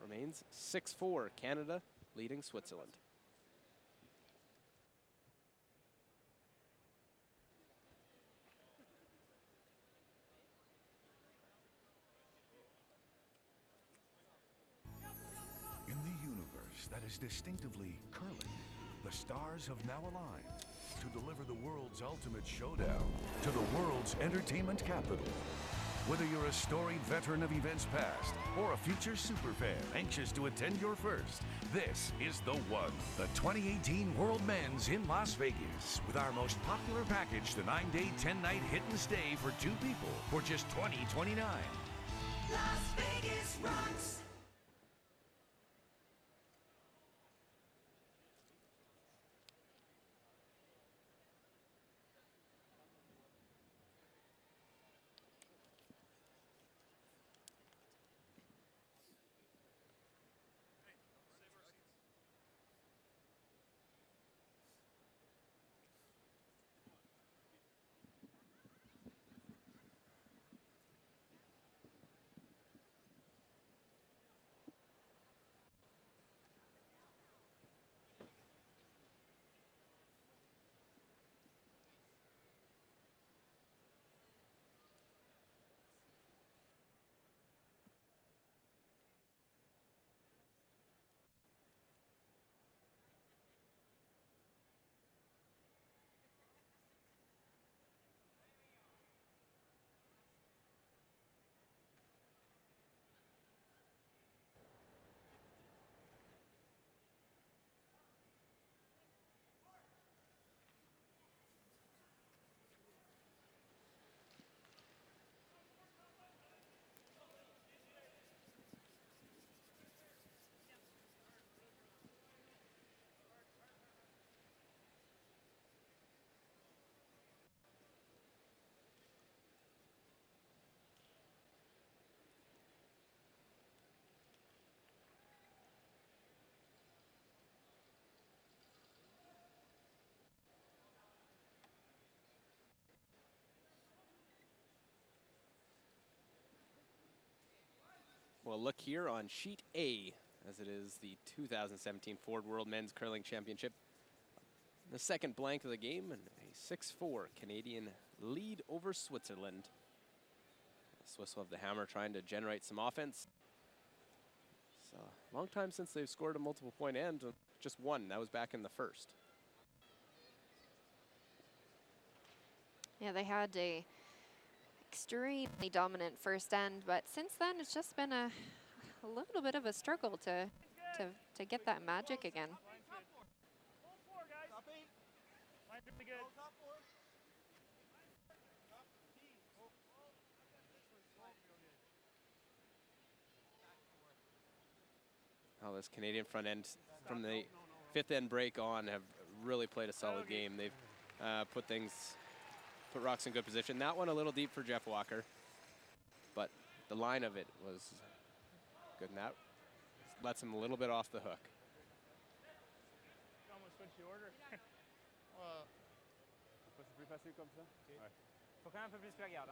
Remains 6-4, Canada leading Switzerland. In the universe that is distinctively curling, the stars have now aligned to deliver the world's ultimate showdown to the world's entertainment capital. Whether you're a storied veteran of events past or a future superfan anxious to attend your first, this is the one. The 2018 World Men's in Las Vegas with our most popular package, the 9-day, 10-night hit and stay for 2 people for just $20.29. Las Vegas rocks. Well, look here on sheet A, as it is the 2017 Ford World Men's Curling Championship. The second blank of the game, and a 6-4 Canadian lead over Switzerland. The Swiss will have the hammer trying to generate some offense. It's a long time since they've scored a multiple point end, just one. That was back in the first. Yeah, they had a extremely dominant first end, but since then it's just been a little bit of a struggle to get that magic again. Well, this Canadian front end from the fifth end break on have really played a solid game. They've put rocks in good position. That one a little deep for Jeff Walker, but the line of it was good, and that lets him a little bit off the hook. Almost switch the order. Faut quand même un peu plus que la garde.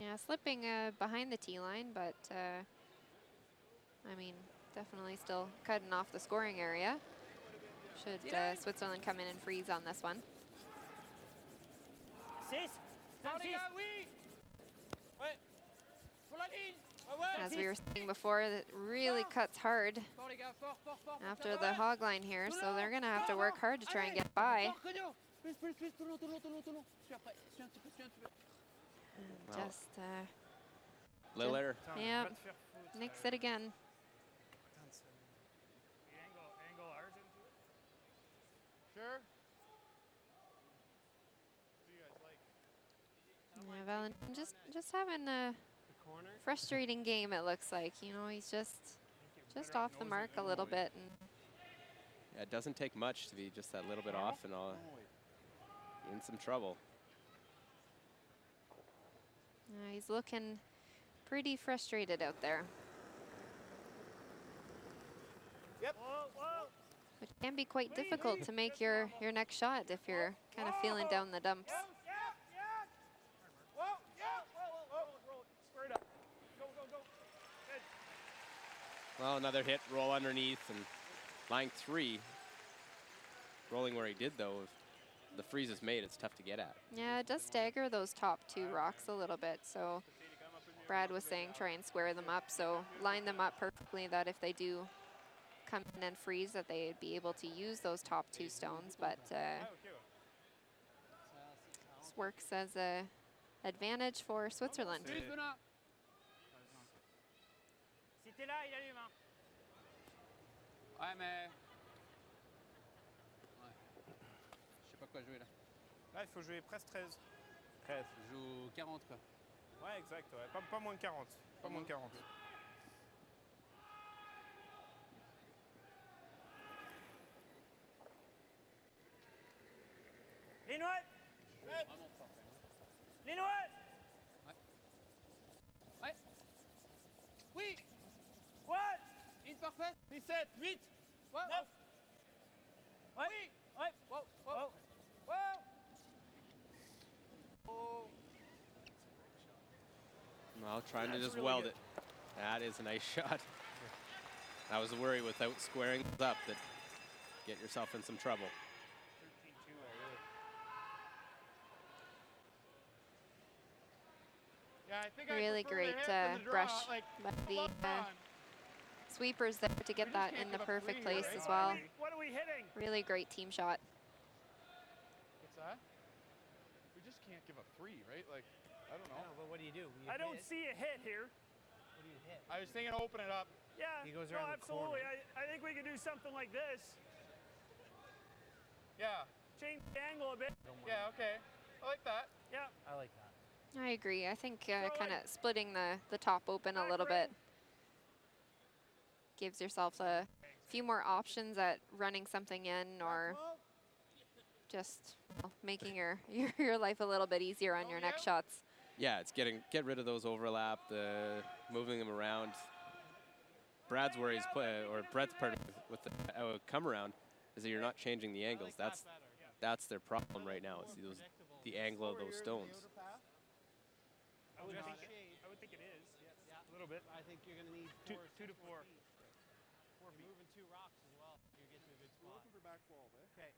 Yeah, slipping behind the tee line, but I mean, definitely still cutting off the scoring area. Should Switzerland come in and freeze on this one? 6. Fort, les gars, oui. Ouais. Sur la ligne. Ouais, ouais. As we were saying before, it really cuts hard Fort, les gars, fort, fort, fort. after the hog line here, so they're going to have to work hard to try and get by. Fort, Cogno. Plus, plus, plus, tout long, tout long, tout long, tout long. Suis après, suis un petit peu, suis un petit peu. Well, Just, little error. yeah, nix it again. Angle ours into it. Sure. What do you guys like? Yeah, Valentin just having a The corner. frustrating game, it looks like. You know, he's just off the mark a little bit. And Yeah, it doesn't take much to be just that little bit off and all in some trouble. he's looking pretty frustrated out there. Yep. Whoa, whoa. Which can be quite difficult to make your next shot if you're kind of feeling down the dumps. Yeah, yeah. Whoa, yeah. Whoa. Roll. Square it up. Go. Good. Well, another hit, roll underneath, and line 3. Rolling where he did, though, if the freeze is made, it's tough to get at. Yeah, it does stagger those top 2 rocks a little bit. So Brad was saying try and square them up. So line them up perfectly that if they do come in and freeze, that they'd be able to use those top 2 stones. But this works as a advantage for Switzerland. Plus, Benoît. Si t'es là, il allume. Hein. Ouais, mais. Ouais. Je sais pas quoi jouer là. Là, il faut jouer presque 13. 13. Je joue 40 quoi. Ouais, exact. Ouais. Pas moins de 40. Pas moins de 40. Linouette. Vraiment parfait. Linouette. Ouais. Oui. What? Une parfaite. 17, 8, Ouais. 9. Ouais. Oui. Ouais. Wow. Wow. Wow. Wow. Oh. Well, trying to That's just really weld good. it. That is a nice shot. That was a worry without squaring it up that get yourself in some trouble. 13-2 already. Yeah, I think Really great brush by the sweepers there to get that in the perfect place as well. What are we hitting? Really great team shot. What's that? We just can't give up 3, right? Like, I don't know. but what do you do? I don't see a hit here. What do you hit? I was thinking open it up. Yeah, He goes no, around the absolutely. corner. I think we can do something like this. Yeah. Change the angle a bit. Yeah, okay. I like that. Yeah. I like that. I agree. I think kind of splitting the top open a little bit gives yourself a few more options at running something in or just making your life a little bit easier on your next shots. Yeah, it's get rid of those overlap, the moving them around. Brad's worries, or Brett's part with the come around, is that you're not changing the angles. That's their problem right now. Is the angle of those stones. I would think it is. A little bit. I think you're going to need 2 to 4. 4 feet. Moving 2 rocks as well. You get to a good spot. We're looking for back 12, eh? Okay.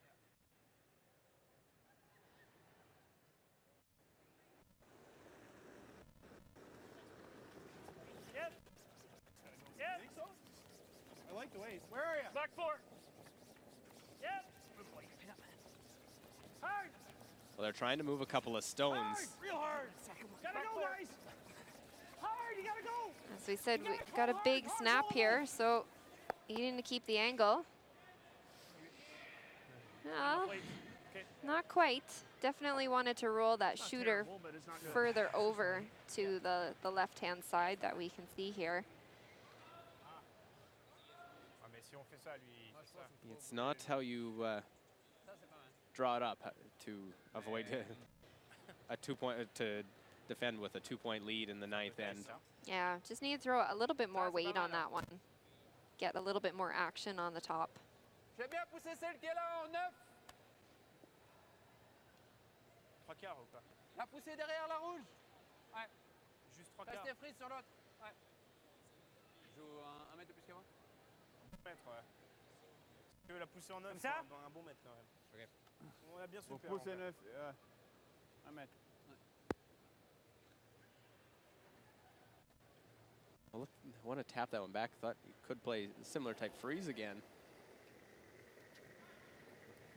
Yep. Yep. Think so? I like the ways. Where are you? Back 4. Yep. Hard. Well, they're trying to move a couple of stones. Hard. Real hard. Gotta go, guys. Hard. You gotta go. As we said, we got a big snap here, so needing to keep the angle. Well, not quite. Definitely wanted to roll that shooter Terrible, but it's not good. further over to the left-hand side that we can see here. Ah, mais si on fait ça, lui, il fait ça. It's not how you draw it up to avoid a 2-point to defend with a 2-point lead in the 9th end. Yeah, just need to throw a little bit more weight on that one. Get a little bit more action on the top. J'ai bien poussé celle qui est là en 9. 3 quarts ou pas? La poussée derrière la rouge. Ouais. Juste 3 quarts. Restez free sur l'autre. Ouais. Je joue un mètre de plus qu'avant. Mètre, ouais. Tu veux la pousser en 9, Comme ça? un bon mètre quand même. Ok. On a bien We'll super. push in if, I'm at. Well, look, I want to tap that one back. Thought you could play similar type freeze again.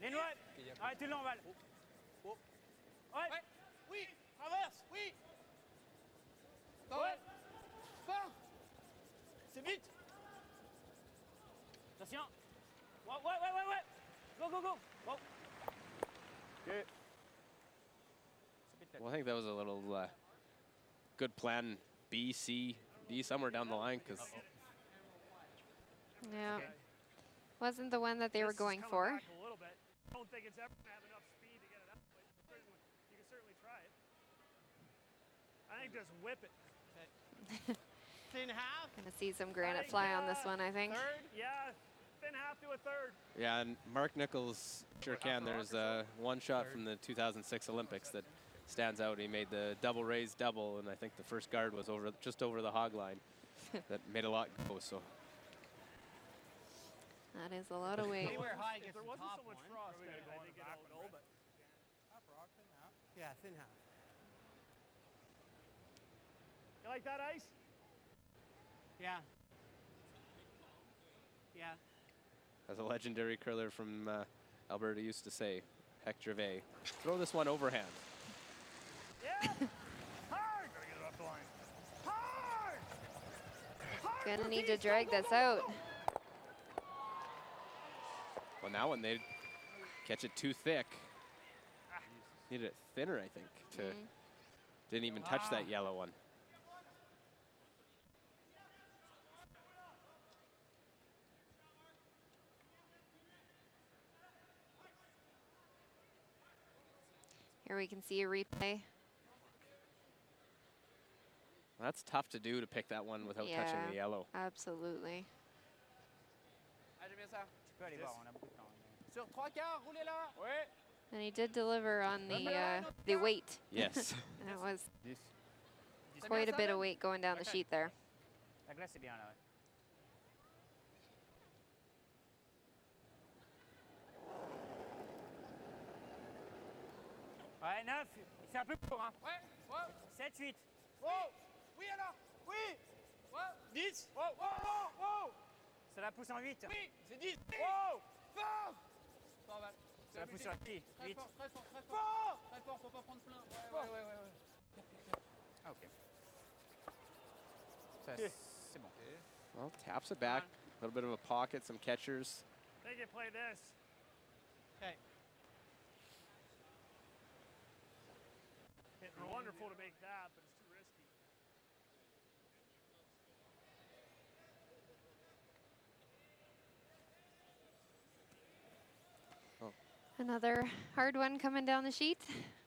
Les noix. Arrêtez l'envol. Oh. Ouais. Ouais. Oui. Traverse. Oui. Ouais. Fin. C'est vite. Attention. Ouais. Go. Go. Okay. Well, I think that was a little good plan B, C, D, somewhere down the line, because Yeah. Wasn't the one that they were going for. Back a little bit. I don't think it's ever going to have enough speed to get it up, but you can certainly try it. I think just whip it. Thin half. Gonna see some granite fly on this one, I think. Third, yeah. Thin half to a third. yeah, and Mark Nichols sure can. There's one shot from the 2006 Olympics that stands out. He made the double raise double, and I think the first guard was just over the hog line. That made a lot go. So That is a lot of weight. Anywhere high If gets there the wasn't top so much one. frost, Probably I gonna go think in the back it'll one, know, right? but Yeah, thin half. you like that ice? Yeah. as a legendary curler from Alberta used to say, Heck Gervais, throw this one overhand. Yeah. Hard. Gotta get it off the line. Hard. Gonna need to drag this out. Well, now when they catch it too thick, needed it thinner, I think. Didn't even touch that yellow one. Here we can see a replay. That's tough to do, to pick that one without touching the yellow. Absolutely. Ah, j'aime bien ça. Tu peux aller voir, on a beaucoup de temps. Sur 3/4, roulez là. Ouais. And he did deliver on the weight. Yes. That was This. quite a bit of weight going down the sheet there. La glace est bien là. Ouais, 9. C'est un peu court, hein. Ouais. Wow. 7, 8. Wow. Oui alors. Oui. Wow. 10. Wow. Ça la pousse en 8. Oui, c'est 10. Wow. Fort. Pas mal. Ça la pousse en 8. Très 8. fort, très fort, très fort. Très fort, faut pas prendre plein. Ouais. Ah, ok. Ça, c'est bon. Well, taps it back. A little bit of a pocket, some catchers. They can play this. Okay. It's wonderful to make that, but it's too risky. Another hard one coming down the sheet.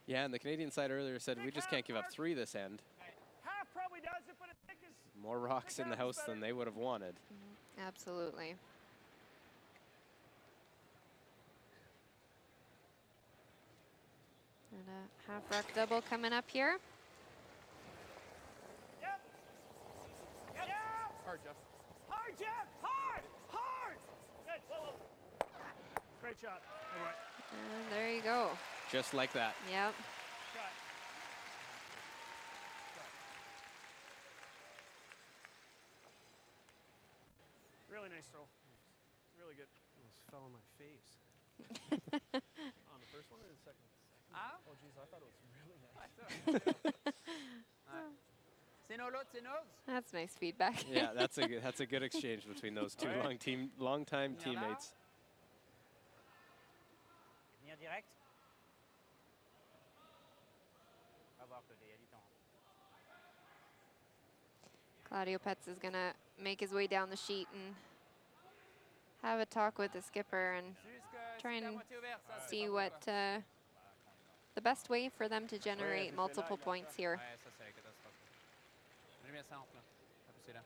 Yeah, and the Canadian side earlier said, we just can't give up 3 this end. Half probably does it, but I think it's More rocks in the house than they would have wanted. Absolutely. And a half rock double coming up here. Yep. Hard, Jeff. Hard, Jeff. Hard. Good. Whoa. Great shot. All right. And there you go. Just like that. Yep. Shot. Really nice throw. Really good. Almost fell on my face. On the first one or the second? Ah. Oh, jeez, I thought it was really nice. C'est nos l'autre, c'est nos. That's nice feedback. Yeah, that's a good exchange between those two long-time teammates. Venir direct. On va voir que il y a du temps. Claudio Petz is going to make his way down the sheet and have a talk with the skipper and try and see what the best way for them to generate multiple points here. Ouais, ça c'est la catastrophe. J'aime bien ça en plein. La pousser là.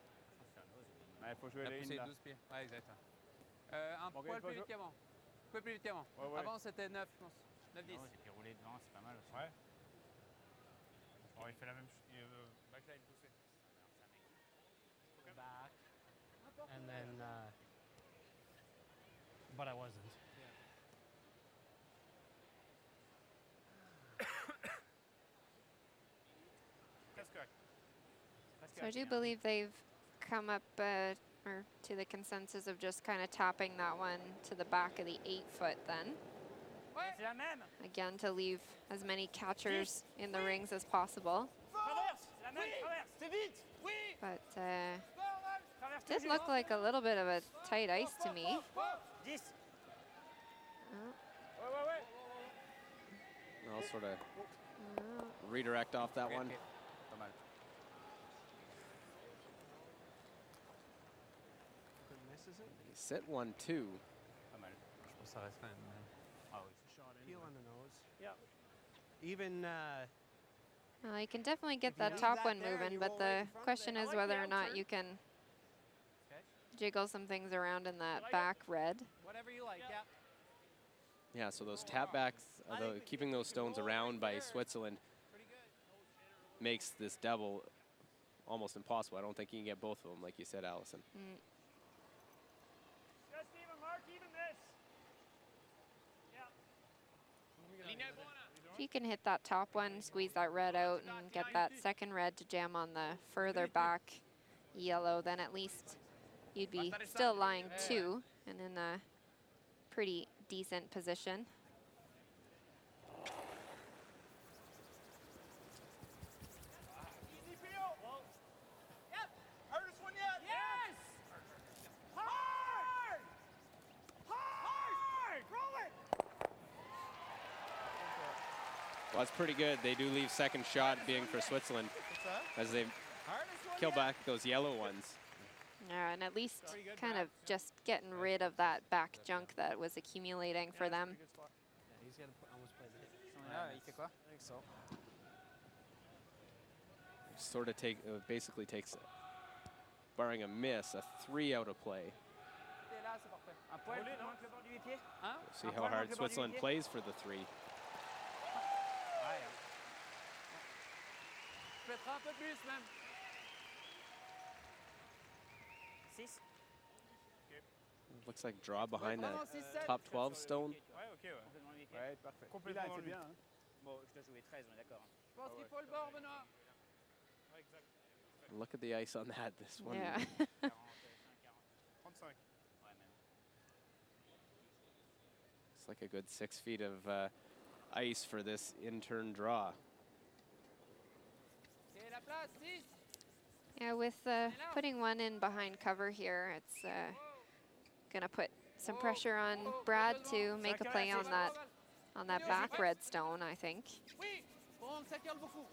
Il faut jouer La les pousser lignes là. 12 pieds. Ouais, exact. Un Bon, poil faut plus vite jouer. qu'avant. Un peu plus vite qu'avant. Ouais. Avant c'était 9, je pense. 9-10. Et puis rouler devant, c'est pas mal aussi. Ouais. Oh, il fait la même chose. Backline poussé. Back. And then but I wasn't. That's correct. So I do believe they've come up or to the consensus of just kind of tapping that one to the back of the 8-foot then. C'est la même. Again, to leave as many catchers in the rings as possible. Traverse. C'est la même. Traverse. C'est vite. Oui. But Traverse. did look like a little bit of a tight ice to me. 10. Oh, Ouais, ouais, ouais. I'll sort of redirect off that one. Pas mal. Misses it. Sit 1-2. Pas mal. Je pense que ça reste quand même. Ah oui. Peel on the nose. Yeah. Even well, you can definitely get If you that leave top that one there, moving, you but won't the wait in front of question it. I is like whether the or not outside. you can Okay. jiggle some things around in that back red. Whatever you like. Yeah. Yeah, so those tap backs, keeping those stones around by Switzerland Pretty good. makes this double almost impossible. I don't think you can get both of them, like you said, Allison. Just even, Mark, even this. Yeah. If you can hit that top one, squeeze that red out, and get that second red to jam on the further back yellow, then at least you'd be still lying 2 and in a pretty decent position. Easy, Pio. Yep. Hardest one yet. Yes. Hard. Hard. Roll it. Well, that's pretty good. They do leave second shot being for Switzerland as they kill back those yellow ones. Yeah, and at least kind of just getting rid of that back junk that was accumulating for them. yeah, he's got to almost play the hit. Là, il fait quoi? I think so. Sort of basically takes, barring a miss, a 3 out of play. T'es là, c'est parfait. Un poil plus loin que le bord du 8 pieds. Hein? See how hard Switzerland plays for the 3. Ouais. Je mettrai un peu plus même. 6. Looks like draw behind that top 12 stone. Ouais, ok, ouais. Ouais, parfait. Complètement Complètement lui. bien. Hein. Bon, je dois jouer 13, on est d'accord. Je pense qu'il faut le bord, Benoît. Ouais, exact. Look at the ice on that. This one. Yeah. 35. Ouais, même. It's like a good 6 feet of ice for this in-turn draw. C'est la place, 6. Yeah, with putting one in behind cover here, it's gonna put some pressure on Brad to make a play on that back red stone, I think. Oui. Bon, ça curle beaucoup.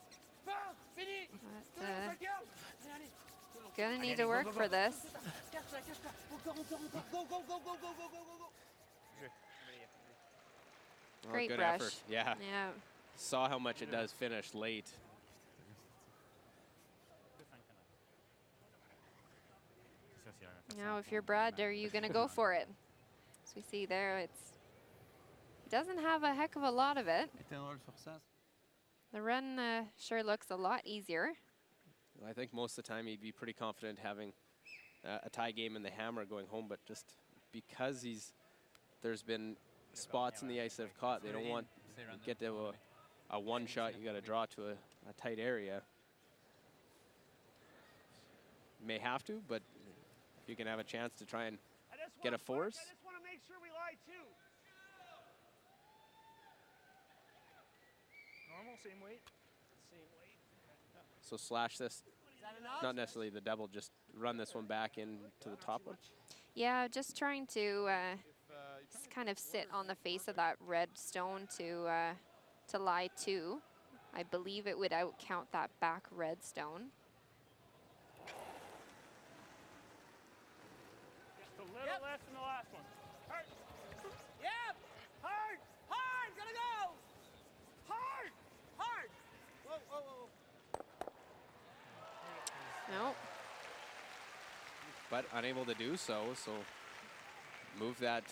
Fin. Fini. But, Ça curle. gonna need to work for this. Cache-la, cache-la. Encore. Go, go, go, go, go, go, go, go. Oh, Great good brush. effort. Yeah. Yeah. Saw how much it does finish late. Now, if you're Brad, are you gonna go for it? As we see there, it doesn't have a heck of a lot of it. The run sure looks a lot easier. I think most of the time he'd be pretty confident having a tie game in the hammer going home, but just because there's been spots in the ice that have caught, they don't want to get to a one shot. You got to draw to a tight area. May have to, but if you can have a chance to try and get a force. I just want to make sure we lie too. Normal, same weight. Same weight. So slash this, not necessarily the double, just run this one back into the top one. Yeah, just trying to just kind of sit on the face of that red stone to lie 2. I believe it would outcount that back red stone. Just a little less than the last one. Hard. Yep. Hard. Hard. Gotta go. Hard. Hard. Whoa, whoa, whoa. Nope. But unable to do so, so move that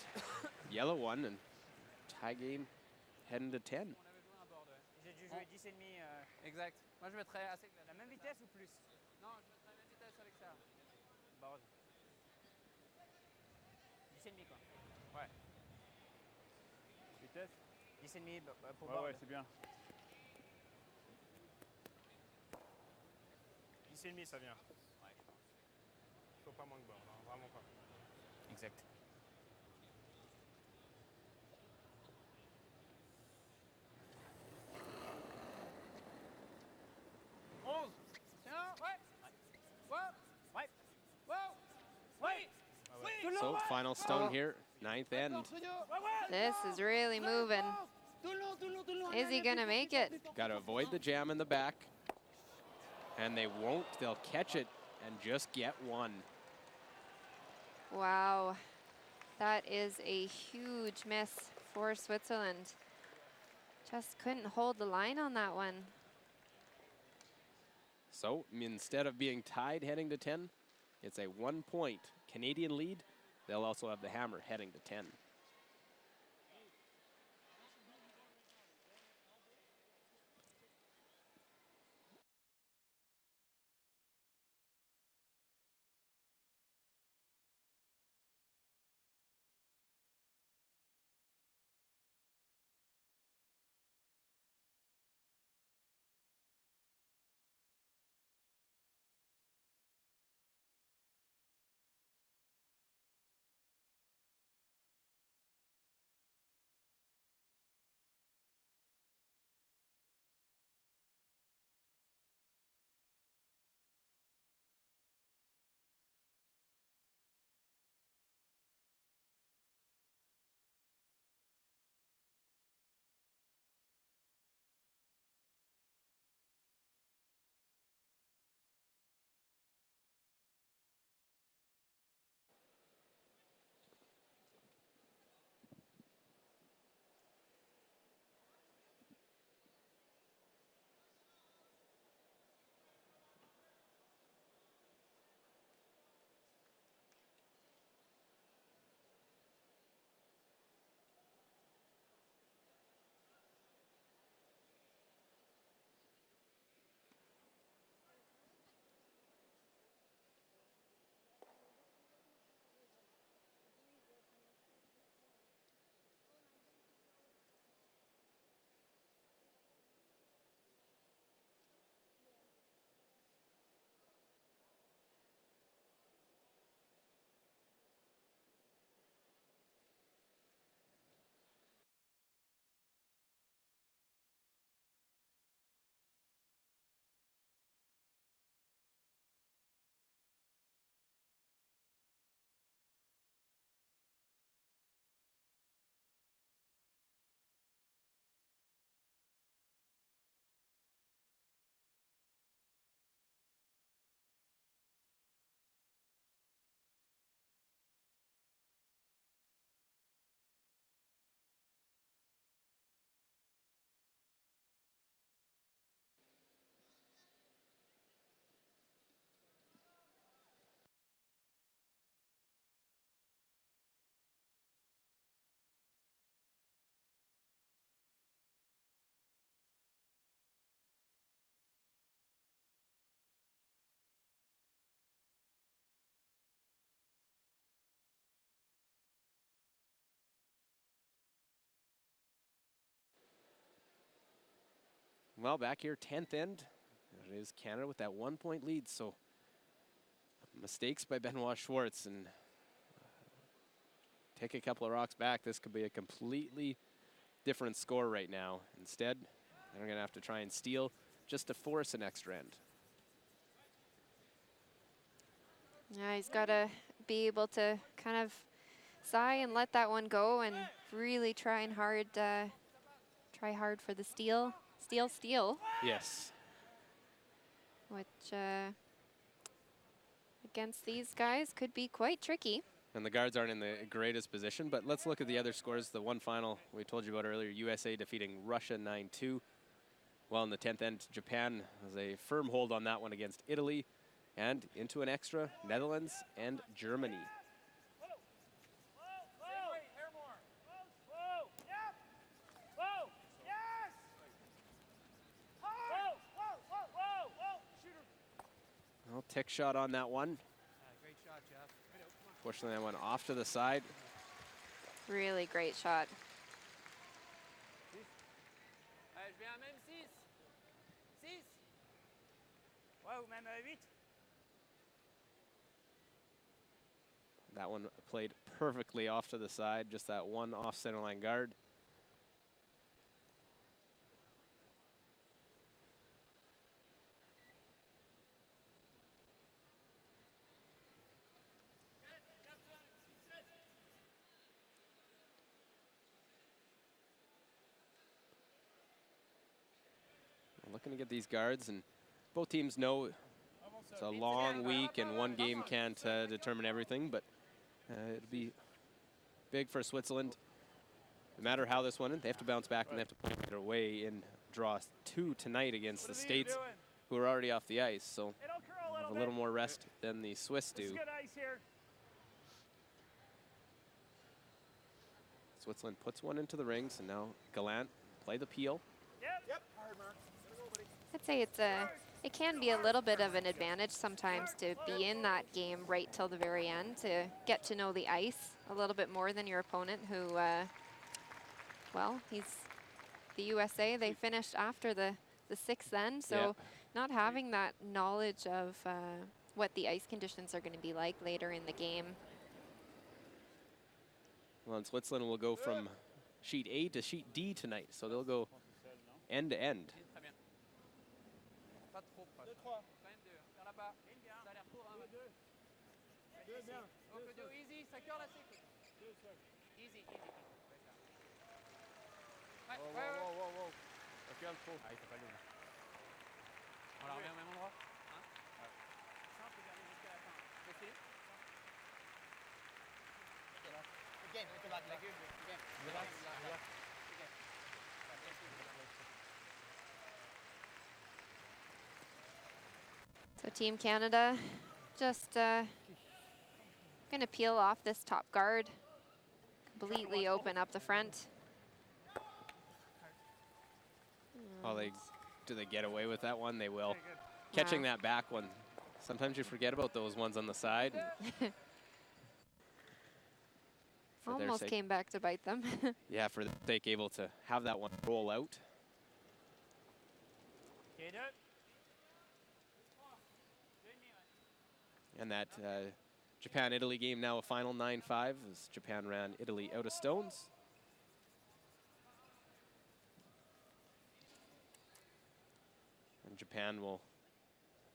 yellow one and tie game heading to 10. On avait besoin d'un bord, ouais. J'ai dû jouer 10 et demi. Exact. Moi, je mettrais assez. La même vitesse ou plus? Non, je mettrais la même vitesse avec ça. Bord. 10 et demi quoi. Ouais. Vitesse? 10,5 pour Ouais, Borde. ouais, c'est bien. 10,5 ça vient. Ouais, je pense. Faut pas moins que Borde, hein, vraiment pas. Exact. So final stone here, ninth end. This is really moving. Is he gonna make it? Got to avoid the jam in the back. And they won't. They'll catch it and just get one. Wow. That is a huge miss for Switzerland. Just couldn't hold the line on that one. So instead of being tied heading to 10, it's a 1-point Canadian lead. They'll also have the hammer heading to 10. Well, back here, 10th end. It is Canada with that 1-point lead. So mistakes by Benoit Schwartz and take a couple of rocks back. This could be a completely different score right now. Instead, they're going to have to try and steal just to force an extra end. Yeah, he's got to be able to kind of sigh and let that one go and really try hard for the steal. Steal. Yes. Which against these guys could be quite tricky. And the guards aren't in the greatest position, but let's look at the other scores. The one final we told you about earlier, USA defeating Russia 9-2. Well, in the 10th end, Japan has a firm hold on that one against Italy. And into an extra, Netherlands and Germany. Well, tick shot on that one. Great shot, Jeff. Fortunately, that went off to the side. Really great shot. Allez, je viens à même 6. 6. Ouais, ou même 8. That one played perfectly off to the side, just that one off center line guard. Looking to get these guards, and both teams know it's a long week and one game can't determine everything, but it'll be big for Switzerland. No matter how this one, they have to bounce back and they have to play their way in draw 2 tonight against the States, who are already off the ice, so have a little more rest than the Swiss do. Switzerland puts one into the rings, and now Gallant play the peel. Yep. I'd say it can be a little bit of an advantage sometimes to be in that game right till the very end, to get to know the ice a little bit more than your opponent who, well, he's the USA. They finished after the 6th end, so not having that knowledge of what the ice conditions are going to be like later in the game. Well, and Switzerland will go from sheet A to sheet D tonight, so they'll go end to end. Pas trop proche. 2, 3. Quand même 2. Vers là-bas. Ça a l'air court. 2, 2. Easy. Ça cœur là, c'est cool. Easy. Ouais. Wow. Regarde trop. Ah, il faut pas le donner. On la remet au même endroit. Hein? Ouais. Simple, garder jusqu'à la fin. C'est fini? Again, look at that. Again. So Team Canada just going to peel off this top guard, completely open up the front. Oh, do they get away with that one? They will. Catching that back one. Sometimes you forget about those ones on the side. Almost came back to bite them. Yeah, for the sake able to have that one roll out. And that Japan-Italy game now a final 9-5 as Japan ran Italy out of stones. And Japan will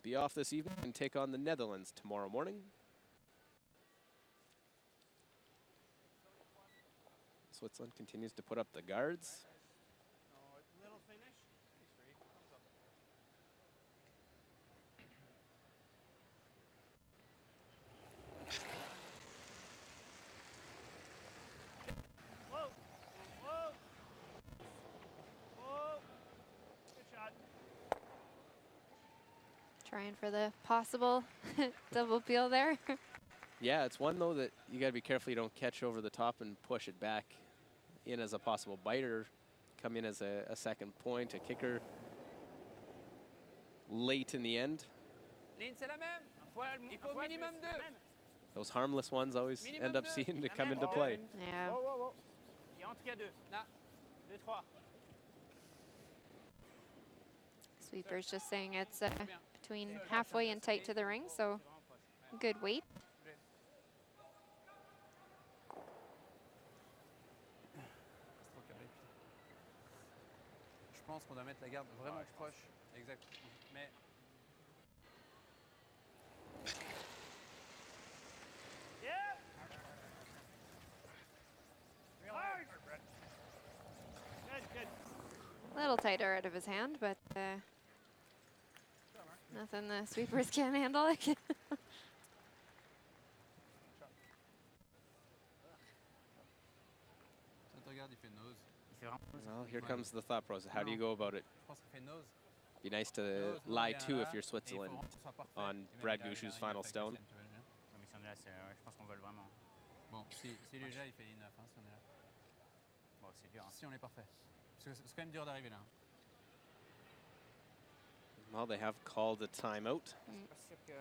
be off this evening and take on the Netherlands tomorrow morning. Switzerland continues to put up the guards. Little finish. Good shot. Trying for the possible double peel there. Yeah, it's one, though, that you got to be careful you don't catch over the top and push it back in as a possible biter, come in as a second point, a kicker late in the end. Ligne, c'est la même. Il faut minimum 2. Those harmless ones always end up seeing to come into play. Yeah. Il y a en tout cas 2. 2, 3. Sweeper's just saying it's between halfway and tight to the ring, so good weight. Je pense qu'on doit mettre la garde vraiment proche. Exact. Mais Good. A little tighter out of his hand, but nothing the sweepers can't handle. regarde, il fait nose. Well, here comes the thought process. How do you go about it? Je pense qu'il fait nose. Be nice to lie too if you're Switzerland on Brad Gouchou's final stone. Mais si on est là, je pense qu'on vole vraiment. Bon, si il est déjà, il fait ligne 9, si on est là. Bon, c'est dur. Si on est parfait. Parce que c'est quand même dur d'arriver là. Well, they have called a timeout.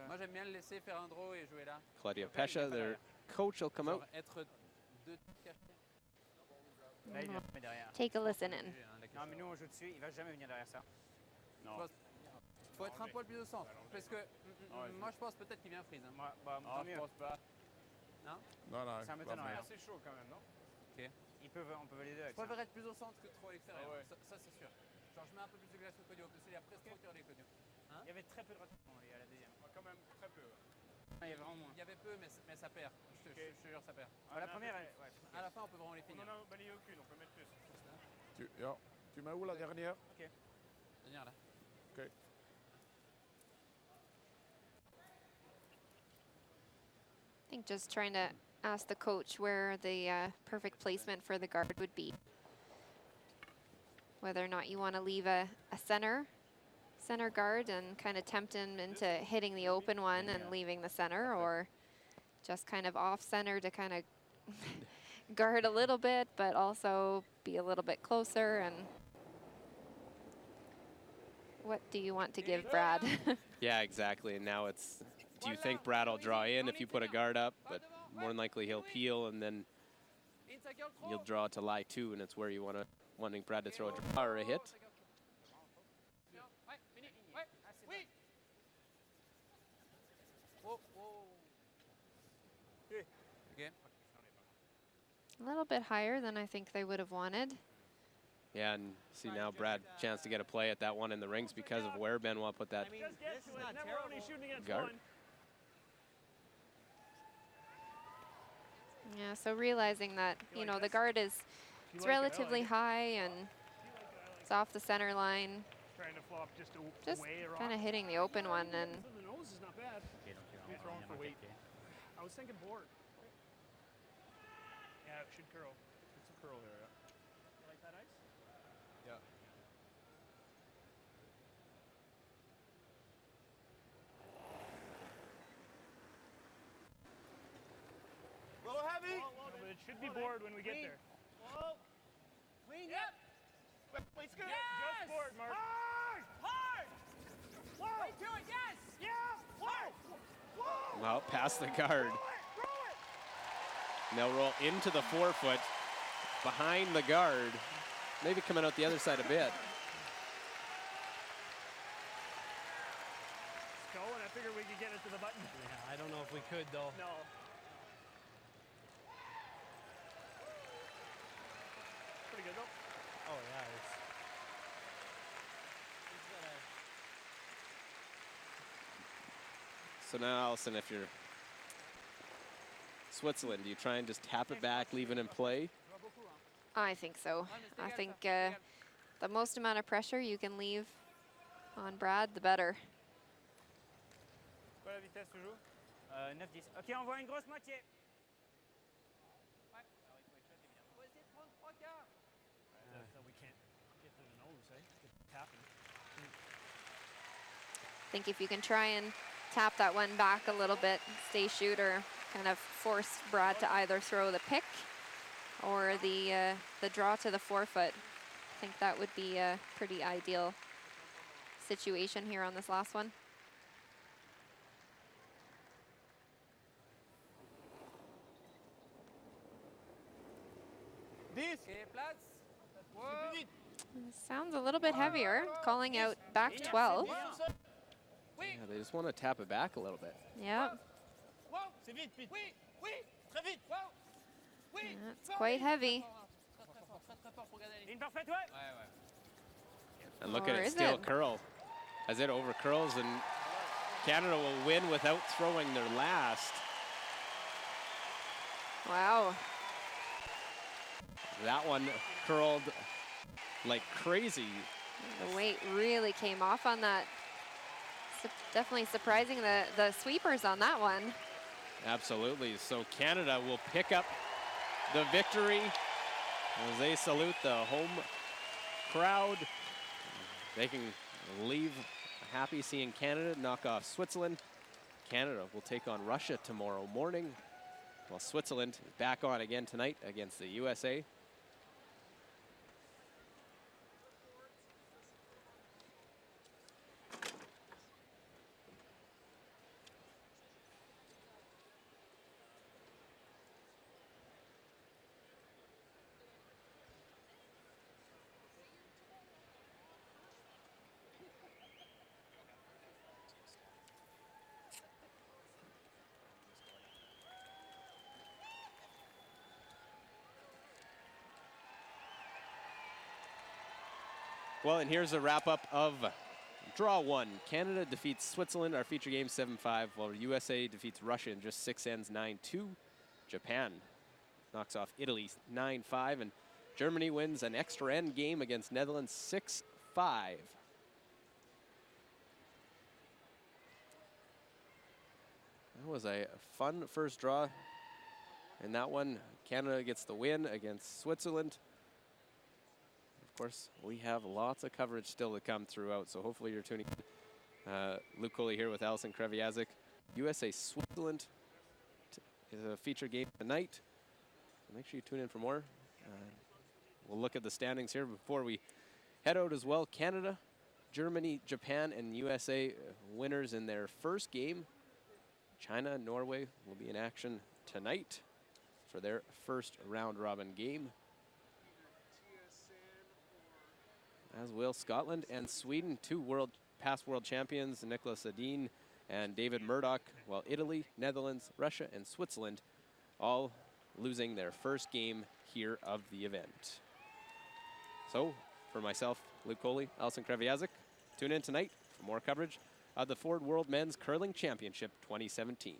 Moi, j'aime bien le laisser faire un draw et jouer là. Claudia Pesha, their coach, will come out. Être deux cachés. Là, il vient jamais derrière. Take a listen in. Non, mais nous, on joue dessus. Il va jamais venir derrière ça. Non. Faut être un poil plus au centre. Parce que moi, je pense peut-être qu'il vient freeze. Hein. Moi, bah, Ah, tant je mieux. pense pas. Non? Non, non. Ça m'étonnerait. C'est chaud quand même, non? Ok. On peut valider Je avec ça. préfère être plus au centre que trop à l'extérieur. Ah ouais. Ça, c'est sûr. Genre, je mets un peu plus de glace au Codio. Parce qu'il y a presque trop de Codio. Hein? Il y avait très peu de rotation à la deuxième. Quand même très peu. Il y avait vraiment moins. Il y avait peu, mais ça perd. Je te jure, ça perd. La première, ouais. À la fin, on peut vraiment les finir. On en a balayé aucune, on peut mettre plus. Tu mets où la dernière? Ok. Dernière là. Ok. I think just trying to ask the coach where the perfect placement for the guard would be. Whether or not you want to leave a center guard and kind of tempt him into hitting the open one and leaving the center, or just kind of off center to kind of guard a little bit, but also be a little bit closer. And what do you want to give Brad? Yeah, exactly. And now it's, do you think Brad will draw in if you put a guard up? But more than likely he'll peel, and then you'll draw to lie two, and it's where you wanting Brad to throw a draw or a hit. A little bit higher than I think they would have wanted. Yeah, and see now Brad chance to get a play at that one in the rings because of where Benoit put that Just get to it. Never only shooting against guard. one. Yeah, so realizing that, you know, the guard is it's like it, I relatively like it. high and it's off the center line. Trying to flop just Just away or kind of off. hitting the open one, and The nose is not bad. Be thrown for weight. I was thinking board. Yeah, it should curl. It's a curl there, You like that ice? yeah. A little heavy. No, but it should be board when we get there. Whoa. Clean, yep. Wait, scoot. Just board, Mark. Hard. Hard. Whoa. Wait to it, yes. Yeah. Whoa. Whoa. Well, past the guard. Throw it. And they'll roll into the 4-foot behind the guard, maybe coming out the other side a bit. Let's go, and I figured we could get it to the button. Yeah, I don't know if we could though. No. Pretty good though. Oh yeah, it's. So now, Allison, if you're Switzerland, do you try and just tap it back, leave it in play? I think so. I think the most amount of pressure you can leave on Brad, the better. Quoi la vitesse toujours 9-10. Ok, on voit une grosse moitié. So we can't get to the nose, eh? It's tapping. I think if you can try and tap that one back a little bit, stay shooter, kind of force Brad to either throw the pick or the draw to the 4-foot. I think that would be a pretty ideal situation here on this last one. Sounds a little bit heavier, calling out back 12. Yeah, they just want to tap it back a little bit. Yeah, C'est vite, vite. Oui, oui, très vite. Oui. that's quite heavy. Ligne parfaite, ouais. And look Or at it is still it? curl as it over curls, and Canada will win without throwing their last. Wow. That one curled like crazy. The weight really came off on that. Definitely surprising the sweepers on that one. Absolutely. So Canada will pick up the victory as they salute the home crowd. They can leave happy seeing Canada knock off Switzerland. Canada will take on Russia tomorrow morning, while Switzerland is back on again tonight against the USA. Well, and here's a wrap-up of Draw 1. Canada defeats Switzerland, our feature game 7-5, while USA defeats Russia in just 6 ends 9-2. Japan knocks off Italy 9-5, and Germany wins an extra end game against Netherlands 6-5. That was a fun first draw. In that one, Canada gets the win against Switzerland. Of course, we have lots of coverage still to come throughout, so hopefully you're tuning in. Luke Coley here with Allison Kreviazik. USA Switzerland is a feature game tonight. So make sure you tune in for more. We'll look at the standings here before we head out as well. Canada, Germany, Japan, and USA winners in their first game. China and Norway will be in action tonight for their first round-robin game. As will Scotland and Sweden, two past world champions, Nicholas Edin and David Murdoch, while Italy, Netherlands, Russia, and Switzerland all losing their first game here of the event. So, for myself, Luke Coley, Allison Kreviazik, tune in tonight for more coverage of the Ford World Men's Curling Championship 2017.